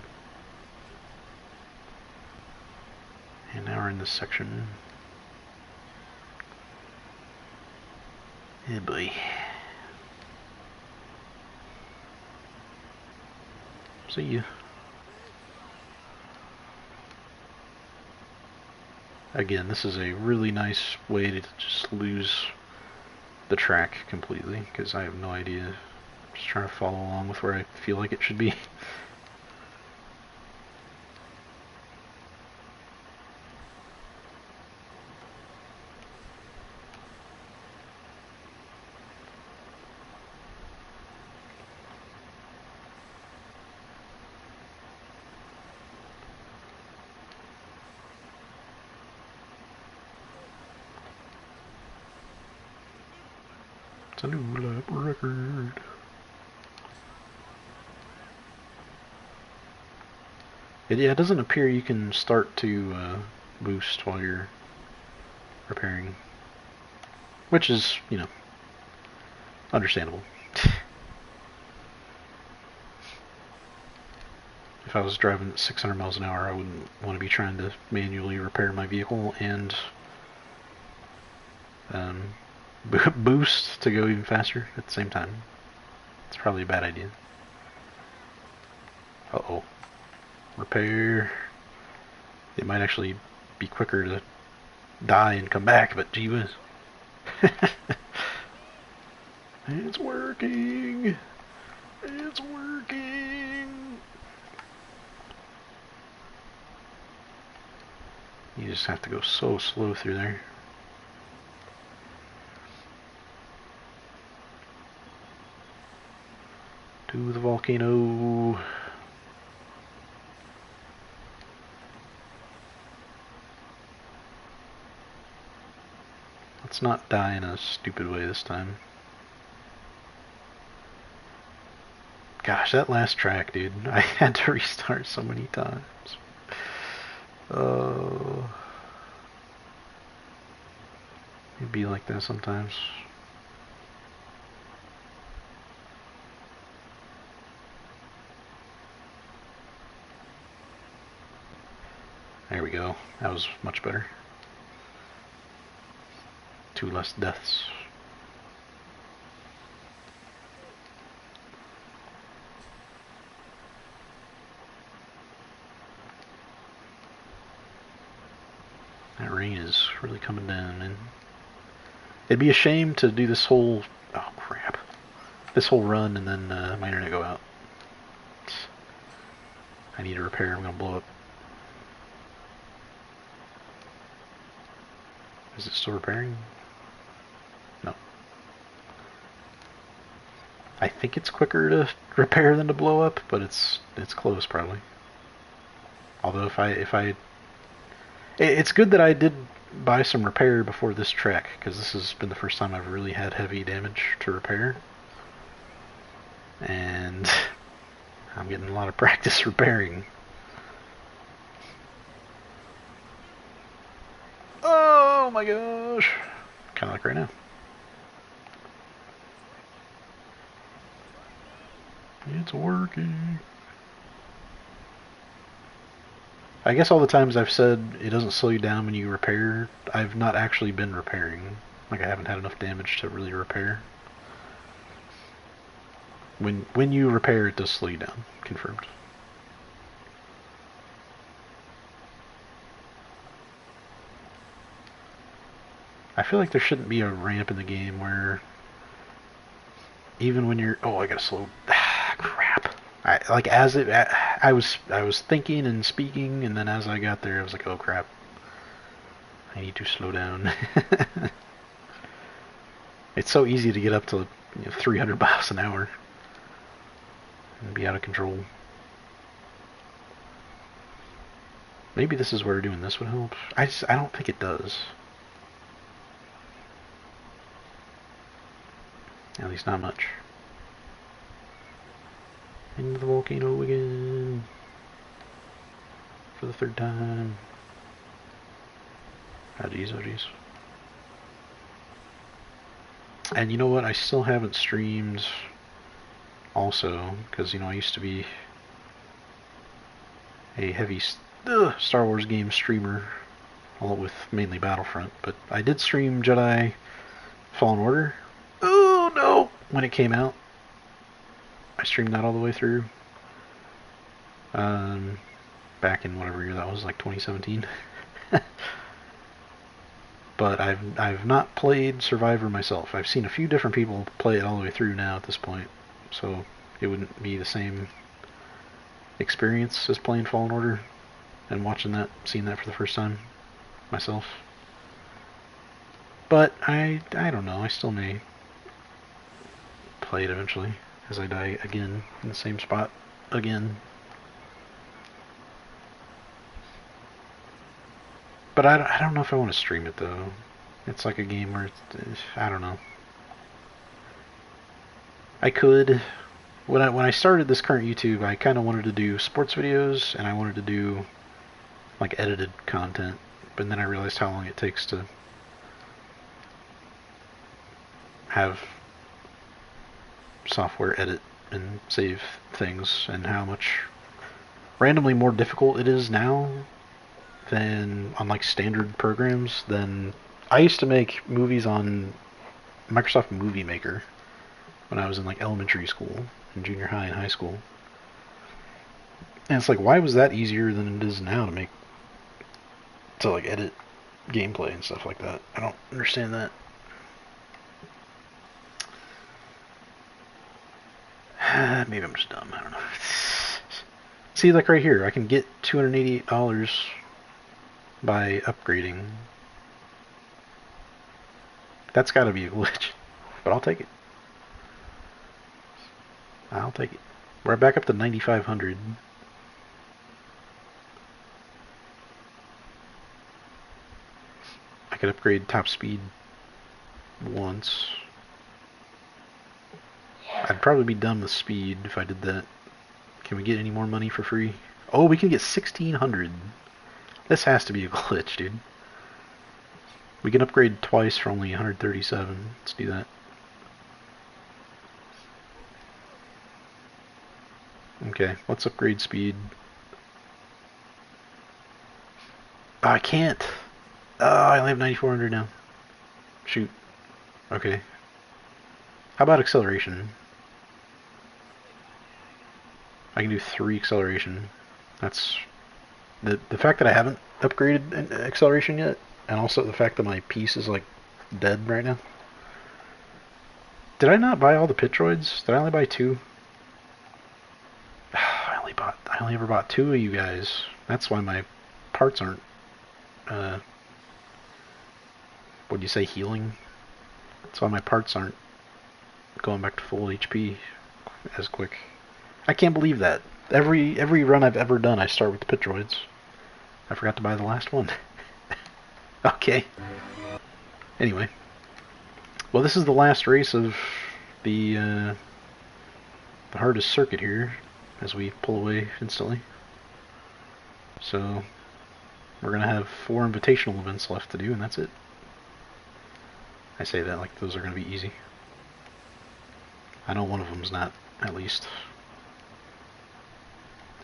And now we're in this section. Yeah, boy. See ya. Again, this is a really nice way to just lose the track completely, because I have no idea. I'm just trying to follow along with where I feel like it should be. It's a new lap record. Yeah, it doesn't appear you can start to boost while you're repairing. Which is, you know, understandable. If I was driving at 600 miles an hour, I wouldn't want to be trying to manually repair my vehicle and boost to go even faster at the same time. It's probably a bad idea. Uh-oh. Repair. It might actually be quicker to die and come back, but gee whiz. It's working! It's working! You just have to go so slow through there. To the volcano. Let's not die in a stupid way this time. Gosh, that last track, dude. I had to restart so many times. Oh. It'd be like that sometimes. There we go. That was much better. 2 less deaths. That rain is really coming down, and it'd be a shame to do this whole, oh crap, this whole run and then my internet go out. I need to repair. I'm gonna blow up. Is it still repairing? No. I think it's quicker to repair than to blow up, but it's close probably. Although it's good that I did buy some repair before this trek, because this has been the first time I've really had heavy damage to repair. And I'm getting a lot of practice repairing. Oh my gosh! Kind of like right now. It's working. I guess all the times I've said it doesn't slow you down when you repair, I've not actually been repairing. Like, I haven't had enough damage to really repair. When you repair, it does slow you down. Confirmed. I feel like there shouldn't be a ramp in the game where even when you're, oh, I gotta slow. Crap. I was thinking and speaking, and then as I got there, I was like, oh crap. I need to slow down. It's so easy to get up to 300 miles an hour and be out of control. Maybe this is where doing this would help. I don't think it does. At least not much. Into the volcano again. For the 3rd time. Oh geez, oh geez. And you know what? I still haven't streamed also, because, I used to be a heavy Star Wars game streamer, all with mainly Battlefront, but I did stream Jedi Fallen Order. Oh no! When it came out. I streamed that all the way through. Back in whatever year that was, like 2017. But I've not played Survivor myself. I've seen a few different people play it all the way through now at this point, so it wouldn't be the same experience as playing Fallen Order and seeing that for the first time myself. But I don't know. I still may play it eventually as I die again in the same spot again. But I don't know if I want to stream it though. It's like a game where I don't know. I could. When I started this current YouTube, I kind of wanted to do sports videos and I wanted to do like edited content, but then I realized how long it takes to have software edit and save things, and how much randomly more difficult it is now than on like standard programs. Than I used to make movies on Microsoft Movie Maker when I was in like elementary school and junior high and high school. And it's like, why was that easier than it is now to like edit gameplay and stuff like that? I don't understand that. Maybe I'm just dumb. I don't know. See, like right here, I can get $288 by upgrading. That's got to be a glitch, but I'll take it. I'll take it. We're back up to 9,500. I could upgrade top speed once. I'd probably be done with speed if I did that. Can we get any more money for free? Oh, we can get 1,600. This has to be a glitch, dude. We can upgrade twice for only 137. Let's do that. Okay, let's upgrade speed. Oh, I can't. Oh, I only have 9,400 now. Shoot. Okay. How about acceleration? I can do 3 acceleration. That's the fact that I haven't upgraded acceleration yet, and also the fact that my piece is like dead right now. Did I not buy all the pit droids? Did I only buy 2? I only ever bought 2 of you guys. That's why my parts aren't what do you say, healing? That's why my parts aren't going back to full HP as quick. I can't believe that. Every run I've ever done, I start with the pit droids. I forgot to buy the last one. Okay. Anyway. Well, this is the last race of the hardest circuit here, as we pull away instantly. So, we're going to have 4 invitational events left to do, and that's it. I say that like those are going to be easy. I know one of them's not, at least.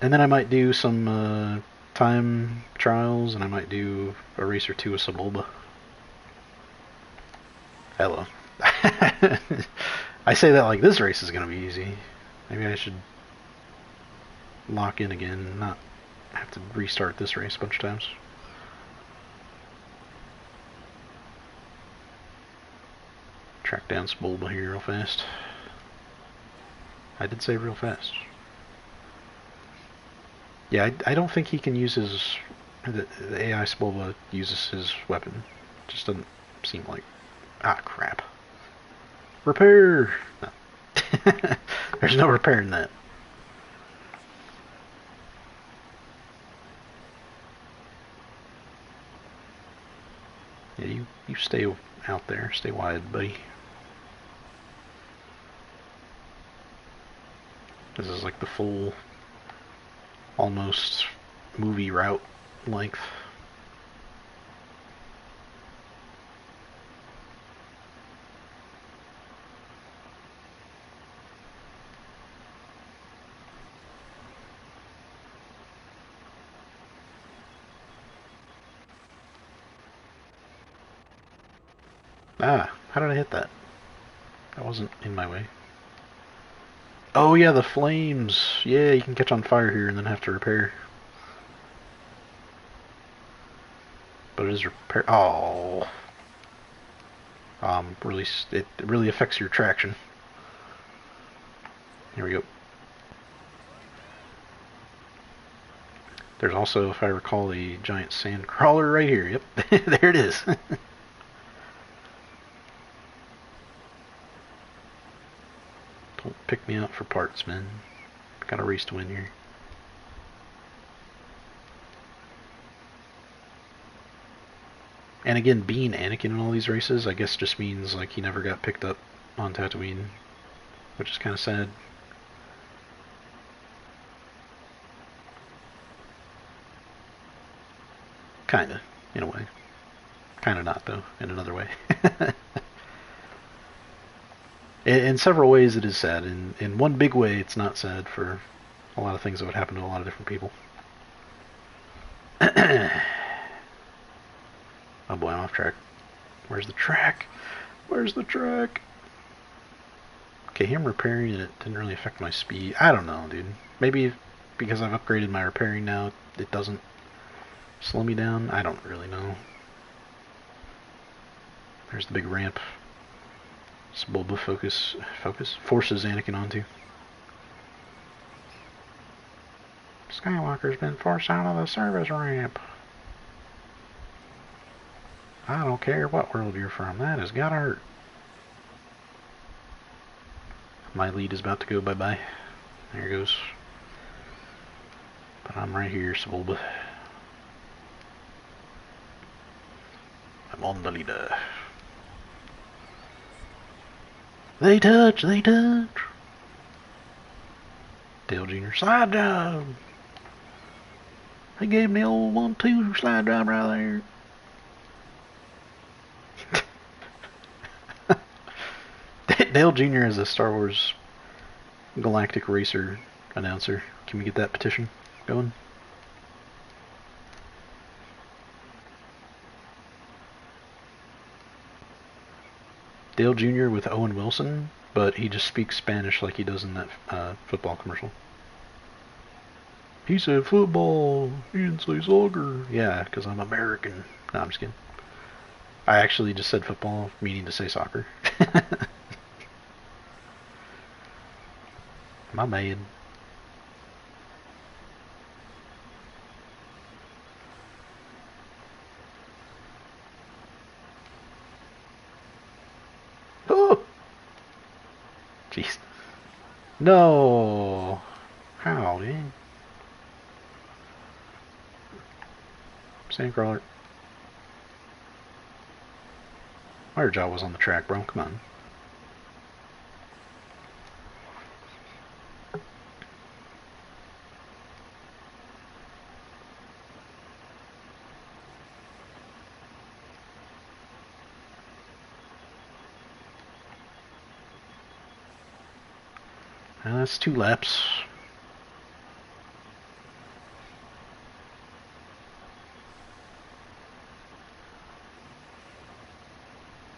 And then I might do some time trials, and I might do a race or 2 with Sebulba. Hello. I say that like this race is going to be easy. Maybe I should lock in again and not have to restart this race a bunch of times. Track down Sebulba here real fast. I did say real fast. Yeah, I don't think he can use his... The AI Sebulba uses his weapon. Just doesn't seem like... Ah, crap. Repair! No. There's no repairing that. Yeah, you stay out there. Stay wide, buddy. This is like the full... almost movie route length. Ah, how did I hit that? That wasn't in my way. Oh yeah, the flames. Yeah, you can catch on fire here and then have to repair. But it is repair. Oh, really, it really affects your traction. Here we go. There's also, if I recall, a giant sand crawler right here. Yep, there it is. Don't pick me up for parts, man. Got a race to win here. And again, being Anakin in all these races, I guess just means like he never got picked up on Tatooine, which is kind of sad. Kinda, in a way. Kinda not, though, in another way. In several ways it is sad. In one big way it's not sad for a lot of things that would happen to a lot of different people. Oh boy, I'm off track. Where's the track? Where's the track? Okay, him repairing it didn't really affect my speed. I don't know, dude. Maybe because I've upgraded my repairing now, it doesn't slow me down. I don't really know. There's the big ramp. Sebulba forces Anakin onto. Skywalker's been forced out of the service ramp. I don't care what world you're from. That has gotta hurt. My lead is about to go bye-bye. There it goes. But I'm right here, Sebulba. I'm on the leader. They touch, they touch. Dale Jr. Slide job. He gave me the old 1-2 slide job right there. Dale Jr. is a Star Wars Galactic Racer announcer. Can we get that petition going? Dale Jr. with Owen Wilson, but he just speaks Spanish like he does in that football commercial. He said football, he didn't say soccer. Yeah, because I'm American. No, I'm just kidding. I actually just said football, meaning to say soccer. My bad. Oh! Jeez. No! How, dude? Sandcrawler. Fire jaw was on the track, bro. Come on. That's 2 laps.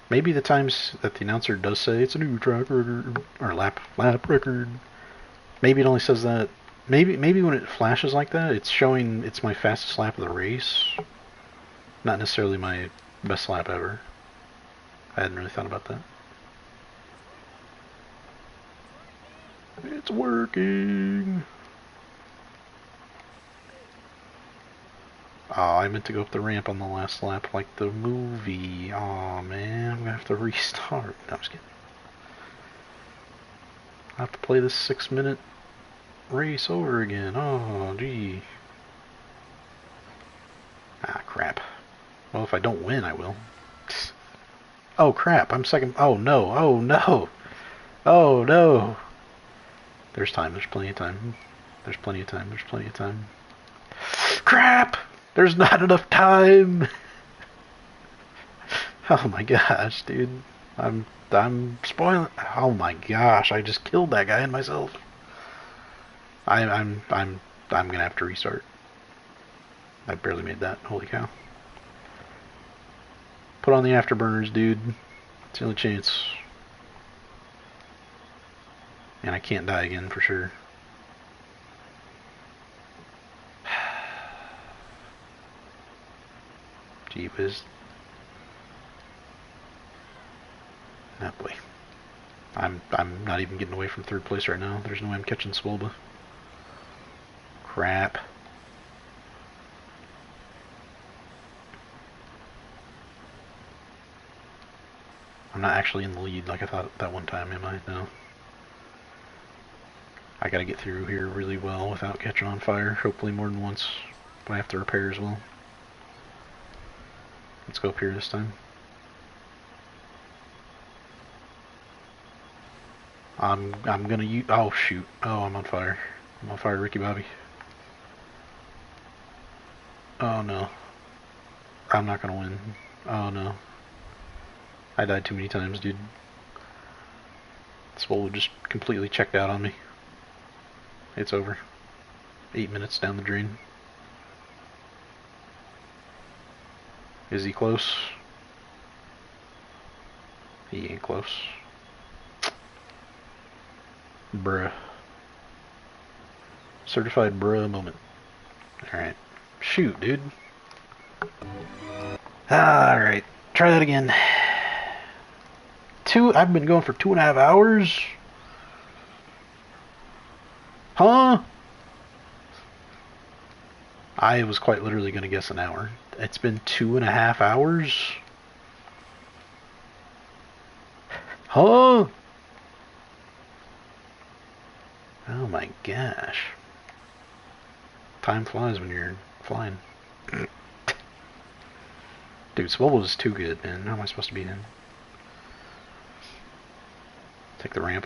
Maybe the times that the announcer does say it's a new track record or lap record. Maybe it only says that. Maybe when it flashes like that, it's showing it's my fastest lap of the race, not necessarily my best lap ever. I hadn't really thought about that. It's working. Oh, I meant to go up the ramp on the last lap like the movie. Oh man, I'm gonna have to restart. No, I'm just kidding. I have to play this 6-minute race over again. Oh, gee. Ah, crap. Well, if I don't win, I will. Oh, crap. I'm second. Oh, no. Oh, no. Oh, no. There's time. There's plenty of time. There's plenty of time. There's plenty of time. Crap! There's not enough time! Oh my gosh, dude. I'm spoiling. Oh my gosh, I just killed that guy and myself. I'm gonna have to restart. I barely made that. Holy cow. Put on the afterburners, dude. It's the only chance. And I can't die again for sure. Gee whiz. Oh boy. I'm not even getting away from 3rd place right now. There's no way I'm catching Swolba. Crap. I'm not actually in the lead like I thought that one time, am I? No. I gotta get through here really well without catching on fire, hopefully more than once. But I have to repair as well. Let's go up here this time. I'm gonna use. Oh shoot! Oh, I'm on fire. I'm on fire, Ricky Bobby. Oh no! I'm not gonna win. Oh no! I died too many times, dude. This bull just completely checked out on me. It's over. 8 minutes down the drain. Is he close? He ain't close. Bruh. Certified bruh moment. Alright. Shoot, dude. Alright. Try that again. I've been going for 2.5 hours? Huh? I was quite literally going to guess an hour. It's been 2.5 hours? Huh? Oh my gosh. Time flies when you're flying. Dude, Swole is too good, man. How am I supposed to beat him? Take the ramp.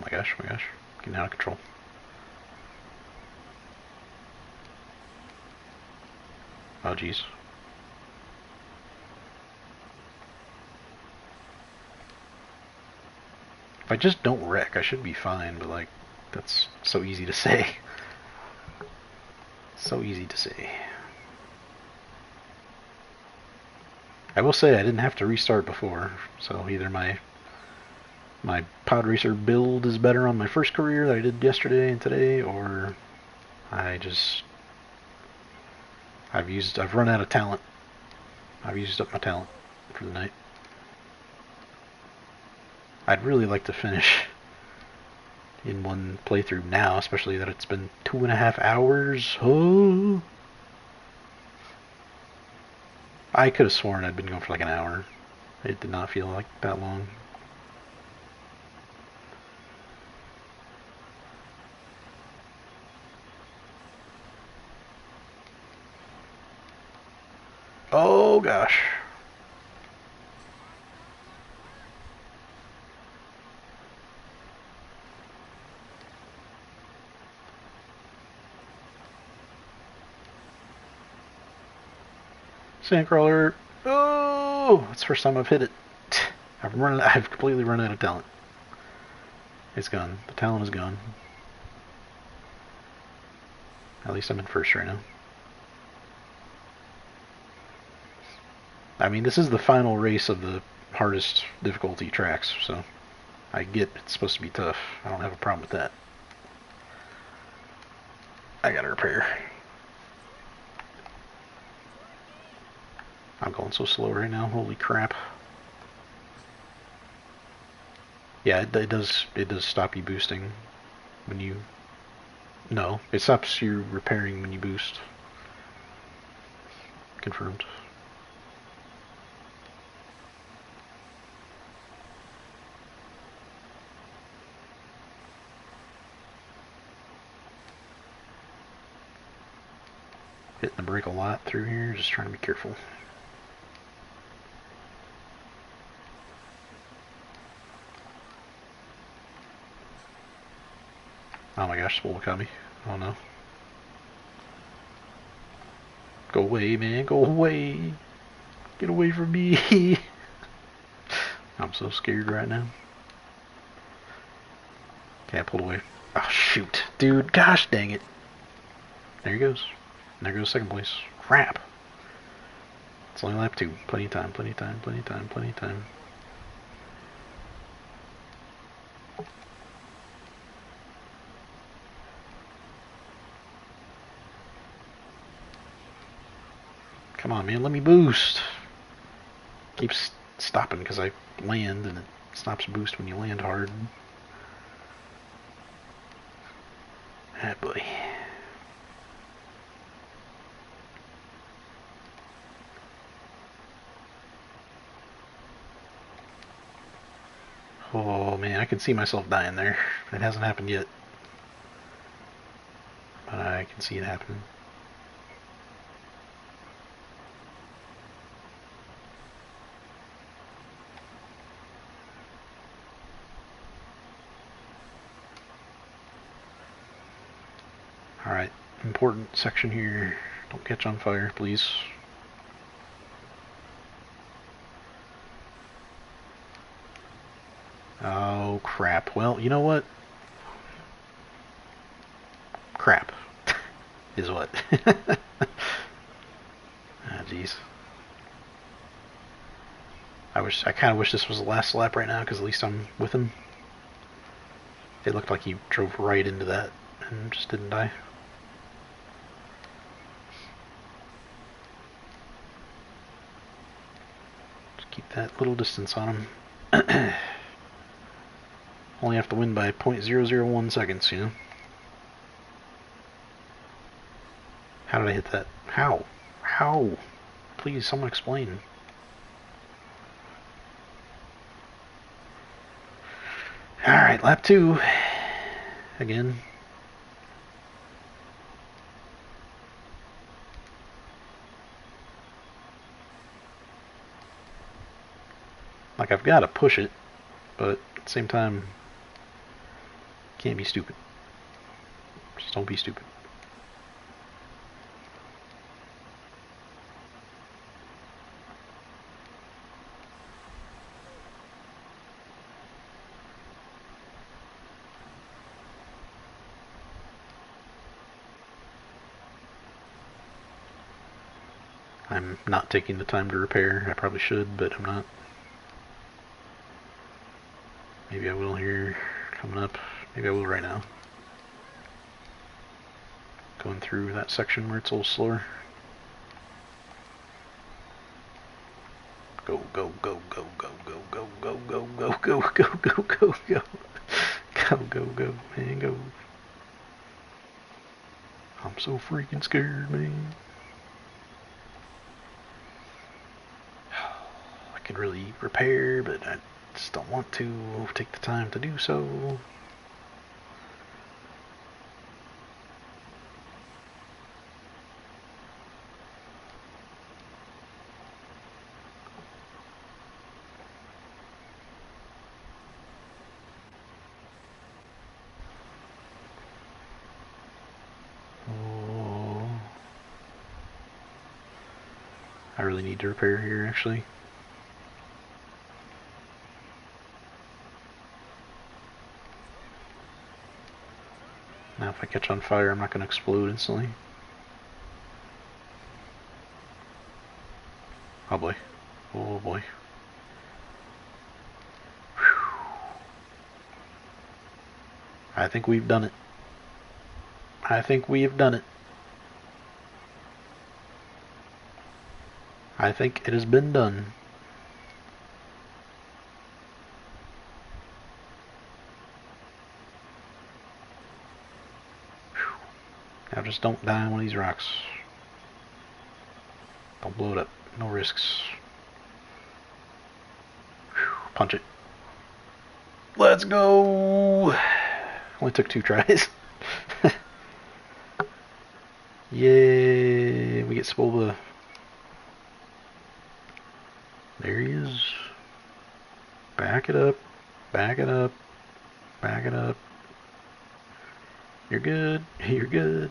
my gosh, oh my gosh. Getting out of control. Oh jeez. If I just don't wreck, I should be fine, but like, that's so easy to say. So easy to say. I will say I didn't have to restart before, so either my Podracer build is better on my first career that I did yesterday and today, or I've run out of talent. I've used up my talent for the night. I'd really like to finish in one playthrough now, especially that it's been 2.5 hours. Oh. I could have sworn I'd been going for like an hour. It did not feel like that long. Oh gosh. Sandcrawler. Oh, it's the first time I've hit it. I've completely run out of talent. It's gone. The talent is gone. At least I'm in first right now. I mean, this is the final race of the hardest difficulty tracks, so I get it's supposed to be tough. I don't have a problem with that. I gotta repair. I'm going so slow right now. Holy crap. Yeah, it does stop you boosting when you... No, it stops you repairing when you boost. Confirmed. Hitting the brake a lot through here, just trying to be careful. Oh my gosh, Spool caught me. Oh no. Go away, man, go away. Get away from me. I'm so scared right now. Okay, I pulled away. Oh shoot. Dude, gosh dang it. There he goes. And there goes second place. Crap. It's only lap 2. Plenty of time, plenty of time, plenty of time, plenty of time. Come on, man, let me boost. Keeps stopping because I land, and it stops boost when you land hard. Ah, boy. Oh, man, I can see myself dying there. It hasn't happened yet. But I can see it happening. Alright, important section here. Don't catch on fire, please. Oh, crap. Well, you know what? Crap. Is what? Ah, jeez. I kind of wish this was the last lap right now, because at least I'm with him. It looked like he drove right into that and just didn't die. Just keep that little distance on him. Only have to win by 0.001 seconds, you know? How did I hit that? How? How? Please, someone explain. Alright, lap 2. Again. Like, I've got to push it, but at the same time, Can't be stupid. Just don't be stupid. I'm not taking the time to repair. I probably should, but I'm not. Maybe I will here coming up. Maybe I will right now. Going through that section where it's a little slower. Go, go, go, go, go, go, go, go, go, go, go, go, go, go, go. Go, go, go, man, go. I'm so freaking scared, man. I could really repair, but I just don't want to take the time to do so. I really need to repair here, actually. Now if I catch on fire, I'm not going to explode instantly. Oh boy. Oh boy. Whew. I think we've done it. I think we have done it. I think it has been done. Now just don't die on one of these rocks. Don't blow it up. No risks. Punch it. Let's go! Only took 2 tries. Yay! We get Spolba. There he is. Back it up. Back it up. Back it up. You're good. You're good.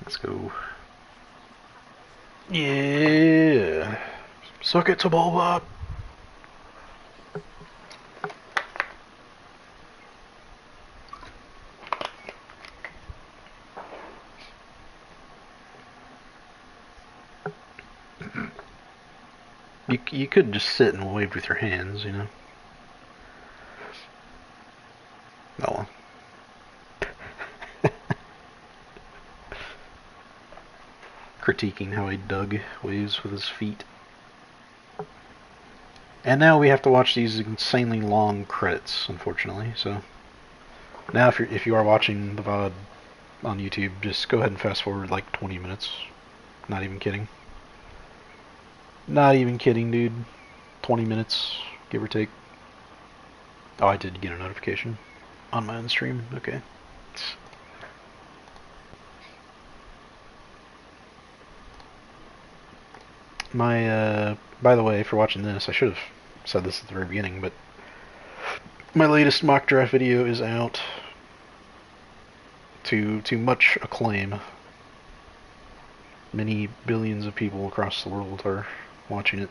Let's go. Yeah. Suck it, Spolba. You could just sit and wave with your hands, you know. Oh well. Critiquing how he dug waves with his feet. And now we have to watch these insanely long credits, unfortunately. So now, if you are watching the VOD on YouTube, just go ahead and fast forward like 20 minutes. Not even kidding. Not even kidding, dude. 20 minutes, give or take. Oh, I did get a notification on my own stream. Okay. My, by the way, for watching this, I should have said this at the very beginning, but my latest mock draft video is out to much acclaim. Many billions of people across the world are watching it.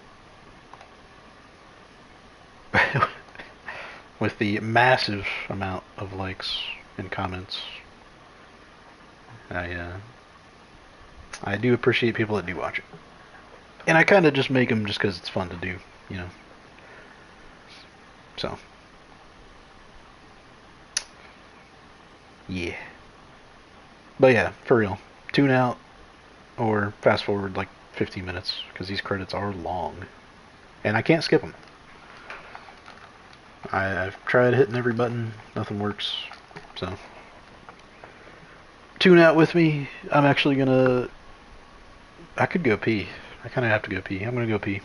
With the massive amount of likes and comments. I do appreciate people that do watch it. And I kind of just make them just because it's fun to do, you know. So. Yeah. But yeah, for real. Tune out or fast forward like 15 minutes because these credits are long. And I can't skip them. I've tried hitting every button. Nothing works. So. Tune out with me. I'm actually gonna... I could go pee. I kind of have to go pee. I'm gonna go pee.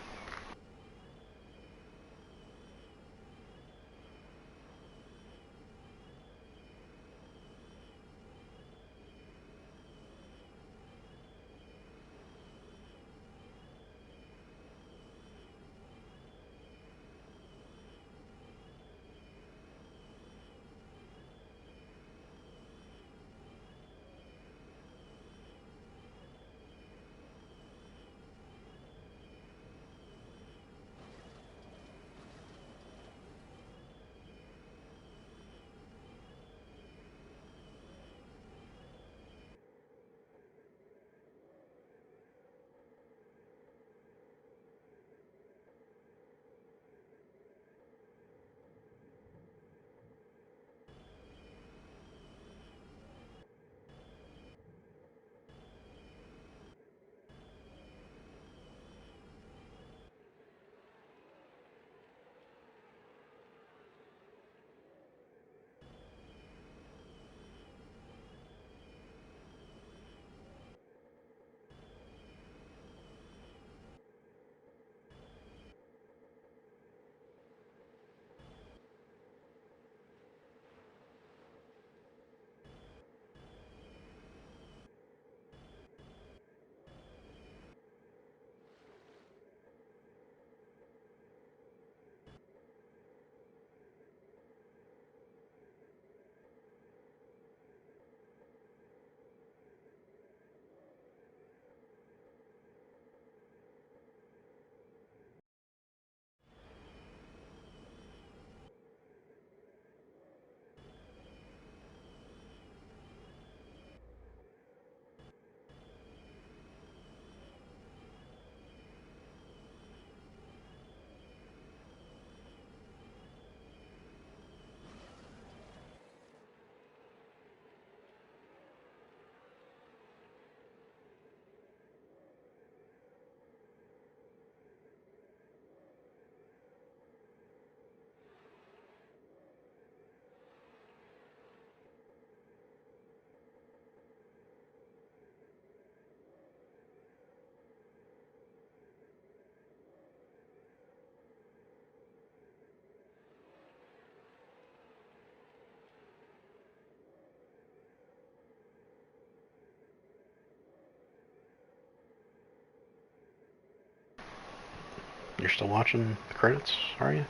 You're still watching the credits, are you?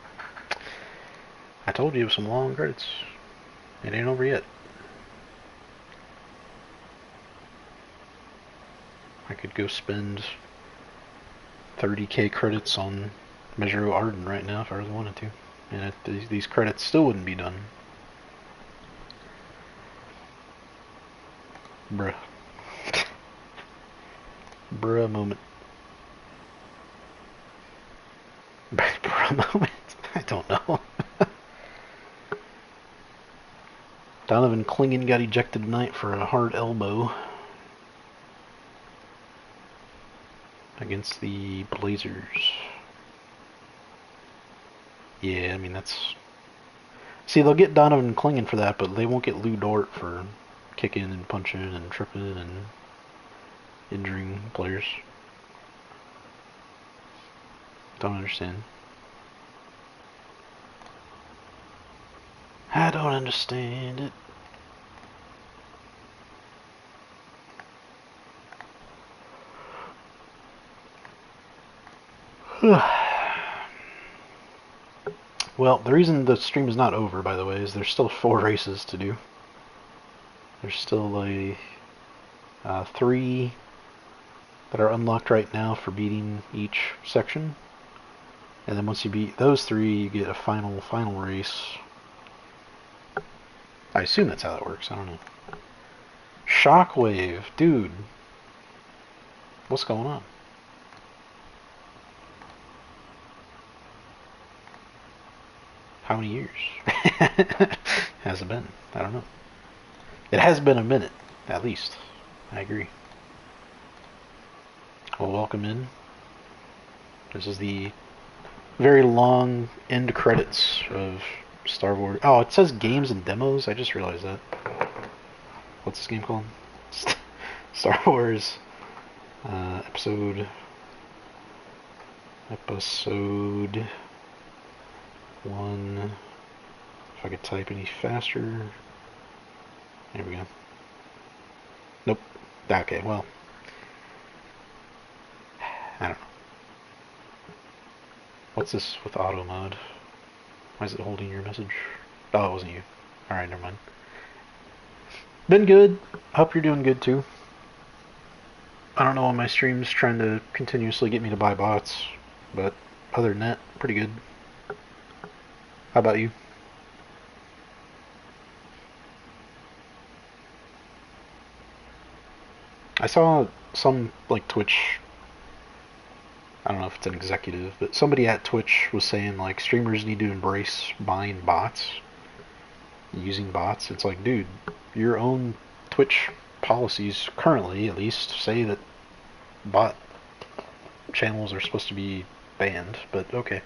I told you it was some long credits. It ain't over yet. I could go spend 30k credits on Measure of Arden right now if I really wanted to. And these credits still wouldn't be done. Bruh. Bruh moment. Bruh moment? I don't know. Donovan Clingan got ejected tonight for a hard elbow against the Blazers. Yeah, I mean, that's... See, they'll get Donovan Clingan for that, but they won't get Lou Dort for kicking and punching and tripping and injuring players. Don't understand. I don't understand it. Well, the reason the stream is not over, by the way, is there's still 4 races to do. There's still like 3 that are unlocked right now for beating each section. And then once you beat those 3, you get a final race. I assume that's how that works, I don't know. Shockwave, dude. What's going on? How many years has it been? I don't know. It has been a minute, at least. I agree. Well, welcome in. This is the very long end credits of Star Wars. Oh, it says games and demos. I just realized that. What's this game called? Star Wars episode 1. If I could type any faster. There we go. Nope. Okay, well. I don't know. What's this with auto mode? Why is it holding your message? Oh, it wasn't you. Alright, never mind. Been good. Hope you're doing good too. I don't know on my streams trying to continuously get me to buy bots, but other than that, pretty good. How about you? I saw some like Twitch, I don't know if it's an executive, but somebody at Twitch was saying like streamers need to embrace buying bots, using bots. It's like, dude, your own Twitch policies currently at least say that bot channels are supposed to be banned, but okay.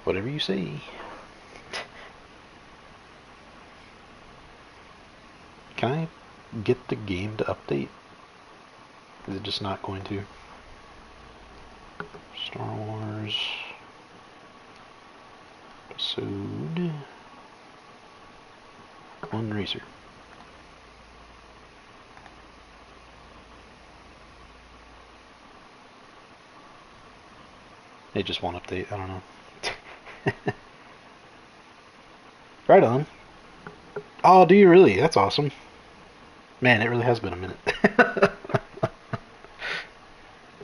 Whatever you say. Can I get the game to update? Is it just not going to? Star Wars episode 1 Racer. It just won't update, I don't know. Right on. Oh, do you really? That's awesome. Man, it really has been a minute.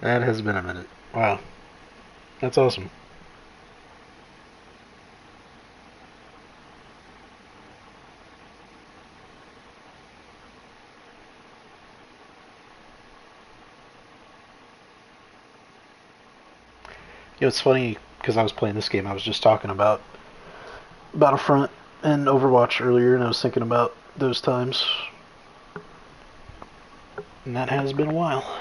That has been a minute. Wow. That's awesome. You know, it's funny, because I was playing this game, I was just talking about Battlefront and Overwatch earlier, and I was thinking about those times. And that has been a while.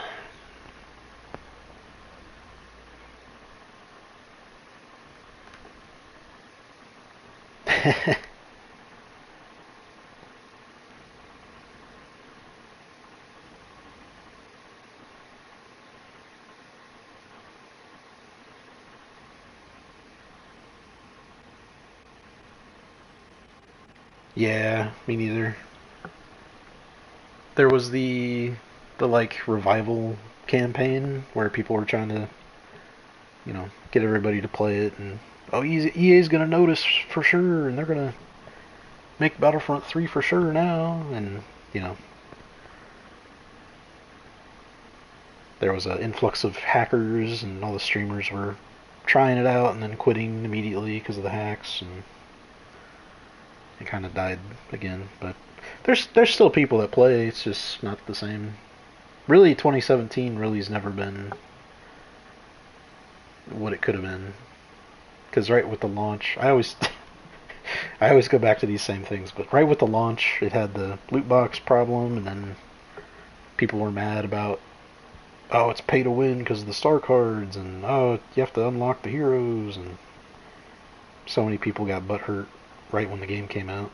Yeah, me neither. There was the like revival campaign where people were trying to, get everybody to play it, and oh, EA's gonna notice for sure, and they're gonna make Battlefront 3 for sure now, and there was an influx of hackers, and all the streamers were trying it out and then quitting immediately because of the hacks, and it kind of died again. But there's still people that play. It's just not the same. Really, 2017 really's never been what it could have been. Because right with the launch, I always I always go back to these same things. But right with the launch, it had the loot box problem, and then people were mad about, oh, it's pay to win because of the star cards, and oh, you have to unlock the heroes, and so many people got butthurt right when the game came out.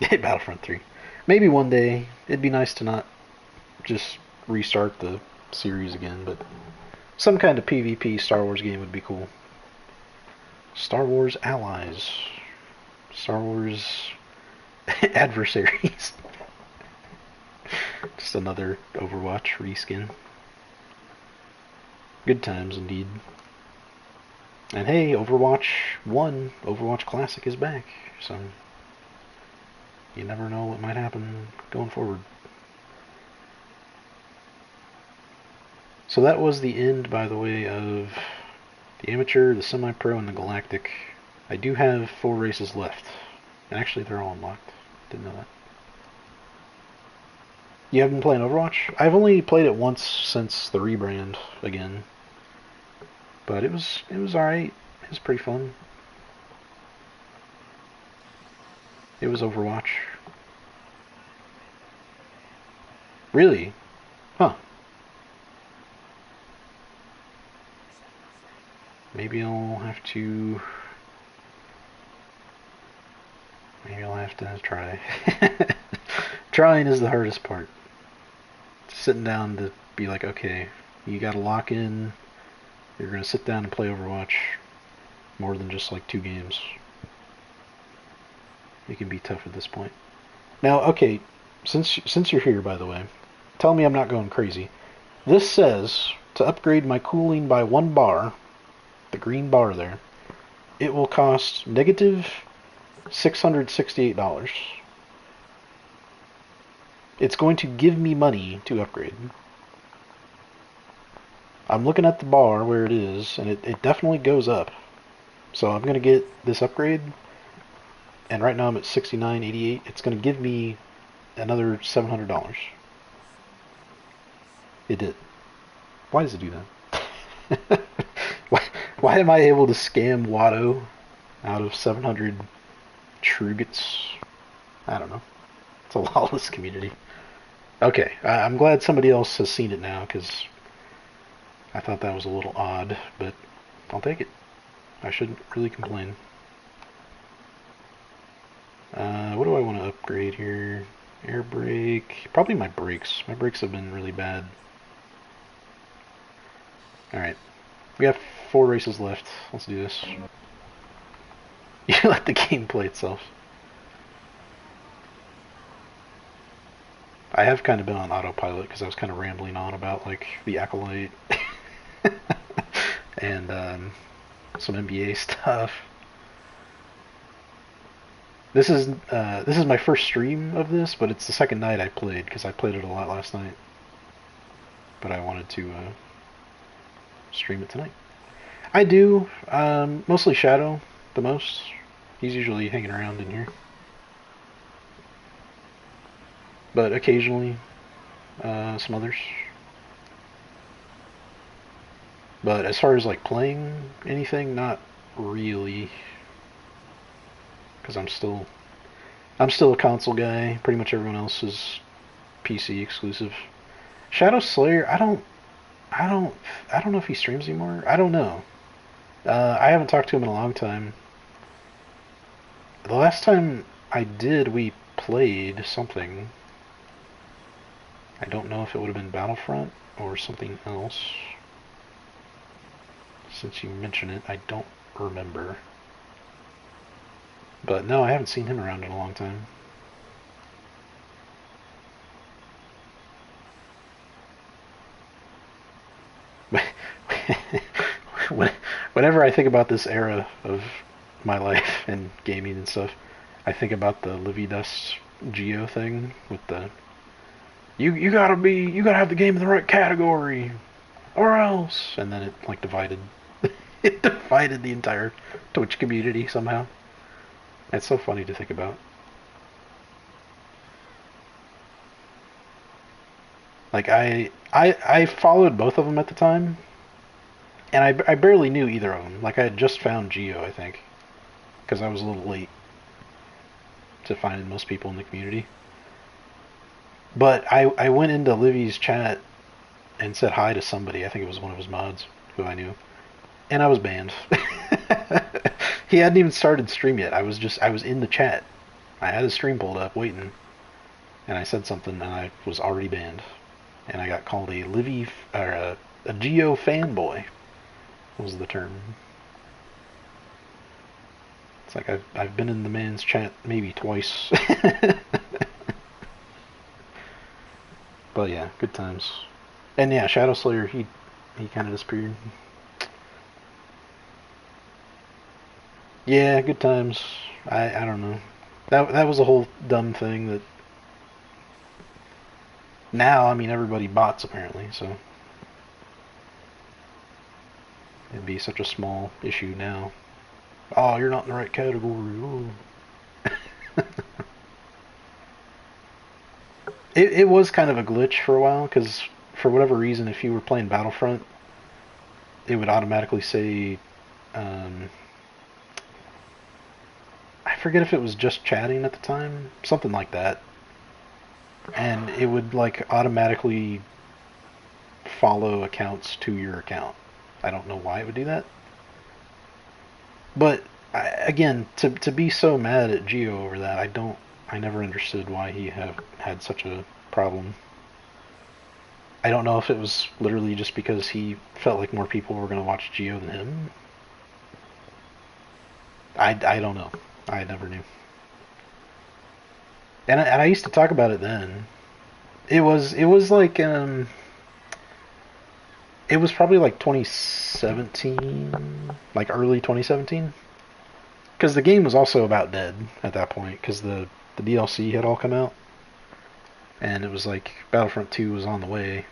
Battlefront 3. Maybe one day it'd be nice to not just restart the series again, but some kind of PvP Star Wars game would be cool. Star Wars allies. Star Wars adversaries. Just another Overwatch reskin. Good times indeed. And hey, Overwatch 1, Overwatch Classic is back, so you never know what might happen going forward. So that was the end, by the way, of the Amateur, the Semi-Pro, and the Galactic. I do have 4 races left. And actually, they're all unlocked. Didn't know that. You haven't been playing Overwatch? I've only played it once since the rebrand again. But it was alright. It was pretty fun. It was Overwatch. Really? Huh. Maybe I'll have to try. Trying is the hardest part. Sitting down to be like, okay, you gotta lock in. You're gonna sit down and play Overwatch more than just like 2 games. It can be tough at this point. Now, okay, since you're here, by the way, tell me I'm not going crazy. This says to upgrade my cooling by 1 bar, the green bar there, it will cost negative $668. It's going to give me money to upgrade. I'm looking at the bar where it is, and it definitely goes up. So I'm going to get this upgrade, and right now I'm at $69.88. It's going to give me another $700. It did. Why does it do that? why am I able to scam Watto out of 700 Trugets? I don't know. It's a lawless community. Okay, I'm glad somebody else has seen it now, because I thought that was a little odd, but I'll take it. I shouldn't really complain. What do I want to upgrade here? Air brake. Probably my brakes. My brakes have been really bad. Alright. We have 4 races left. Let's do this. You let the game play itself. I have kind of been on autopilot because I was kind of rambling on about like the Acolyte and some NBA stuff. This is my first stream of this, but it's the second night I played because I played it a lot last night. But I wanted to stream it tonight. I do mostly Shadow the most. He's usually hanging around in here. But occasionally some others. But as far as like playing anything, not really, because I'm still a console guy. Pretty much everyone else is PC exclusive. Shadow Slayer, I don't know if he streams anymore. I don't know. I haven't talked to him in a long time. The last time I did, we played something. I don't know if it would have been Battlefront or something else. Since you mention it, I don't remember. But no, I haven't seen him around in a long time. Whenever I think about this era of my life and gaming and stuff, I think about the Livy Dust Geo thing with the you gotta have the game in the right category or else, and then it like divided it divided the entire Twitch community somehow. It's so funny to think about. Like I followed both of them at the time, and I barely knew either of them. Like I had just found Geo, I think, because I was a little late to finding most people in the community. But I went into Livy's chat and said hi to somebody. I think it was one of his mods who I knew, and I was banned. He hadn't even started stream yet. I was in the chat. I had his stream pulled up waiting, and I said something, and I was already banned, and I got called a Livy or a Geo fanboy. Was the term. It's like I've been in the man's chat maybe twice. But yeah, good times. And yeah, Shadow Slayer, he kind of disappeared. Yeah, good times. I don't know. That was a whole dumb thing that now, I mean, everybody bots apparently, so it'd be such a small issue now. Oh, you're not in the right category. Ooh. It was kind of a glitch for a while, because for whatever reason, if you were playing Battlefront, it would automatically say, I forget if it was just chatting at the time, something like that, and it would like automatically follow accounts to your account. I don't know why it would do that, but again, to be so mad at Geo over that, I never understood why he had such a problem. I don't know if it was literally just because he felt like more people were going to watch Geo than him. I don't know. I never knew. And I used to talk about it then. It was like it was probably like 2017, like early 2017, because the game was also about dead at that point, because the DLC had all come out, and it was like Battlefront 2 was on the way.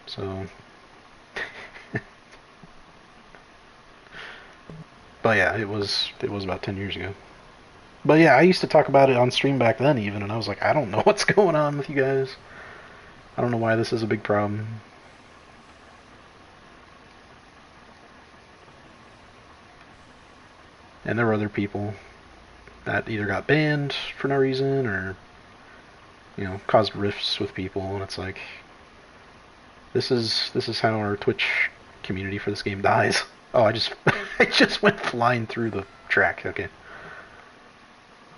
So, but yeah, it was about 10 years ago. But yeah, I used to talk about it on stream back then even, and I was like, I don't know what's going on with you guys. I don't know why this is a big problem. And there were other people that either got banned for no reason or, you know, caused rifts with people, and it's like, this is how our Twitch community for this game dies. Oh, I just I just went flying through the track. Okay.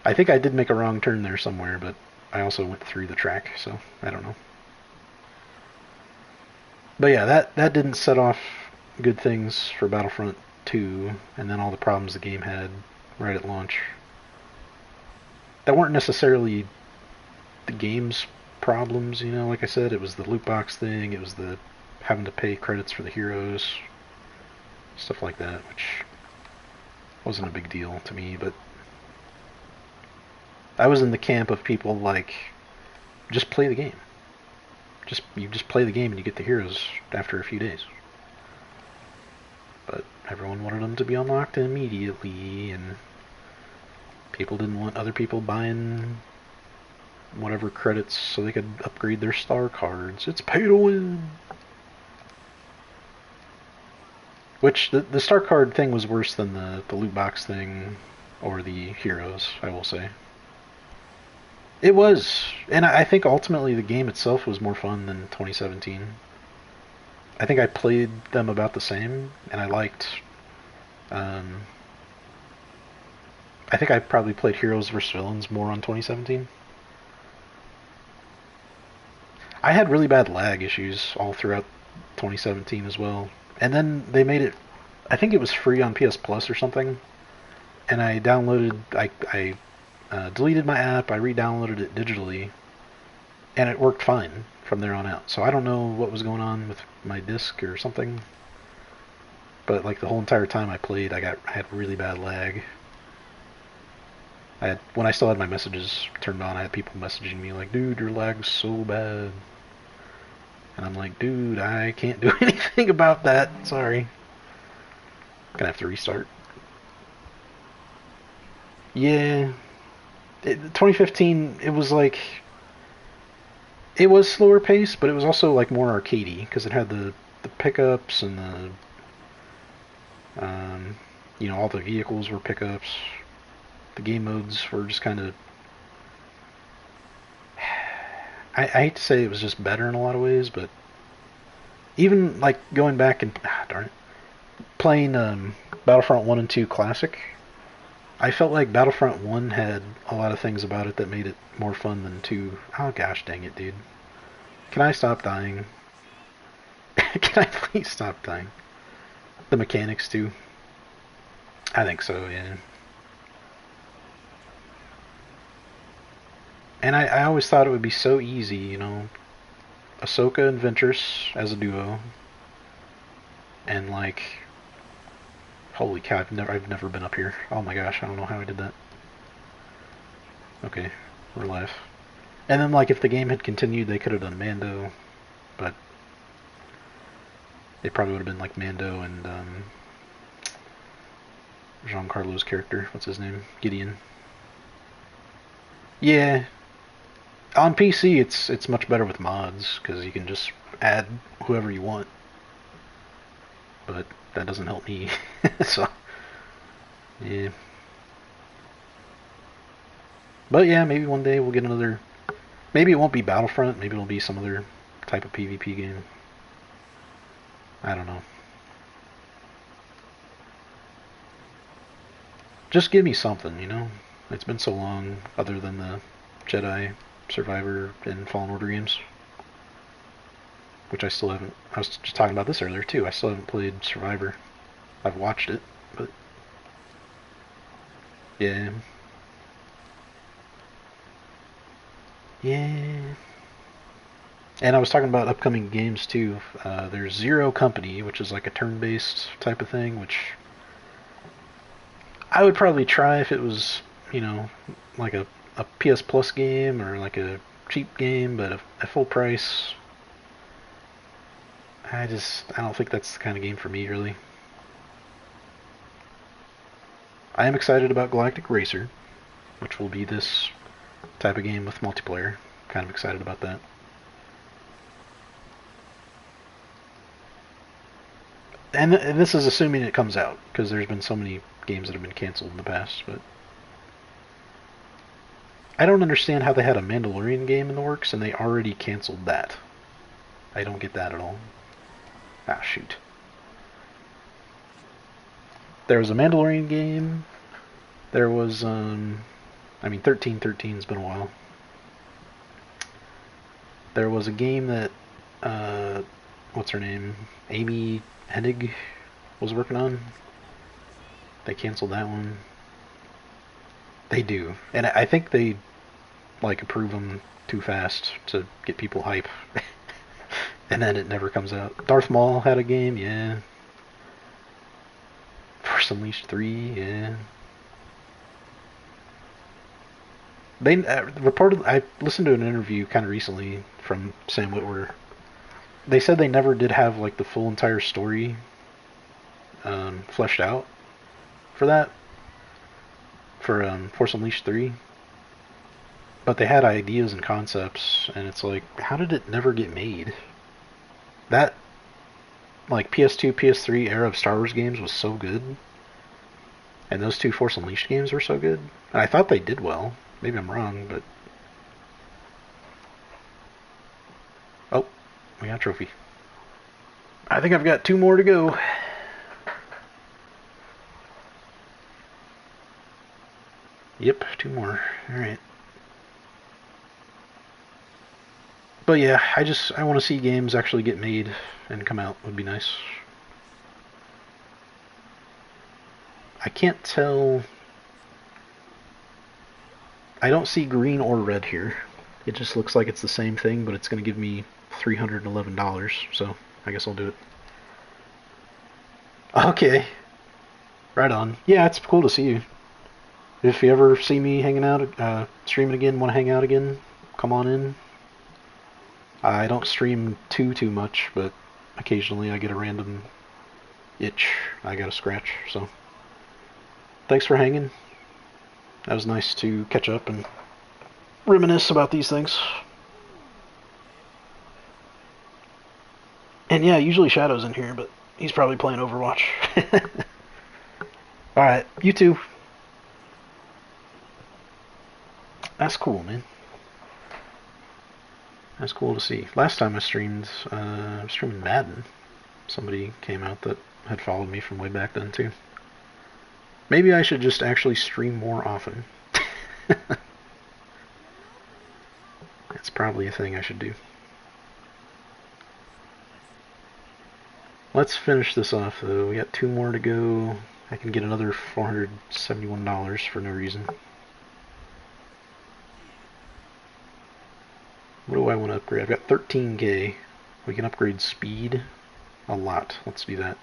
I think I did make a wrong turn there somewhere, but I also went through the track, so I don't know. But yeah, that didn't set off good things for Battlefront 2, and then all the problems the game had right at launch. That weren't necessarily the game's problems, you know, like I said, it was the loot box thing, it was the having to pay credits for the heroes, stuff like that, which wasn't a big deal to me, but I was in the camp of people like, just play the game. You just play the game and you get the heroes after a few days. But everyone wanted them to be unlocked immediately, and people didn't want other people buying whatever credits so they could upgrade their star cards. It's pay to win. Which, the star card thing was worse than the loot box thing or the heroes, I will say. It was, and I think ultimately the game itself was more fun than 2017. I think I played them about the same, and I liked. I think I probably played Heroes vs Villains more on 2017. I had really bad lag issues all throughout 2017 as well, and then they made it. I think it was free on PS Plus or something, and I downloaded. I deleted my app, I re-downloaded it digitally, and it worked fine from there on out. So I don't know what was going on with my disc or something, but like the whole entire time I played, I had really bad lag. When I still had my messages turned on, I had people messaging me like, "Dude, your lag's so bad," and I'm like, "Dude, I can't do anything about that. Sorry, gonna have to restart." Yeah, 2015, it was like it was slower paced, but it was also like more arcadey because it had the pickups and um, all the vehicles were pickups. The game modes were just kind of. I hate to say it was just better in a lot of ways, but even like going back and darn it, playing Battlefront 1 and 2 Classic, I felt like Battlefront 1 had a lot of things about it that made it more fun than 2. Oh gosh dang it, dude. Can I stop dying? Can I please stop dying? The mechanics too. I think so, yeah. And I always thought it would be so easy, Ahsoka and Ventress as a duo, and like, holy cow, I've never been up here. Oh my gosh, I don't know how I did that. Okay, we're live. And then like if the game had continued, they could have done Mando, but it probably would have been like Mando and Giancarlo's character. What's his name? Gideon. Yeah, on PC it's much better with mods because you can just add whoever you want, but that doesn't help me. So yeah, but yeah, maybe one day we'll get another. Maybe it won't be Battlefront. Maybe it'll be some other type of PvP game. I don't know. Just give me something. It's been so long, other than the Jedi Survivor and Fallen Order games, which I still haven't. I was just talking about this earlier too. I still haven't played Survivor. I've watched it, but yeah, yeah. And I was talking about upcoming games too. There's Zero Company, which is like a turn-based type of thing, which I would probably try if it was, like a PS Plus game or like a cheap game, but at full price, I don't think that's the kind of game for me, really. I am excited about Galactic Racer, which will be this type of game with multiplayer. Kind of excited about that. And this is assuming it comes out, because there's been so many games that have been canceled in the past, but I don't understand how they had a Mandalorian game in the works and they already canceled that. I don't get that at all. Ah, shoot. There was a Mandalorian game. There was, 1313's been a while. There was a game that, what's her name? Amy Hennig was working on. They canceled that one. They do. And I think they, like, approve them too fast to get people hype. And then it never comes out. Darth Maul had a game, yeah. Force Unleashed 3, yeah. They reported. I listened to an interview kind of recently from Sam Witwer. They said they never did have like the full entire story fleshed out for that for Force Unleashed 3, but they had ideas and concepts, and it's like, how did it never get made? That like PS2, PS3 era of Star Wars games was so good, and those two Force Unleashed games were so good. And I thought they did well. Maybe I'm wrong, but oh, we got a trophy. I think I've got 2 more to go. Yep, 2 more. All right. But yeah, I want to see games actually get made and come out. Would be nice. I can't tell. I don't see green or red here. It just looks like it's the same thing, but it's going to give me $311, so I guess I'll do it. Okay, right on. Yeah, it's cool to see you. If you ever see me hanging out, streaming again, want to hang out again, come on in. I don't stream too much, but occasionally I get a random itch I gotta scratch, so thanks for hanging. That was nice to catch up and reminisce about these things. And yeah, usually Shadow's in here, but he's probably playing Overwatch. Alright, you too. That's cool, man. That's cool to see. Last time I streamed, I was streaming Madden. Somebody came out that had followed me from way back then, too. Maybe I should just actually stream more often. That's probably a thing I should do. Let's finish this off, though. We got 2 more to go. I can get another $471 for no reason. What do I want to upgrade? I've got 13k. We can upgrade speed a lot. Let's do that.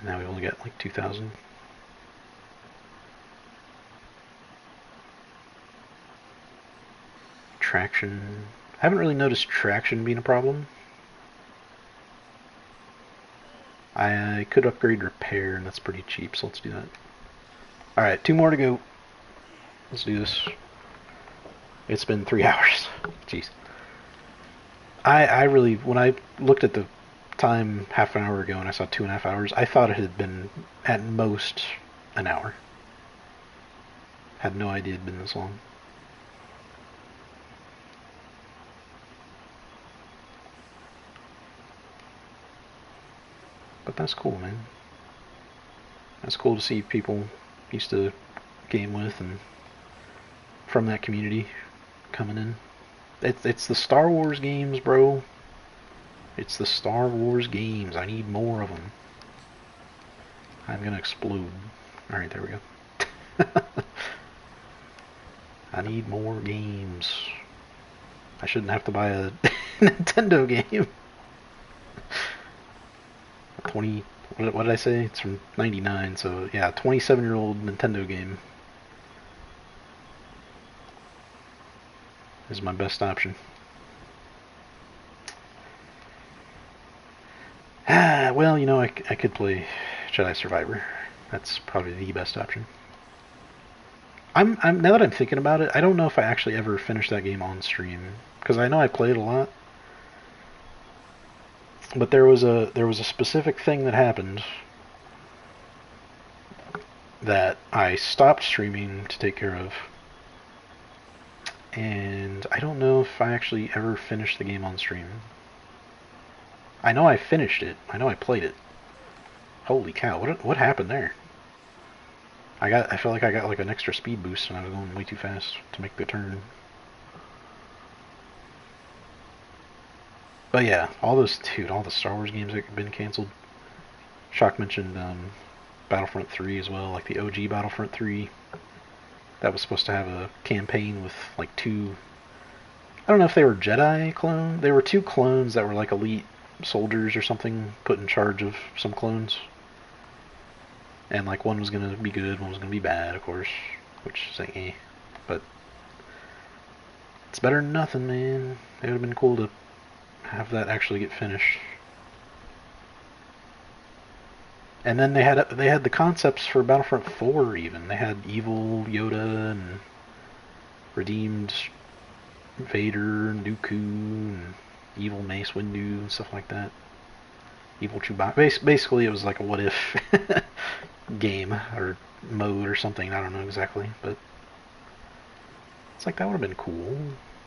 And now we only got like 2,000. Traction. I haven't really noticed traction being a problem. I could upgrade repair, and that's pretty cheap, so let's do that. Alright, 2 more to go. Let's do this. It's been 3 hours. Jeez. I really, when I looked at the time half an hour ago and I saw 2.5 hours, I thought it had been at most an hour. Had no idea it had been this long. But that's cool, man. That's cool to see people used to game with and from that community coming in. It's the Star Wars games, bro. It's the Star Wars games. I need more of them. I'm gonna explode. Alright, there we go. I need more games. I shouldn't have to buy a Nintendo game. 20... What did I say? It's from 99, so yeah, 27-year-old Nintendo game is my best option. Well, you know, I could play Jedi Survivor. That's probably the best option. I'm now that I'm thinking about it, I don't know if I actually ever finished that game on stream, because I know I played a lot. But there was a specific thing that happened that I stopped streaming to take care of, and I don't know if I actually ever finished the game on stream. I know I finished it. I know I played it. Holy cow! What happened there? I felt like I got like an extra speed boost, and I was going way too fast to make the turn. But yeah, all the Star Wars games that have been canceled. Shock mentioned Battlefront 3 as well, like the OG Battlefront 3. That was supposed to have a campaign with like 2... I don't know if they were Jedi clones. They were 2 clones that were like elite soldiers or something put in charge of some clones. And like one was going to be good, one was going to be bad, of course. Which is like, eh. But it's better than nothing, man. It would have been cool to have that actually get finished. And then they had the concepts for Battlefront 4 even. They had evil Yoda and redeemed Vader, Dooku, and evil Mace Windu and stuff like that. Evil Chewbacca. Basically, it was like a what if game or mode or something. I don't know exactly, but it's like that would have been cool.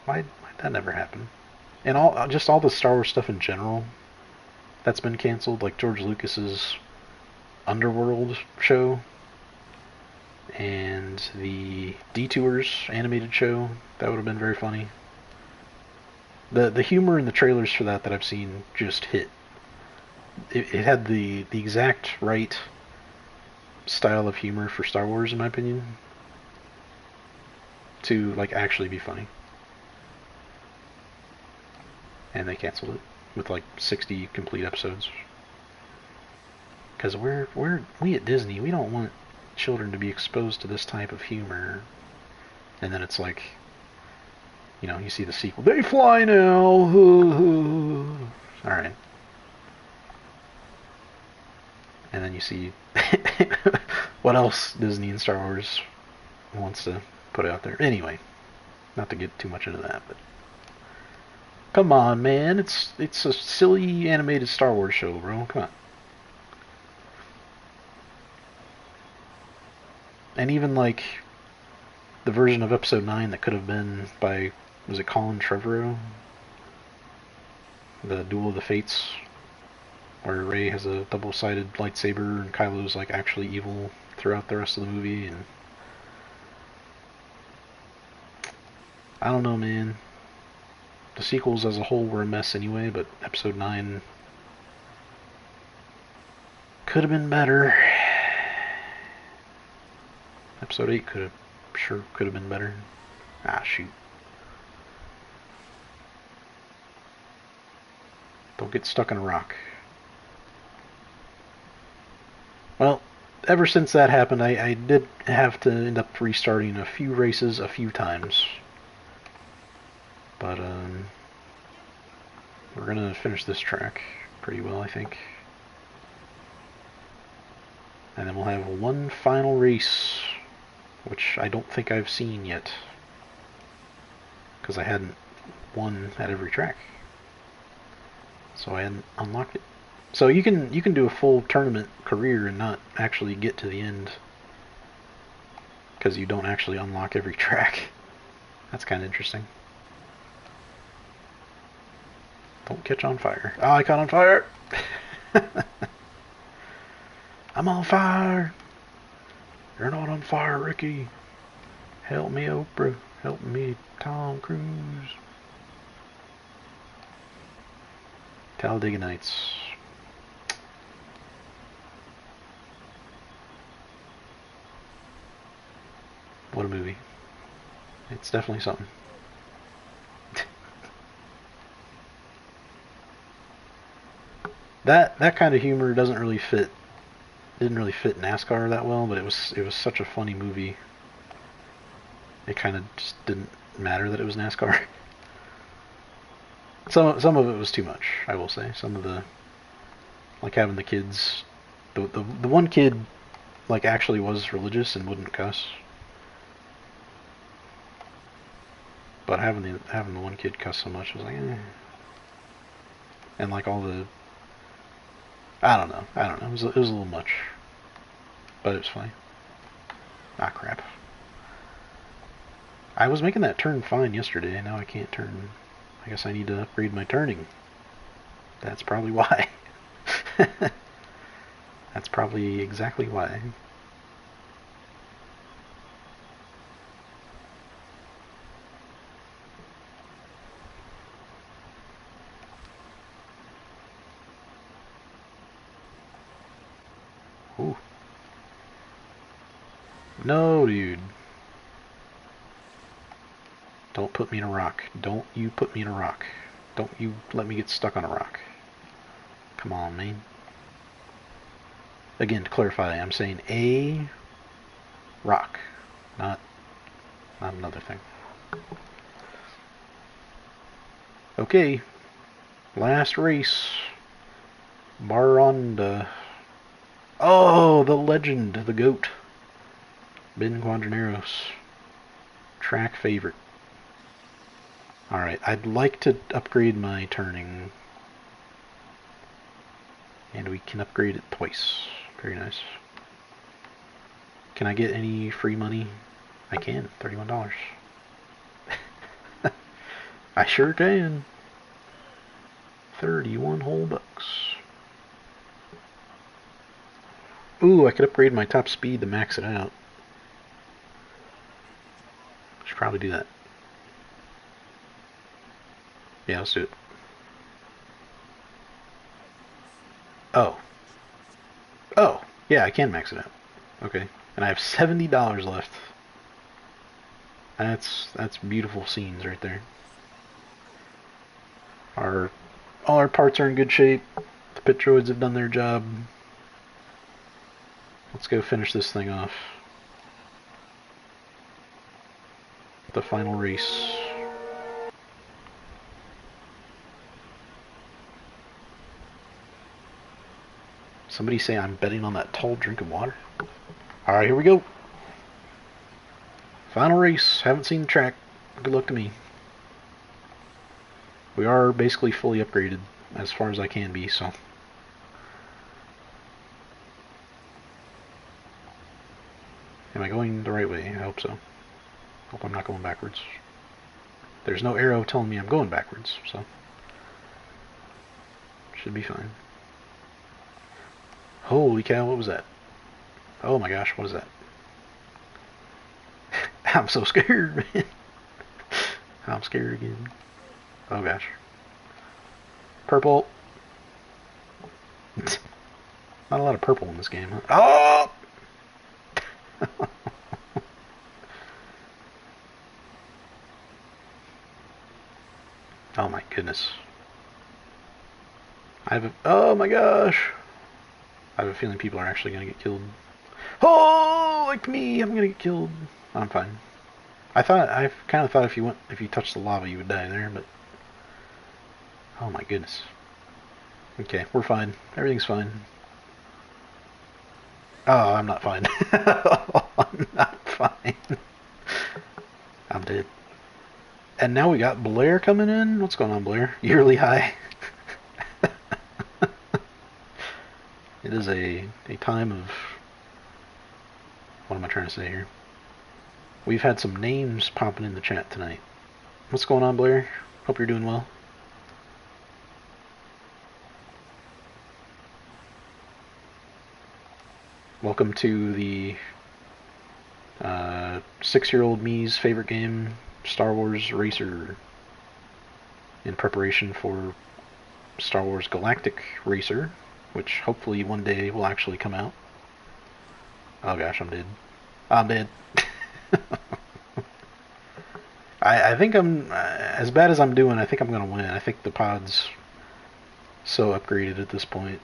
Why'd that never happen? And all the Star Wars stuff in general that's been canceled, like George Lucas's Underworld show and the Detours animated show. That would have been very funny. The humor in the trailers for that I've seen just hit. It had the exact right style of humor for Star Wars, in my opinion. to like actually be funny, and they canceled it with like 60 complete episodes. Because we at Disney, we don't want children to be exposed to this type of humor. And then it's like, you know, you see the sequel. They fly now. All right. And then you see what else Disney and Star Wars wants to put out there. Anyway, not to get too much into that, but come on, man. It's a silly animated Star Wars show, bro. Come on. And even like the version of Episode 9 that could have been by, was it Colin Trevorrow? The Duel of the Fates, where Rey has a double-sided lightsaber and Kylo's like actually evil throughout the rest of the movie. And I don't know, man. The sequels as a whole were a mess anyway, but Episode 9 could have been better. Episode 8 could have been better. Ah, shoot. Don't get stuck in a rock. Well, ever since that happened, I did have to end up restarting a few races a few times. But, we're gonna finish this track pretty well, I think. And then we'll have one final race, which I don't think I've seen yet, because I hadn't won at every track, so I hadn't unlocked it. So you can do a full tournament career and not actually get to the end, because you don't actually unlock every track. That's kind of interesting. Don't catch on fire. Oh, I caught on fire! I'm on fire! You're not on fire, Ricky. Help me, Oprah. Help me, Tom Cruise. Talladega Nights. What a movie. It's definitely something. That kind of humor doesn't really fit. Didn't really fit NASCAR that well, but it was such a funny movie. It kind of just didn't matter that it was NASCAR. Some of it was too much, I will say. Some of the, like having the kids, the one kid like actually was religious and wouldn't cuss. But having the one kid cuss so much was like, eh. And like all the, I don't know. It was a little much, but it was funny. Ah, crap. I was making that turn fine yesterday, and now I can't turn. I guess I need to upgrade my turning. That's probably why. That's probably exactly why. Ooh. No, dude. Don't put me in a rock. Don't you put me in a rock. Don't you let me get stuck on a rock. Come on, man. Again, to clarify, I'm saying a rock, not another thing. Okay. Last race. Baronda. Oh, the legend, the GOAT. Ben Quadraneros. Track favorite. Alright, I'd like to upgrade my turning. And we can upgrade it twice. Very nice. Can I get any free money? I can. $31. I sure can. 31 whole bucks. Ooh, I could upgrade my top speed to max it out. Should probably do that. Yeah, let's do it. Oh. Oh, yeah, I can max it out. Okay. And I have $70 left. That's beautiful scenes right there. Our all our parts are in good shape. The pit droids have done their job. Let's go finish this thing off. The final race. Somebody say I'm betting on that tall drink of water. Alright, here we go. Final race. Haven't seen the track. Good luck to me. We are basically fully upgraded as far as I can be, so. Am I going the right way? I hope so. Hope I'm not going backwards. There's no arrow telling me I'm going backwards, so. Should be fine. Holy cow, what was that? Oh my gosh, what is that? I'm so scared, man. I'm scared again. Oh gosh. Purple. Not a lot of purple in this game, huh? Oh! Oh my goodness. Oh my gosh. I have a feeling people are actually gonna get killed. Oh, like me, I'm gonna get killed. I'm fine. I kind of thought if you touched the lava, you would die there, but oh my goodness. Okay, we're fine. Everything's fine. Oh, I'm not fine. I'm not fine. I'm dead. And now we got Blair coming in. What's going on, Blair? Yearly high. It is a time of... What am I trying to say here? We've had some names popping in the chat tonight. What's going on, Blair? Hope you're doing well. Welcome to the 6-year-old me's favorite game, Star Wars Racer, in preparation for Star Wars Galactic Racer, which hopefully one day will actually come out. Oh gosh, I'm dead. I'm dead. I think I'm, as bad as I'm doing, I think I'm going to win. I think the pod's so upgraded at this point.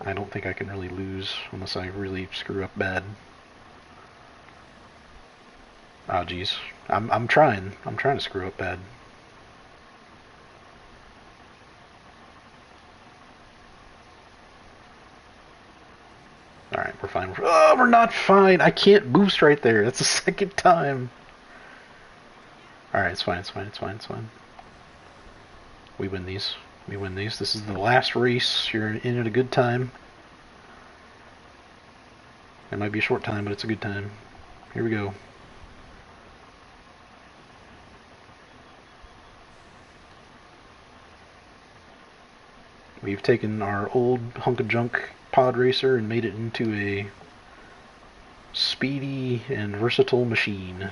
I don't think I can really lose unless I really screw up bad. Oh jeez. I'm trying. I'm trying to screw up bad. Alright, we're fine. Oh, we're not fine! I can't boost right there. That's the second time. Alright, it's fine, it's fine, it's fine, it's fine. We win these. We win these. This is the last race. You're in at a good time. It might be a short time, but it's a good time. Here we go. We've taken our old hunk of junk pod racer and made it into a speedy and versatile machine.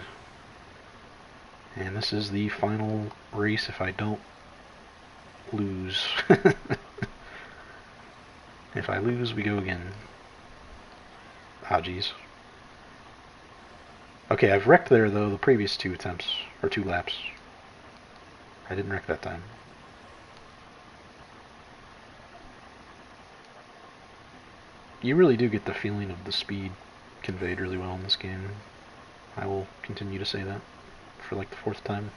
And this is the final race if I don't lose. If I lose, we go again. Ah, jeez. Okay, I've wrecked there, though, the previous 2 attempts, or 2 laps. I didn't wreck that time. You really do get the feeling of the speed conveyed really well in this game. I will continue to say that for like the 4th time.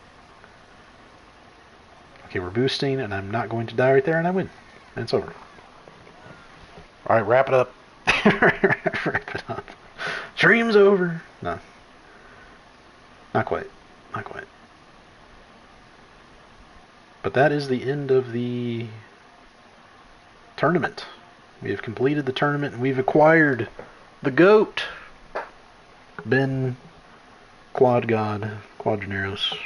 Okay, we're boosting, and I'm not going to die right there, and I win. And it's over. Alright, wrap it up. Wrap it up. Stream's over. No. Not quite. Not quite. But that is the end of the tournament. We have completed the tournament, and we've acquired the GOAT, Ben Quad God Quadraneros.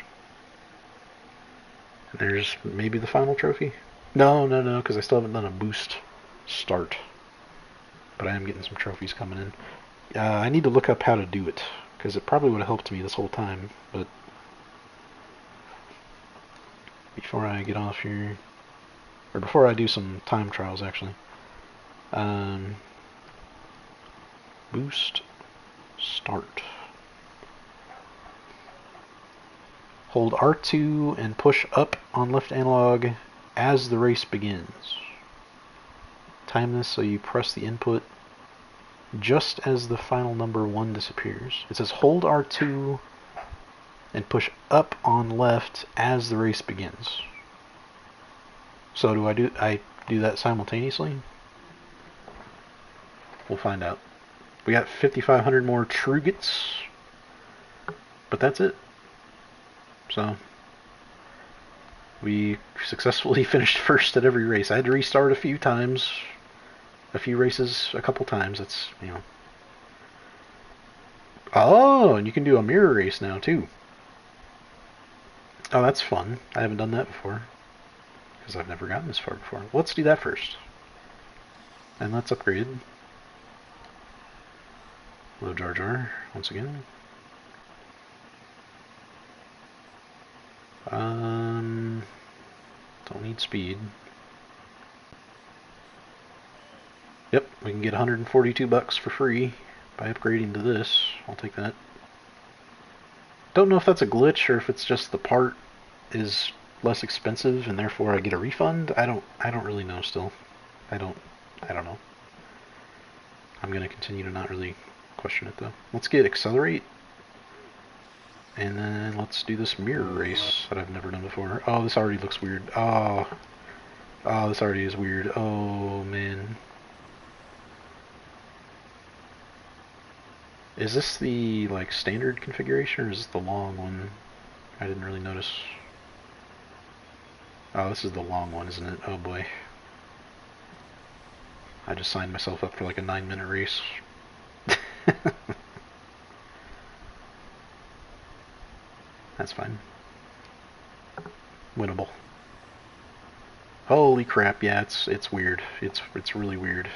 And there's maybe the final trophy. No, because I still haven't done a boost start. But I am getting some trophies coming in. I need to look up how to do it, because it probably would have helped me this whole time, but before I get off here, or before I do some time trials actually, boost start. Hold R2 and push up on left analog as the race begins. Time this so you press the input just as the final number 1 disappears. It says hold R2 and push up on left as the race begins. So do I do that simultaneously? We'll find out. We got 5,500 more Trugets, but that's it. So we successfully finished first at every race. I had to restart a few times, a few races, a couple times. That's, you know. Oh, and you can do a mirror race now too. Oh, that's fun. I haven't done that before because I've never gotten this far before. Let's do that first, and let's upgrade. Hello, Jar Jar, once again. Don't need speed. Yep, we can get 142 bucks for free by upgrading to this. I'll take that. Don't know if that's a glitch or if it's just the part is less expensive and therefore I get a refund. I don't really know still. I don't know. I'm gonna continue to not really question it though. Let's get accelerate. And then let's do this mirror race that I've never done before. Oh, this already looks weird. Oh, this already is weird. Oh, man. Is this the, like, standard configuration, or is this the long one? I didn't really notice. Oh, this is the long one, isn't it? Oh, boy. I just signed myself up for, like, a 9-minute race. That's fine. Winnable. Holy crap, yeah, it's weird. It's really weird.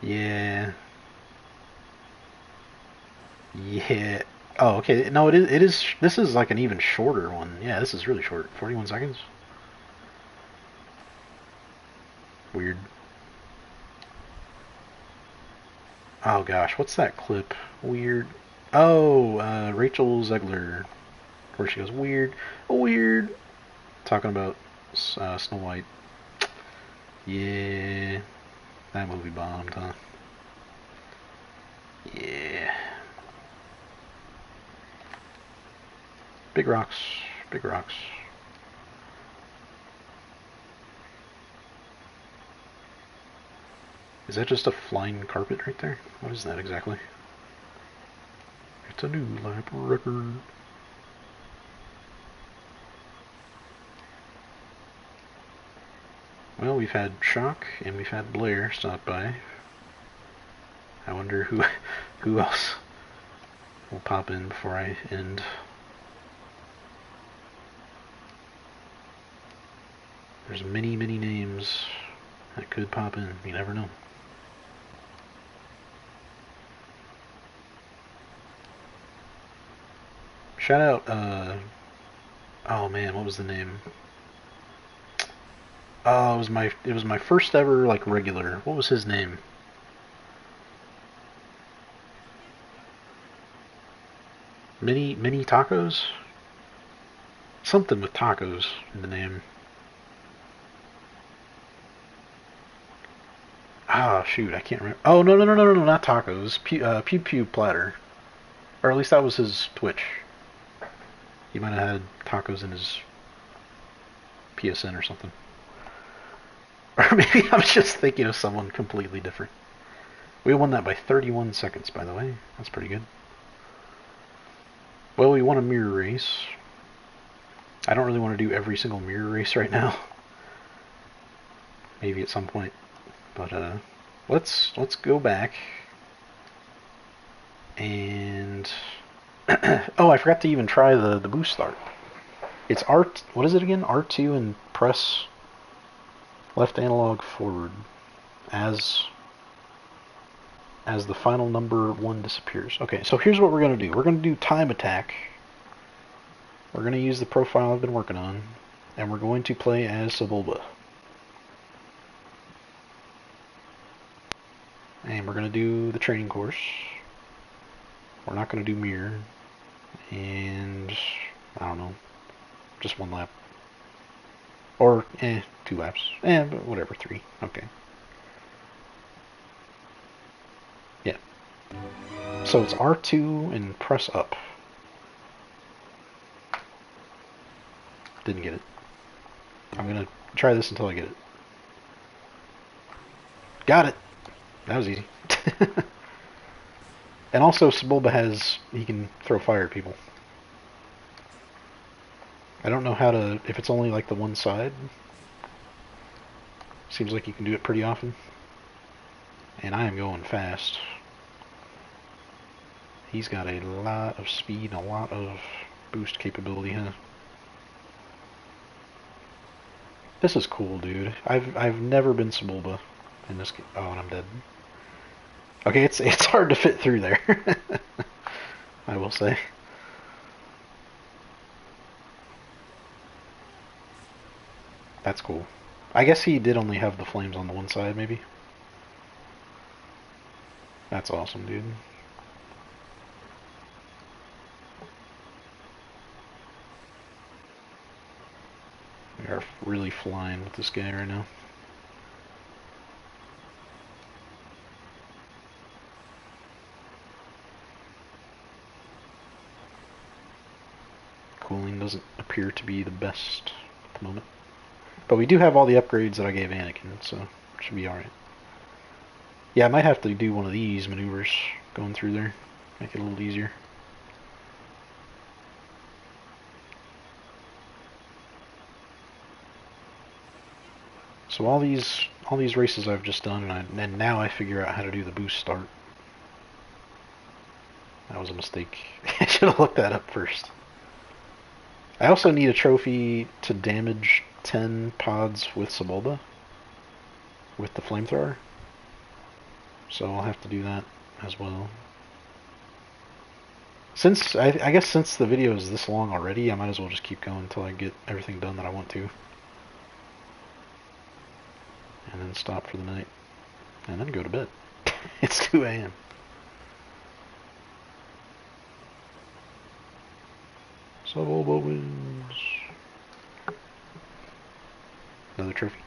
Yeah. Yeah. Oh, okay. No, it is this is like an even shorter one. Yeah, this is really short. 41 seconds. Weird. Oh gosh, what's that clip? Weird. Oh, Rachel Zegler, where she goes weird, weird, talking about Snow White. Yeah, that movie bombed, huh? Yeah. Big rocks, big rocks. Is that just a flying carpet right there? What is that exactly? It's a new lap record. Well, we've had Shock and we've had Blair stop by. I wonder who else will pop in before I end. There's many names that could pop in. You never know. Shout out, oh man, what was the name? Oh, it was my first ever like regular. What was his name? Mini tacos? Something with tacos in the name. Ah, shoot, I can't remember. Oh, no, not tacos. Pew Pew Platter. Or at least that was his Twitch. He might have had tacos in his PSN or something. Or maybe I'm just thinking of someone completely different. We won that by 31 seconds, by the way. That's pretty good. Well, we won a mirror race. I don't really want to do every single mirror race right now. Maybe at some point. But let's go back. And oh, I forgot to even try the boost start. It's what is it again? R2 and press left analog forward as the final number 1 disappears. Okay, so here's what we're going to do. We're going to do time attack. We're going to use the profile I've been working on, and we're going to play as Sebulba. And we're going to do the training course. We're not going to do mirror. And I don't know, just 1 lap. Or, 2 laps. But whatever, 3. Okay. Yeah. So it's R2 and press up. Didn't get it. I'm gonna try this until I get it. Got it! That was easy. And also, Sebulba he can throw fire at people. I don't know how to, if it's only like the one side. Seems like you can do it pretty often. And I am going fast. He's got a lot of speed and a lot of boost capability, huh? This is cool, dude. I've never been Sebulba in this game. Oh, and I'm dead. Okay, it's hard to fit through there. I will say. That's cool. I guess he did only have the flames on the one side, maybe. That's awesome, dude. We are really flying with this guy right now. Cooling doesn't appear to be the best at the moment. But we do have all the upgrades that I gave Anakin, so it should be alright. Yeah, I might have to do one of these maneuvers going through there. Make it a little easier. So all these races I've just done, and now I figure out how to do the boost start. That was a mistake. I should have looked that up first. I also need a trophy to damage 10 pods with Sebulba, with the flamethrower. So I'll have to do that as well. Since I guess since the video is this long already, I might as well just keep going until I get everything done that I want to. And then stop for the night. And then go to bed. It's 2 a.m. Sebulba wins. Another trophy.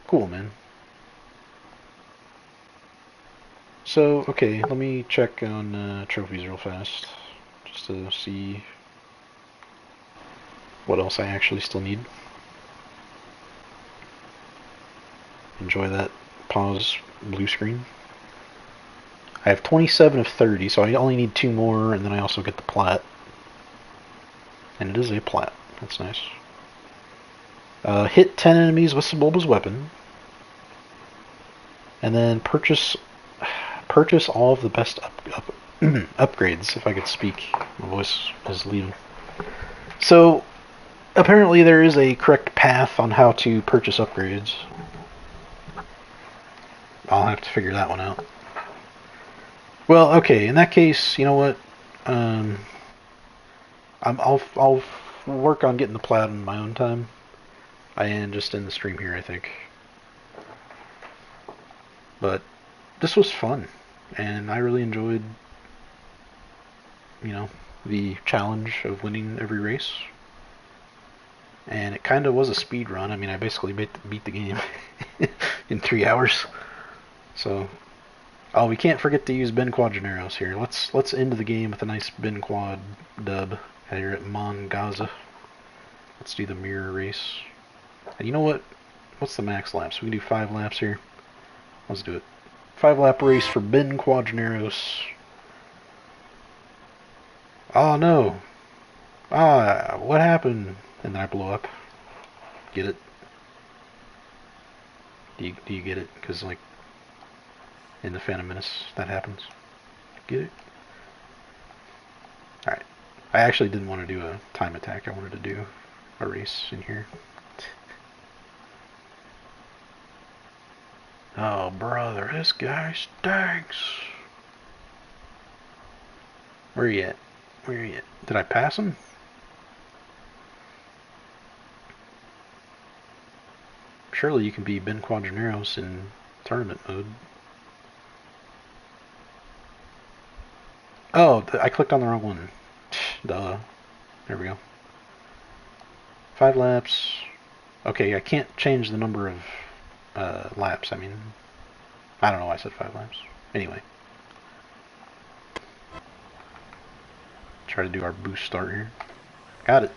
Cool, man. So, okay, let me check on trophies real fast. Just to see what else I actually still need. Enjoy that pause blue screen. I have 27 of 30, so I only need 2 more, and then I also get the plat. And it is a plat. That's nice. Hit 10 enemies with Sebulba's weapon. And then purchase all of the best upgrades, if I could speak. My voice is leaving. So, apparently there is a correct path on how to purchase upgrades. I'll have to figure that one out. Well, okay, in that case, you know what? I'll work on getting the plat in my own time. And just in the stream here, I think. But this was fun, and I really enjoyed, the challenge of winning every race. And it kind of was a speed run. I mean, I basically beat the game in 3 hours. So, oh, we can't forget to use Ben Quadraneros here. Let's end the game with a nice Ben Quad dub here at Mon Gaza. Let's do the mirror race. And you know what? What's the max laps? We can do 5 laps here. Let's do it. 5-lap race for Ben Quadraneros. Oh no! Ah, what happened? And then I blow up. Get it? Do you get it? Because, like, in the Phantom Menace, that happens. Get it? Alright. I actually didn't want to do a time attack. I wanted to do a race in here. Oh, brother, this guy stinks. Where are you at? Where are you at? Did I pass him? Surely you can be Ben Quadraneros in tournament mode. Oh, I clicked on the wrong one. Duh. There we go. 5 laps. Okay, I can't change the number of laps. I mean, I don't know why I said 5 laps. Anyway. Try to do our boost start here. Got it.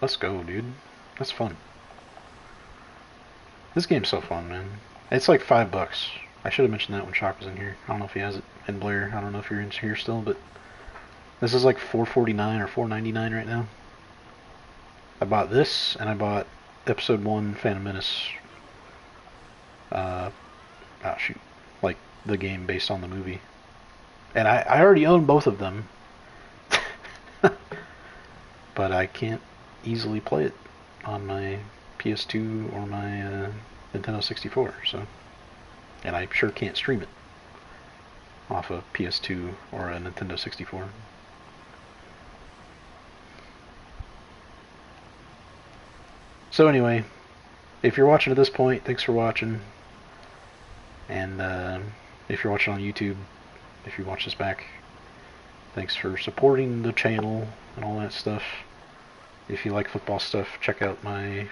Let's go, dude. That's fun. This game's so fun, man. It's like $5. I should have mentioned that when Shock was in here. I don't know if he has it. And Blair, I don't know if you're in here still, but this is like $4.49 or $4.99 right now. I bought this, and I bought Episode 1 Phantom Menace. Oh shoot. Like the game based on the movie. And I already own both of them. But I can't easily play it on my PS2 or my Nintendo 64, so. And I sure can't stream it off a PS2 or a Nintendo 64. So anyway, if you're watching at this point, thanks for watching. And if you're watching on YouTube, if you watch this back, thanks for supporting the channel and all that stuff. If you like football stuff, check out my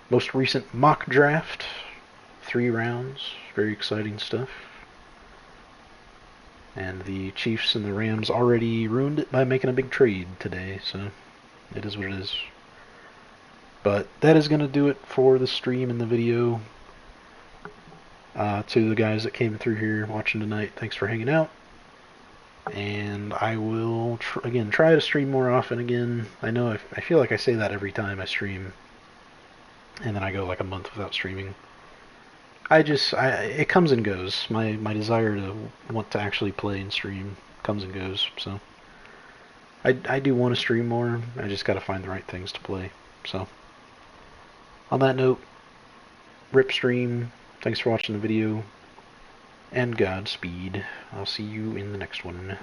most recent mock draft. 3 rounds. Very exciting stuff. And the Chiefs and the Rams already ruined it by making a big trade today, so it is what it is. But that is going to do it for the stream and the video. To the guys that came through here watching tonight, thanks for hanging out. And I will, again, try to stream more often again. I know I feel like I say that every time I stream. And then I go like a month without streaming. It comes and goes. My desire to want to actually play and stream comes and goes. So I do want to stream more. I just got to find the right things to play. So on that note, rip stream. Thanks for watching the video. And Godspeed. I'll see you in the next one.